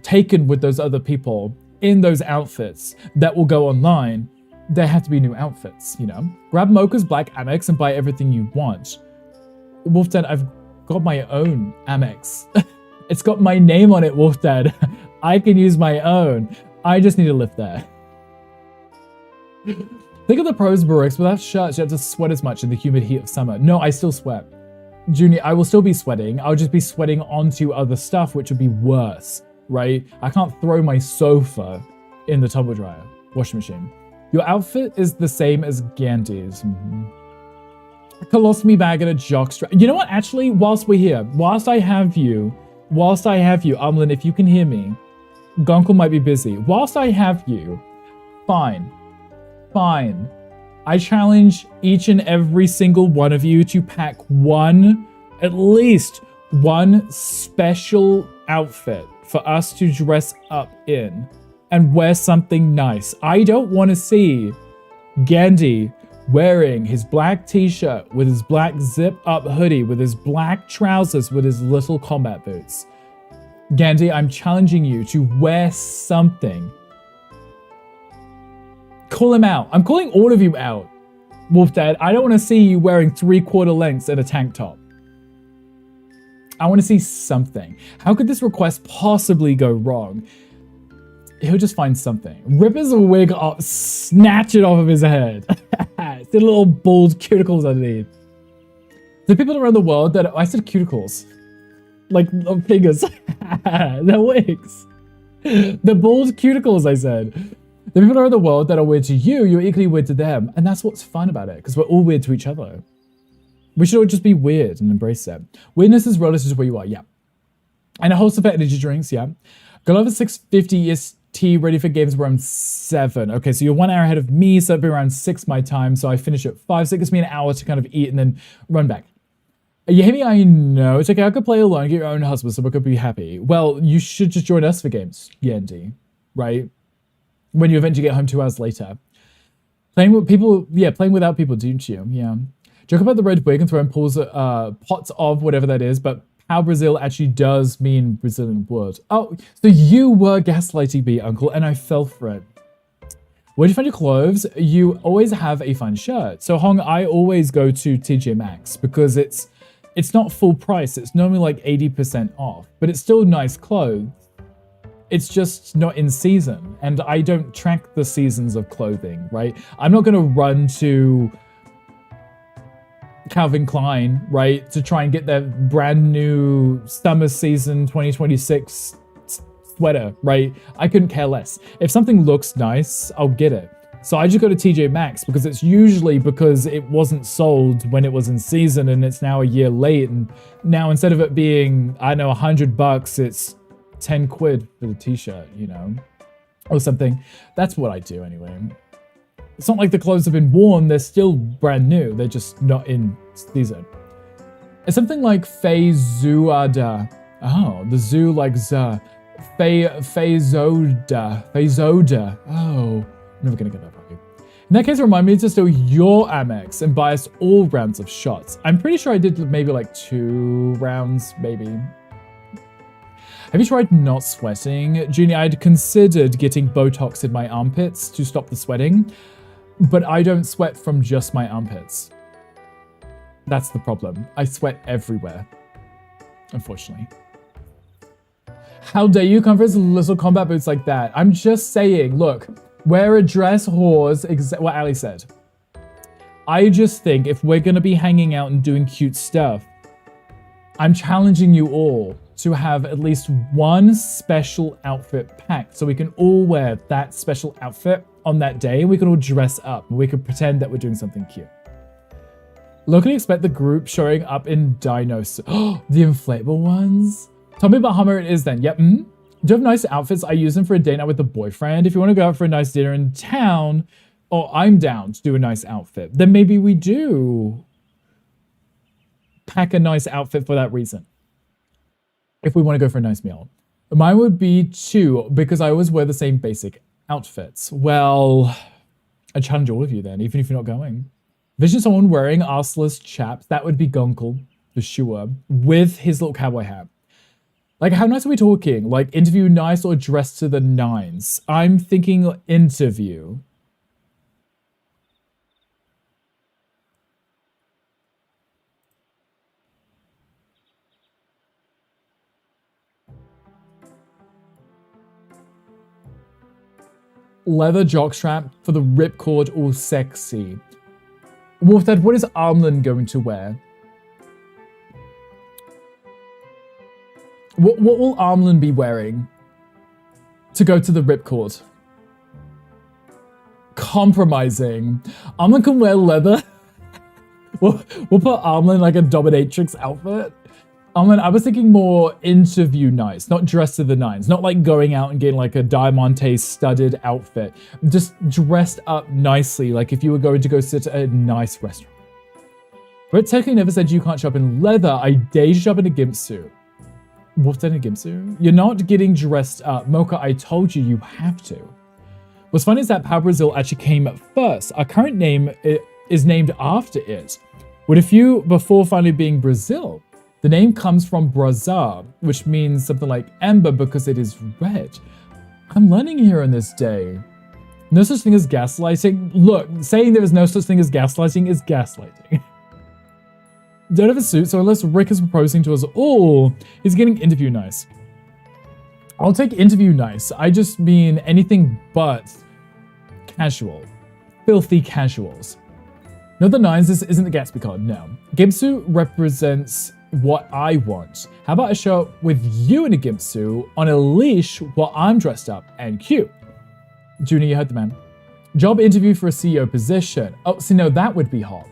taken with those other people in those outfits that will go online, there have to be new outfits, you know? Grab Mocha's Black Amex and buy everything you want. Wolfdad, I've got my own Amex. It's got my name on it, Wolfdad. I can use my own. I just need to live there. Think of the pros, Barracks. Without shirts, you have to sweat as much in the humid heat of summer. No, I still sweat. Junior, I will still be sweating. I'll just be sweating onto other stuff, which would be worse, right? I can't throw my sofa in the tumble dryer, washing machine. Your outfit is the same as Gandhi's. A colostomy bag and a jockstrap. You know what? Actually, whilst we're here, whilst I have you, Umlin, if you can hear me, Gunkle might be busy. Whilst I have you, fine. I challenge each and every single one of you to pack at least one special outfit for us to dress up in and wear something nice. I don't want to see Gandhi wearing his black t-shirt with his black zip-up hoodie, with his black trousers, with his little combat boots. Gandhi, I'm challenging you to wear something. Call him out. I'm calling all of you out. Wolfdad, I don't want to see you wearing 3/4 lengths and a tank top. I want to see something. How could this request possibly go wrong? He'll just find something. Rip his wig up, snatch it off of his head. See the little bald cuticles underneath. The people around the world that, I said cuticles. Like fingers. They're wigs. The bald cuticles, I said. The people around the world that are weird to you, you're equally weird to them. And that's what's fun about it, because we're all weird to each other. We should all just be weird and embrace it. Weirdness is relative to where you are, yeah. And a holster for energy drinks, yeah. Got over 650 EST, ready for games around 7. Okay, so you're 1 hour ahead of me, so it'll be around 6 my time. So I finish at 5, so it gives me an hour to kind of eat and then run back. You hear me? I know. It's okay, I could play alone, get your own husband, so we could be happy. Well, you should just join us for games, Yendi, right? When you eventually get home 2 hours later. Playing with people, yeah, playing without people, don't you? Yeah. Joke about the red wig and throwing pots of whatever that is, but how Brazil actually does mean Brazilian wood. Oh, so you were gaslighting me, Uncle, and I fell for it. Where'd you find your clothes? You always have a fun shirt. So Hong, I always go to TJ Maxx because it's not full price. It's normally like 80% off, but it's still nice clothes. It's just not in season, and I don't track the seasons of clothing, right? I'm not gonna run to Calvin Klein, right, to try and get their brand new summer season 2026 sweater, right? I couldn't care less. If something looks nice, I'll get it. So I just go to TJ Maxx because it's usually because it wasn't sold when it was in season and it's now a year late, and now instead of it being, I don't know, $100, it's 10 quid for the t-shirt, you know, or something. That's what I do anyway. It's not like the clothes have been worn, they're still brand new, they're just not in season. It's something like Feizuada. Oh, the zoo like za. Feizoda. Oh, never gonna get that right. In that case, remind me to steal your Amex and buy us all rounds of shots. I'm pretty sure I did maybe like 2 rounds, maybe. Have you tried not sweating? Junior, I'd considered getting Botox in my armpits to stop the sweating, but I don't sweat from just my armpits. That's the problem. I sweat everywhere, unfortunately. How dare you come for his little combat boots like that? I'm just saying, look, Wear a dress, whores, what Ali said. I just think if we're gonna be hanging out and doing cute stuff, I'm challenging you all to have at least one special outfit packed so we can all wear that special outfit on that day and we can all dress up and we can pretend that we're doing something cute. Locally expect the group showing up in dinos. Oh, the inflatable ones? Tell me about how much it is then. Yep. Do you have nice outfits? I use them for a date night with a boyfriend. If you want to go out for a nice dinner in town, I'm down to do a nice outfit. Then maybe we do pack a nice outfit for that reason. If we want to go for a nice meal. Mine would be 2 because I always wear the same basic outfits. Well, I challenge all of you then, even if you're not going. Vision someone wearing arseless chaps. That would be Gunkel, for sure, with his little cowboy hat. Like, how nice are we talking? Like, interview nice or dress to the nines? I'm thinking interview. Leather jockstrap for the ripcord, all sexy. Wolfdad, what is Armlin going to wear? What will Armlin be wearing to go to the ripcord? Compromising. Armlin can wear leather. we'll put Armlin like a dominatrix outfit. Armlin, I was thinking more interview nice, not dressed to the nines. Not like going out and getting like a diamante studded outfit. Just dressed up nicely, like if you were going to go sit at a nice restaurant. Brett technically never said you can't shop in leather. I dare you shop in a gimp suit. What's in a gimp suit? You're not getting dressed up. Mocha, I told you have to. What's funny is that Power Brazil actually came first. Our current name is named after it. With a few before finally being Brazil. The name comes from Brazar, which means something like amber because it is red. I'm learning here on this day. No such thing as gaslighting. Look, saying there is no such thing as gaslighting is gaslighting. Don't have a suit, so unless Rick is proposing to us all, he's getting interview nice. I'll take interview nice. I just mean anything but casual. Filthy casuals. No, the nines, this isn't the Gatsby card, no. Gimp suit represents what I want. How about I show up with you in a gimp suit on a leash while I'm dressed up and cute? Junior, you heard the man. Job interview for a CEO position. Oh, see, no, that would be hot.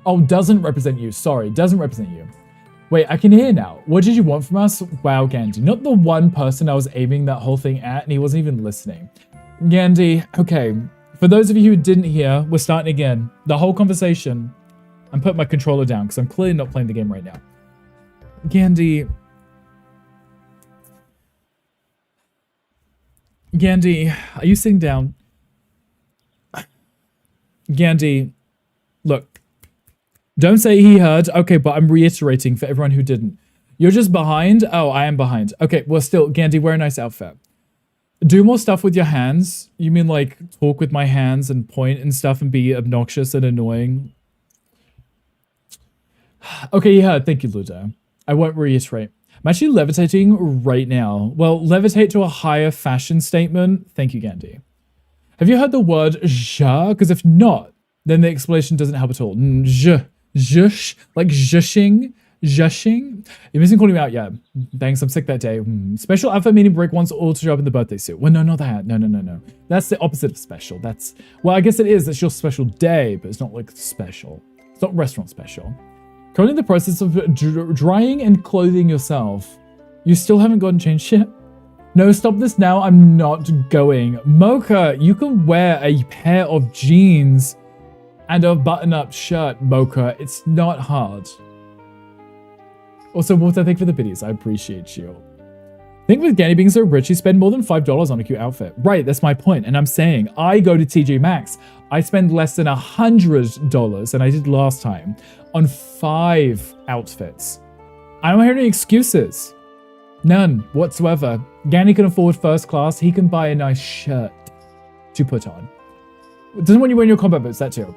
Oh, doesn't represent you. Sorry, doesn't represent you. Wait, I can hear now. What did you want from us? Wow, Gandhi. Not the one person I was aiming that whole thing at and he wasn't even listening. Gandhi, okay. For those of you who didn't hear, we're starting again. The whole conversation. I'm putting my controller down because I'm clearly not playing the game right now. Gandhi. Gandhi, are you sitting down? Gandhi, look. Don't say he heard. Okay, but I'm reiterating for everyone who didn't. You're just behind? Oh, I am behind. Okay, well still, Gandhi, wear a nice outfit. Do more stuff with your hands. You mean like talk with my hands and point and stuff and be obnoxious and annoying? Okay, yeah, thank you, Ludo. I won't reiterate. I'm actually levitating right now. Well, levitate to a higher fashion statement. Thank you, Gandhi. Have you heard the word ja? Because if not, then the explanation doesn't help at all. Zhush, like zhushing. You're missing calling me out, yeah. Thanks, I'm sick that day. Special outfit meaning Brick wants all to show up in the birthday suit. Well, no, not that. No. That's the opposite of special. That's, well, I guess it is. It's your special day, but it's not like special. It's not restaurant special. Currently in the process of drying and clothing yourself. You still haven't gotten changed yet? No, stop this now. I'm not going. Mocha, you can wear a pair of jeans and a button-up shirt, Mocha. It's not hard. Also, what I think for the biddies, I appreciate you. I think with Gandhi being so rich, he spend more than $5 on a cute outfit. Right, that's my point. And I'm saying, I go to TJ Maxx. I spend less than $100, and I did last time, on 5 outfits. I don't hear any excuses. None whatsoever. Gandhi can afford first class. He can buy a nice shirt to put on. Doesn't want you wearing your combat boots, that too.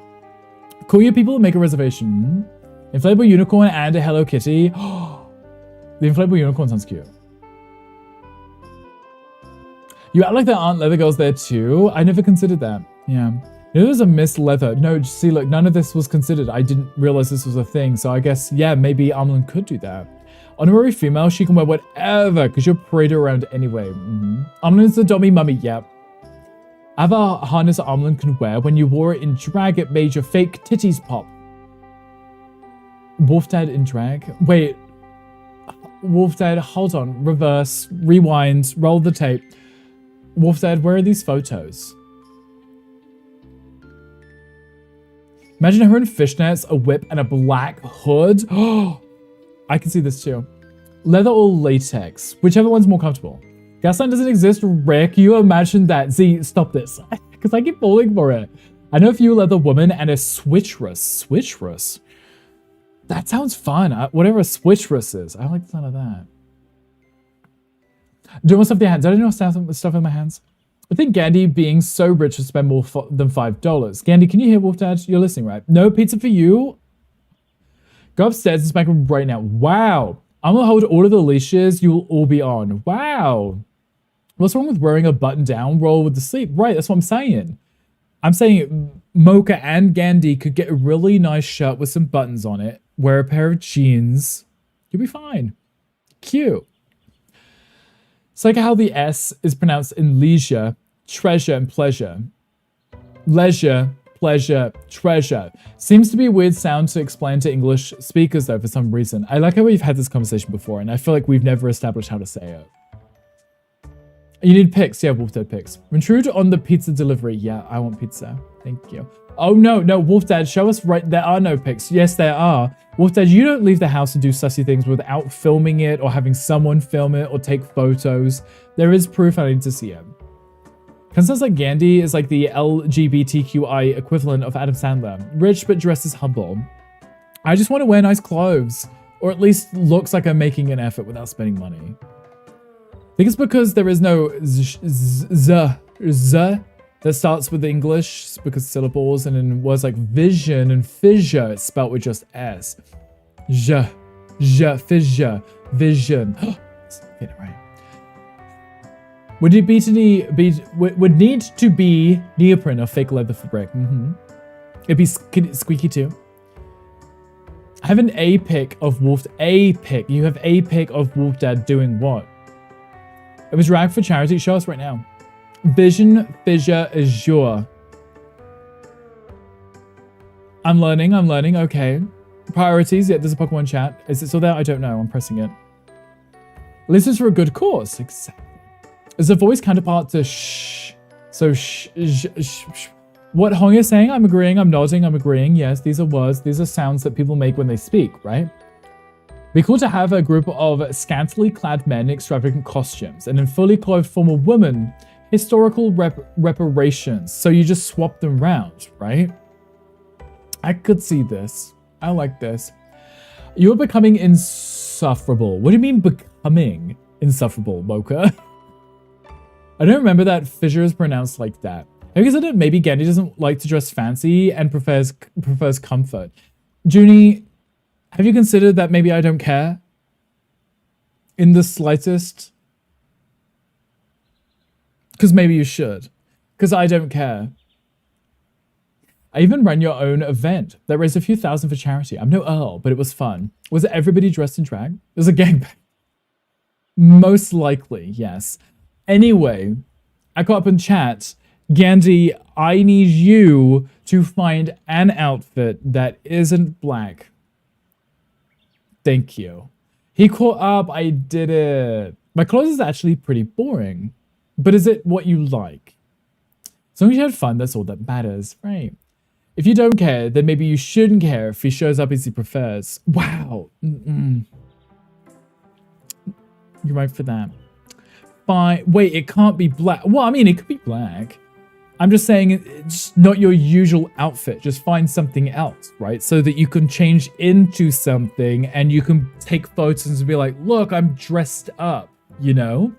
Call your people and make a reservation. Inflatable unicorn and a Hello Kitty. The inflatable unicorn sounds cute. You act like there aren't leather girls there too? I never considered that. Yeah. You know, there's a Miss Leather. No, see, look, none of this was considered. I didn't realize this was a thing. So I guess, yeah, maybe Amlin could do that. Honorary female, she can wear whatever because you'll parade around anyway. Amlin's the dummy mummy, yeah. I have a harness Amlin can wear. When you wore it in drag, it made your fake titties pop. Wolf Dad in drag? Wait. Wolf Dad, hold on. Reverse, rewind, roll the tape. Wolf Dad, where are these photos? Imagine her in fishnets, a whip, and a black hood. Oh, I can see this too. Leather or latex, whichever one's more comfortable. Gaslight doesn't exist, Rick. You imagine that. Z, stop this. Because I keep falling for it. I know a few leather women and a switcheress. Switcheress? That sounds fun. Whatever a switcheress is. I like the sound of that. Doing stuff with your hands. I don't know stuff in my hands. I think Gandhi being so rich to spend more than $5. Gandhi, can you hear Wolf Dad? You're listening, right? No pizza for you. Go upstairs and smack him right now. Wow. I'm gonna hold all of the leashes. You will all be on. Wow. What's wrong with wearing a button down roll with the sleeve? Right, that's what I'm saying. I'm saying Mocha and Gandhi could get a really nice shirt with some buttons on it. Wear a pair of jeans. You'll be fine. Cute. It's like how the S is pronounced in leisure, treasure, and pleasure. Leisure, pleasure, treasure. Seems to be a weird sound to explain to English speakers though for some reason. I like how we've had this conversation before and I feel like we've never established how to say it. You need pics. Yeah, Wolf Dad pics. Intrude on the pizza delivery. Yeah, I want pizza. Thank you. Oh no, Wolf Dad, show us right. There are no pics. Yes, there are. Wolf Dad, you don't leave the house to do sussy things without filming it or having someone film it or take photos. There is proof. I need to see it. Constance like Gandhi is like the LGBTQI equivalent of Adam Sandler. Rich but dressed as humble. I just want to wear nice clothes. Or at least looks like I'm making an effort without spending money. I think it's because there is no z that starts with the English because syllables, and in words like vision and fissure, it's spelled with just S. Fissure, vision. Get it right. Would need to be neoprene or fake leather fabric. It'd be squeaky too. I have an A pic of Wolf. A pic. You have a pic of Wolf Dad doing what? It was ragged for charity. Show us right now. Vision, fissure, azure. I'm learning. Okay. Priorities. Yeah, there's a Pokemon chat. Is it still there? I don't know. I'm pressing it. At least it's for a good cause. Exactly. Is a voice counterpart to shh. So shh. What Hong is saying, I'm agreeing, I'm nodding, I'm agreeing. Yes, these are words. These are sounds that people make when they speak, right? Be cool to have a group of scantily clad men in extravagant costumes and in fully clothed formal women, historical reparations. So you just swap them round, right? I could see this. I like this. You're becoming insufferable. What do you mean becoming insufferable, Mocha? I don't remember that fissure is pronounced like that. Have you considered maybe Gandhi doesn't like to dress fancy and prefers comfort? Junie, have you considered that maybe I don't care? In the slightest? Because maybe you should. Because I don't care. I even ran your own event that raised a few thousand for charity. I'm no Earl, but it was fun. Was it everybody dressed in drag? It was a gangbang. Most likely, yes. Anyway, I got up in chat. Gandhi, I need you to find an outfit that isn't black. Thank you. He caught up. I did it. My clothes is actually pretty boring. But is it what you like? As long as you had fun, that's all that matters, right? If you don't care, then maybe you shouldn't care if he shows up as he prefers. Wow. You're right for that. Fine. Wait, it can't be black. Well, I mean, it could be black. I'm just saying it's not your usual outfit. Just find something else, right? So that you can change into something and you can take photos and be like, look, I'm dressed up, you know?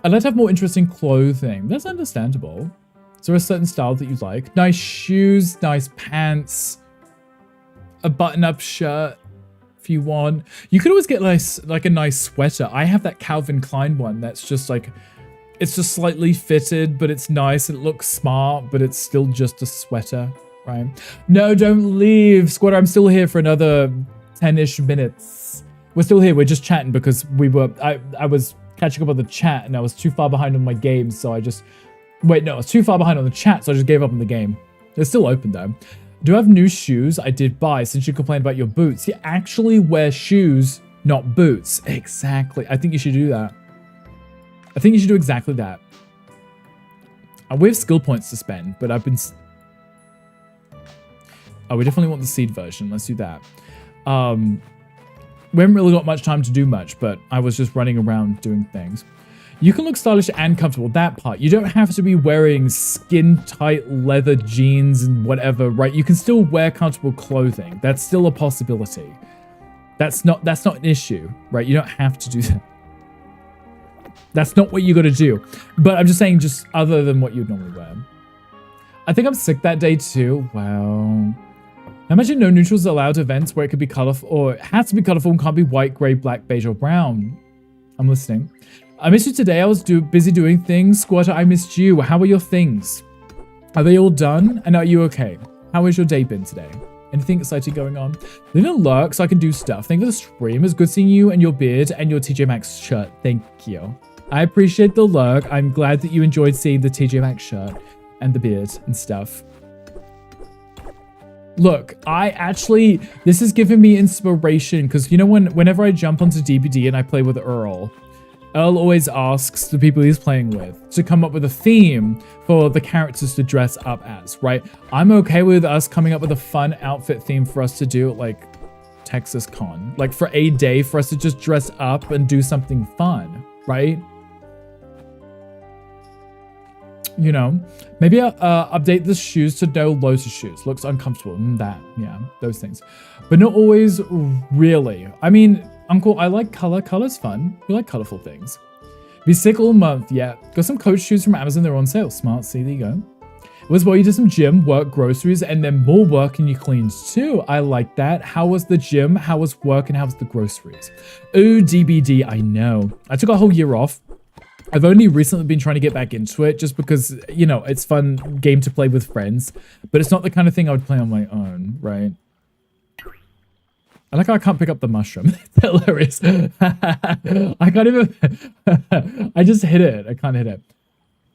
I'd like to have more interesting clothing. That's understandable. Is there a certain style that you like? Nice shoes, nice pants, a button-up shirt. if you want. You could always get like a nice sweater. I have that Calvin Klein one that's just like, it's just slightly fitted, but it's nice. It looks smart, but it's still just a sweater, right? No, don't leave. Squatter, I'm still here for another 10-ish minutes. We're still here. We're just chatting because I was catching up on the chat and I was too far behind on my game. So I just, wait, no, I was too far behind on the chat. So I just gave up on the game. It's still open though. Do I have new shoes? I did buy since you complained about your boots. You actually wear shoes, not boots. Exactly. I think you should do that. I think you should do exactly that. We have skill points to spend, but I've been... Oh, we definitely want the seed version. Let's do that. We haven't really got much time to do much, but I was just running around doing things. You can look stylish and comfortable, that part. You don't have to be wearing skin-tight leather jeans and whatever, right? You can still wear comfortable clothing. That's still a possibility. That's not an issue, right? You don't have to do that. That's not what you got to do. But I'm just saying, just other than what you'd normally wear. I think I'm sick that day too. Wow. I imagine no neutrals allowed events where it could be colorful, or it has to be colorful and can't be white, gray, black, beige, or brown. I'm listening. I missed you today. I was busy doing things. Squatter, I missed you. How are your things? Are they all done? And are you okay? How has your day been today? Anything exciting going on? Leave a lurk so I can do stuff. Thank you for the stream. It's good seeing you and your beard and your TJ Maxx shirt. Thank you. I appreciate the lurk. I'm glad that you enjoyed seeing the TJ Maxx shirt and the beard and stuff. Look, this has given me inspiration because, you know, whenever I jump onto DBD and I play with Earl always asks the people he's playing with to come up with a theme for the characters to dress up as, right? I'm okay with us coming up with a fun outfit theme for us to do at, like, Texas Con. Like, for a day for us to just dress up and do something fun, right? You know, maybe update the shoes to no Lotus shoes. Looks uncomfortable. Yeah, those things. But not always really. I mean, Uncle, I like color. Color's fun. We like colorful things. Be sick all month. Yeah. Got some coach shoes from Amazon. They're on sale. Smart. See, there you go. It was while you did some gym, work, groceries, and then more work and you cleaned too. I like that. How was the gym? How was work? And how was the groceries? Ooh, DBD. I know. I took a whole year off. I've only recently been trying to get back into it just because, you know, it's fun game to play with friends, but it's not the kind of thing I would play on my own, right? I like how I can't pick up the mushroom. It's hilarious. I can't even... I just hit it. I can't hit it.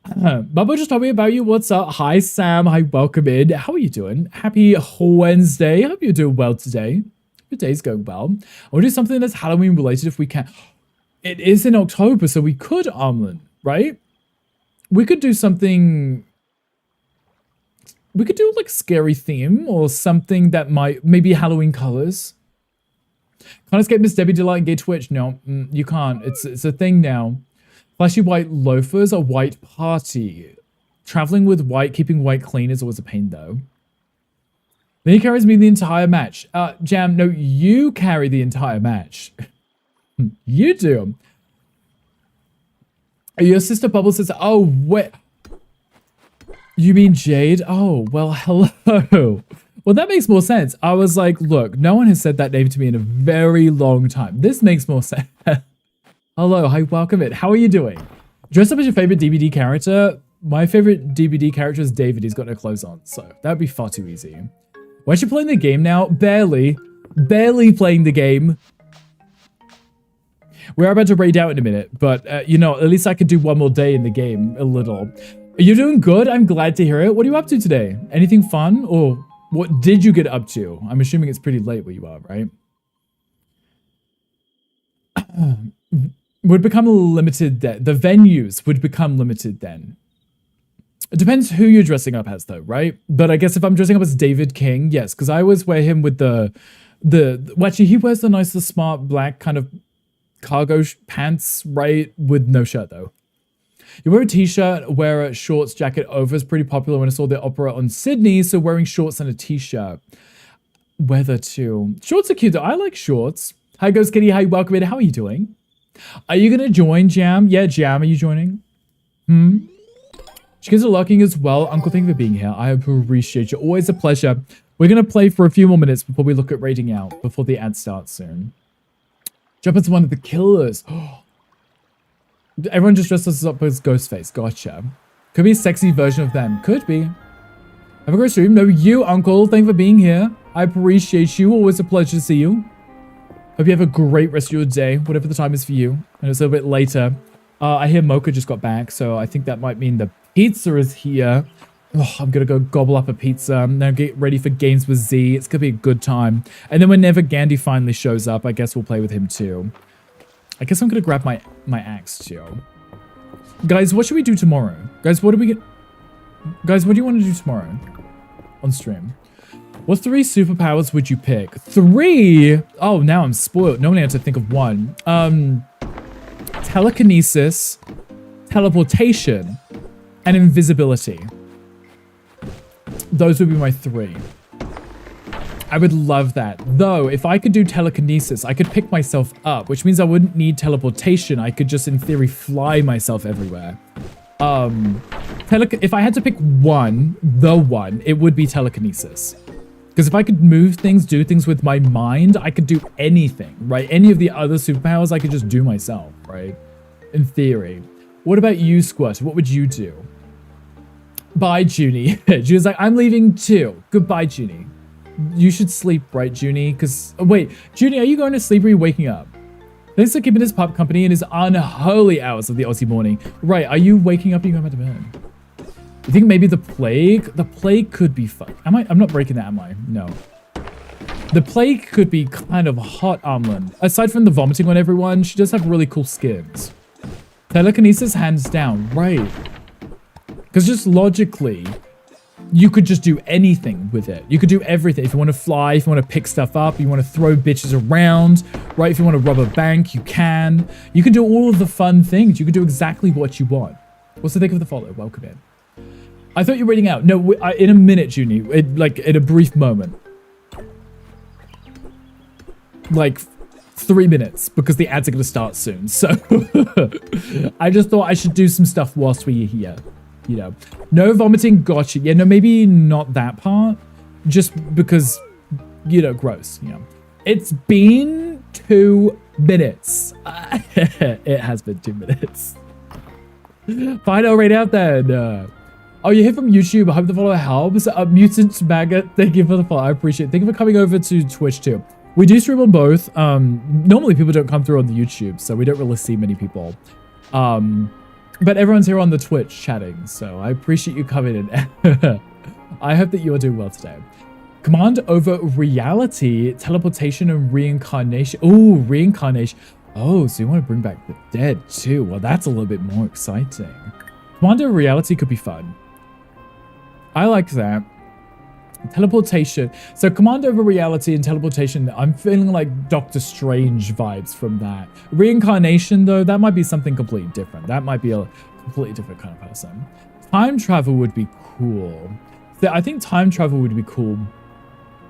Bubba just told me about you. What's up? Hi, Sam. Hi, welcome in. How are you doing? Happy Wednesday. Hope you're doing well today. Your day's going well. I want to do something that's Halloween related if we can. It is in October, so we could, Armlin, right? We could do something... We could do, like, scary theme or something that might... Maybe Halloween colors. Can't escape Miss Debbie Delight and Gay Twitch. No, you can't. It's a thing now. Flashy white loafers, a white party. Traveling with white, keeping white clean is always a pain, though. Then he carries me the entire match. Jam, no, you carry the entire match. You do. Your sister Bubble says, oh, wait. You mean Jade? Oh, well, hello. Well, that makes more sense. I was like, look, no one has said that name to me in a very long time. This makes more sense. Hello, hi, welcome in. How are you doing? Dress up as your favorite DBD character. My favorite DBD character is David. He's got no clothes on, so that'd be far too easy. Why is she playing the game now? Barely. Barely playing the game. We're about to raid out in a minute, but, you know, at least I could do one more day in the game, a little. Are you doing good? I'm glad to hear it. What are you up to today? Anything fun? Or what did you get up to? I'm assuming it's pretty late where you are, right? Would become limited then. The venues would become limited then. It depends who you're dressing up as, though, right? But I guess if I'm dressing up as David King, yes, because I always wear him with well, actually, he wears the nice, the smart black kind of cargo pants, right? With no shirt, though. You wear a t-shirt, wear a shorts, jacket over is pretty popular when I saw the opera on Sydney, so wearing shorts and a t-shirt. Weather, too. Shorts are cute, though. I like shorts. Hi, Ghost Kitty. Hi, welcome in. How are you doing? Are you going to join, Jam? Yeah, Jam, are you joining? Chickens are lurking as well. Uncle, thank you for being here. I appreciate you. Always a pleasure. We're going to play for a few more minutes before we look at raiding out, before the ad starts soon. Jump into one of the killers. Everyone just dressed us up as Ghostface. Gotcha. Could be a sexy version of them. Could be. Have a great stream. No, you, Uncle. Thank you for being here. I appreciate you. Always a pleasure to see you. Hope you have a great rest of your day, whatever the time is for you. And it's a little bit later. I hear Mocha just got back, so I think that might mean the pizza is here. Oh, I'm going to go gobble up a pizza. Now get ready for Games with Z. It's going to be a good time. And then whenever Gandhi finally shows up, I guess we'll play with him too. I guess I'm going to grab my axe too. Guys, what should we do tomorrow? Guys, what do we get? Guys, what do you want to do tomorrow on stream? What 3 superpowers would you pick? 3? Oh, now I'm spoiled. Normally I have to think of one. Telekinesis, teleportation, and invisibility. Those would be my 3. I would love that. Though, if I could do telekinesis, I could pick myself up, which means I wouldn't need teleportation. I could just, in theory, fly myself everywhere. If I had to pick one, it would be telekinesis. Because if I could move things, do things with my mind, I could do anything, right? Any of the other superpowers, I could just do myself, right? In theory. What about you, Squirt? What would you do? Bye, Junie. Junie's like, I'm leaving too. Goodbye, Junie. You should sleep, right, Junie? Because, oh, wait, Junie, are you going to sleep or are you waking up? Thanks for keeping his pup company in his unholy hours of the Aussie morning. Right, are you waking up or are you going back to bed? You think maybe the plague? The plague could be fun. I'm not breaking that, am I? No. The plague could be kind of hot, Armlin. Aside from the vomiting on everyone, she does have really cool skins. Telekinesis, hands down. Right. Because just logically, you could just do anything with it. You could do everything. If you want to fly, if you want to pick stuff up, you want to throw bitches around, right? If you want to rob a bank, you can. You can do all of the fun things. You can do exactly what you want. What's the think of the follow? Welcome in. I thought you were reading out. No, in a minute, Junie. Like, in a brief moment. Like, 3 minutes, because the ads are going to start soon. So, I just thought I should do some stuff whilst we're here. You know. No vomiting, gotcha. Yeah, no, maybe not that part. Just because, you know, gross. You know. It's been 2 minutes. It has been 2 minutes. Fine, I'll read out then. Oh, you're here from YouTube. I hope the follow helps. Mutant Maggot, thank you for the follow. I appreciate it. Thank you for coming over to Twitch too. We do stream on both. Normally people don't come through on the YouTube, so we don't really see many people. But everyone's here on the Twitch chatting, so I appreciate you coming in. I hope that you are doing well today. Command over reality, teleportation, and reincarnation. Oh, reincarnation. Oh, so you want to bring back the dead too. Well, that's a little bit more exciting. Command over reality could be fun. I like that. Teleportation. So command over reality and teleportation, I'm feeling like Doctor Strange vibes from that. Reincarnation, though, that might be something completely different. That might be a completely different kind of person. Time travel would be cool. So I think time travel would be cool,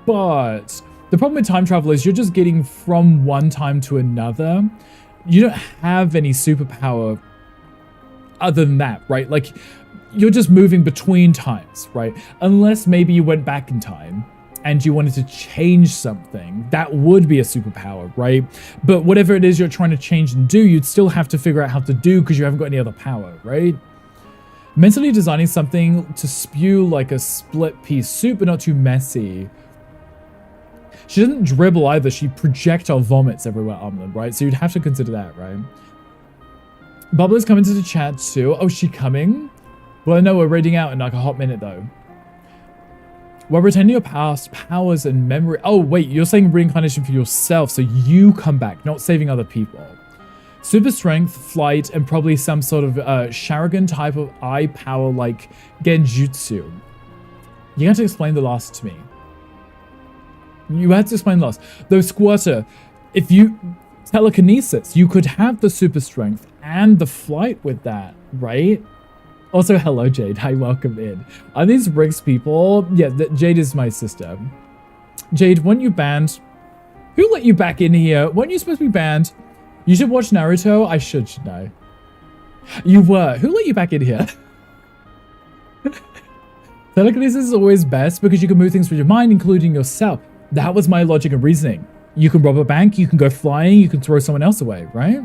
but the problem with time travel is you're just getting from one time to another. You don't have any superpower other than that, right? Like, you're just moving between times, right? Unless maybe you went back in time and you wanted to change something, that would be a superpower, right? But whatever it is you're trying to change and do, you'd still have to figure out how to do because you haven't got any other power, right? Mentally designing something to spew like a split pea soup, but not too messy. She doesn't dribble either. She projectile vomits everywhere, right? So you'd have to consider that, right? Bubbler's coming to the chat too. Oh, is she coming? Well, no, we're reading out in like a hot minute though. While retaining your past powers and memory. Oh, wait, you're saying reincarnation for yourself, so you come back, not saving other people. Super strength, flight, and probably some sort of Sharingan type of eye power like Genjutsu. You have to explain the last to me. You had to explain the last. Though Squirter, if you telekinesis, you could have the super strength and the flight with that, right? Also, hello, Jade. Hi, welcome in. Are these Briggs people? Yeah, Jade is my sister. Jade, weren't you banned? Who let you back in here? Weren't you supposed to be banned? You should watch Naruto. I should know. You were. Who let you back in here? Telekinesis is always best because you can move things with your mind, including yourself. That was my logic and reasoning. You can rob a bank, you can go flying, you can throw someone else away, right?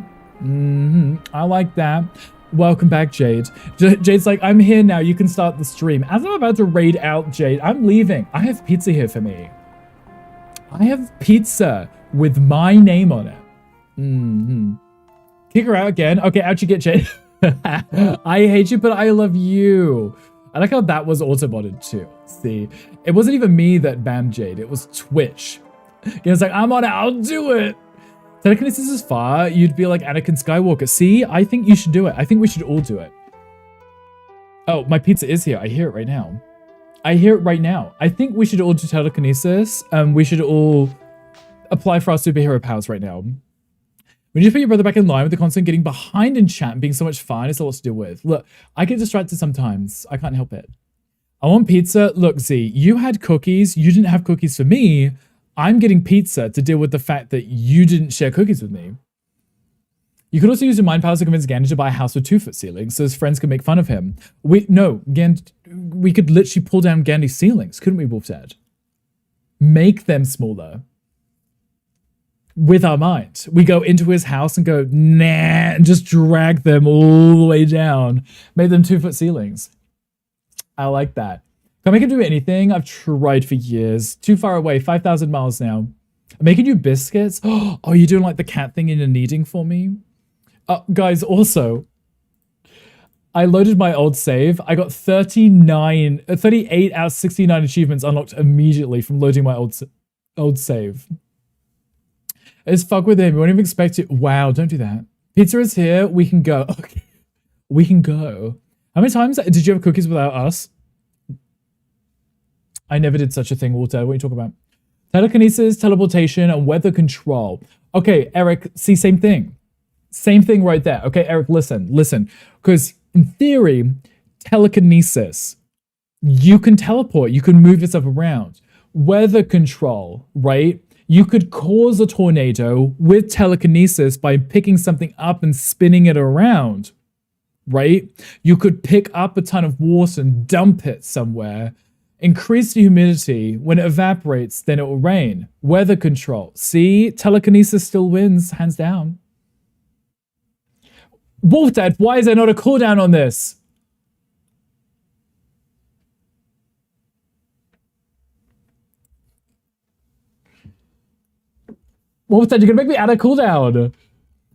I like that. Welcome back, Jade. Jade's like, I'm here now, you can start the stream. As I'm about to raid out Jade, I'm leaving. I have pizza here for me. I have pizza with my name on it. Kick her out again. Okay, out you get, Jade. I hate you, but I love you. I like how that was auto-botted too. See, it wasn't even me that banned Jade. It was Twitch. It was like, I'm on it. I'll do it. Telekinesis is far. You'd be like Anakin Skywalker. See, I think you should do it. I think we should all do it. Oh, my pizza is here. I hear it right now. I hear it right now. I think we should all do telekinesis. We should all apply for our superhero powers right now. When you put your brother back in line with the constant getting behind in chat and being so much fun, it's a lot to deal with. Look, I get distracted sometimes. I can't help it. I want pizza. Look, Z, you had cookies. You didn't have cookies for me. I'm getting pizza to deal with the fact that you didn't share cookies with me. You could also use your mind powers to convince Gandhi to buy a house with 2-foot ceilings so his friends can make fun of him. We could literally pull down Gandhi's ceilings, couldn't we, Wolf Dad? Make them smaller. With our mind. We go into his house and go, nah, and just drag them all the way down. Make them 2-foot ceilings. I like that. Can I make him do anything? I've tried for years. Too far away, 5,000 miles now. I'm making you biscuits? Oh, you're doing like the cat thing in a kneading for me? Guys, also, I loaded my old save. I got 38 out of 69 achievements unlocked immediately from loading my old save. It's fuck with him. We won't even expect it. Wow, don't do that. Pizza is here. We can go. Okay. We can go. How many times did you have cookies without us? I never did such a thing, Walter. What are you talking about? Telekinesis, teleportation, and weather control. Okay, Eric, see, same thing. Same thing right there. Okay, Eric, listen. Because in theory, telekinesis, you can teleport. You can move yourself around. Weather control, right? You could cause a tornado with telekinesis by picking something up and spinning it around, right? You could pick up a ton of water and dump it somewhere, increase the humidity. When it evaporates, then it will rain. Weather control. See, telekinesis still wins, hands down. Wolf Dad, why is there not a cooldown on this? Wolf Dad, you're gonna make me add a cooldown.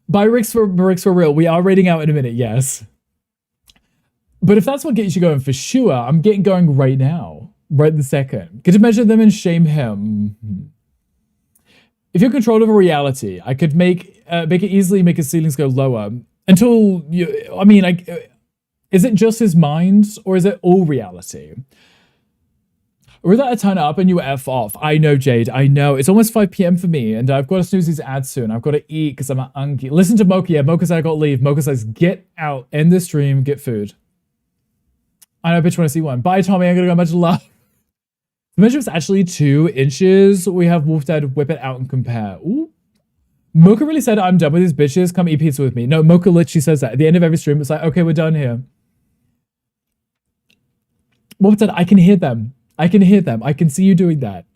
Buy Ricks for real. We are raiding out in a minute, yes. But if that's what gets you going for sure, I'm getting going right now. Right this second. Get to measure them and shame him. If you're controlled over reality, I could make it easily make his ceilings go lower. Until you, I mean, is it just his mind or is it all reality? Or is that a turn up and you F off? I know, Jade, I know. It's almost 5 p.m. for me and I've got to snooze these ads soon. I've got to eat because I'm hungry. Listen to Mocha. Yeah, Mocha said I got to leave. Mocha says, get out, end the stream, get food. I know, bitch, when I see one. Bye, Tommy. I'm going to go much love. The measure is actually 2 inches. We have Wolf Dad whip it out and compare. Ooh. Mocha really said, I'm done with these bitches. Come eat pizza with me. No, Mocha literally says that. At the end of every stream, it's like, okay, we're done here. Wolf Dad, I can hear them. I can hear them. I can see you doing that.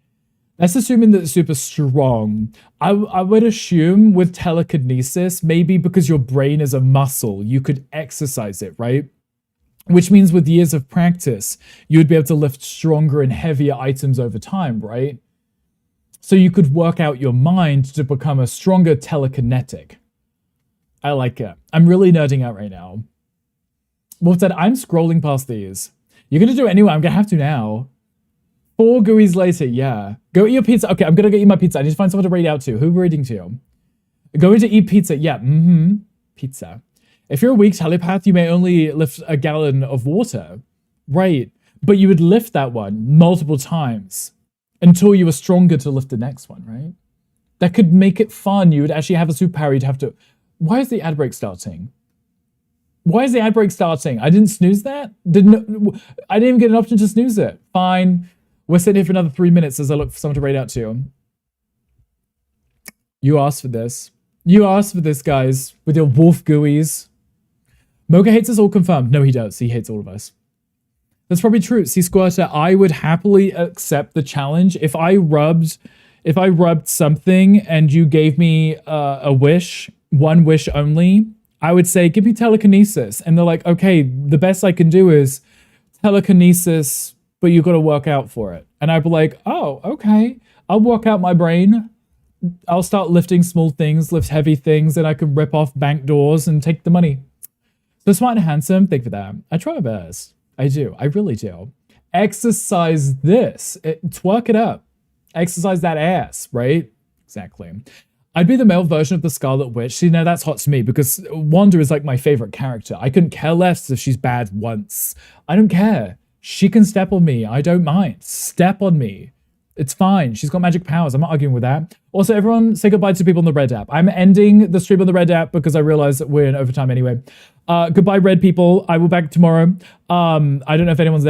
That's assuming that it's super strong. I would assume with telekinesis, maybe because your brain is a muscle, you could exercise it, right? Which means with years of practice, you would be able to lift stronger and heavier items over time, right? So you could work out your mind to become a stronger telekinetic. I like it. I'm really nerding out right now. Wolf Dad, I'm scrolling past these. You're going to do it anyway. I'm going to have to now. 4 GUIs later, yeah. Go eat your pizza. Okay, I'm going to go eat my pizza. I need to find someone to raid out to. Who are we raiding to? Going to eat pizza. Yeah, pizza. If you're a weak telepath, you may only lift a gallon of water. Right. But you would lift that one multiple times until you were stronger to lift the next one, right? That could make it fun. You would actually have a superpower. You'd have to... Why is the ad break starting? Why is the ad break starting? I didn't snooze that? I didn't even get an option to snooze it. Fine. We're sitting here for another 3 minutes as I look for someone to raid out to. You asked for this. You asked for this, guys, with your wolf GUIs. Mocha hates us all confirmed. No, he does. He hates all of us. That's probably true. See, Squirter, I would happily accept the challenge if I rubbed something and you gave me a wish, one wish only. I would say, give me telekinesis, and they're like, okay, the best I can do is telekinesis, but you got to work out for it. And I'd be like, oh, okay, I'll work out my brain. I'll start lifting small things, lift heavy things, and I could rip off bank doors and take the money. So smart and handsome, thank you for that. I try my best. I do. I really do. Exercise this. Twerk it up. Exercise that ass, right? Exactly. I'd be the male version of the Scarlet Witch. See, now that's hot to me because Wanda is like my favorite character. I couldn't care less if she's bad once. I don't care. She can step on me. I don't mind. Step on me. It's fine. She's got magic powers. I'm not arguing with that. Also, everyone say goodbye to people on the Red app. I'm ending the stream on the Red app because I realize that we're in overtime anyway. Goodbye, Red people. I will be back tomorrow. I don't know if anyone's there.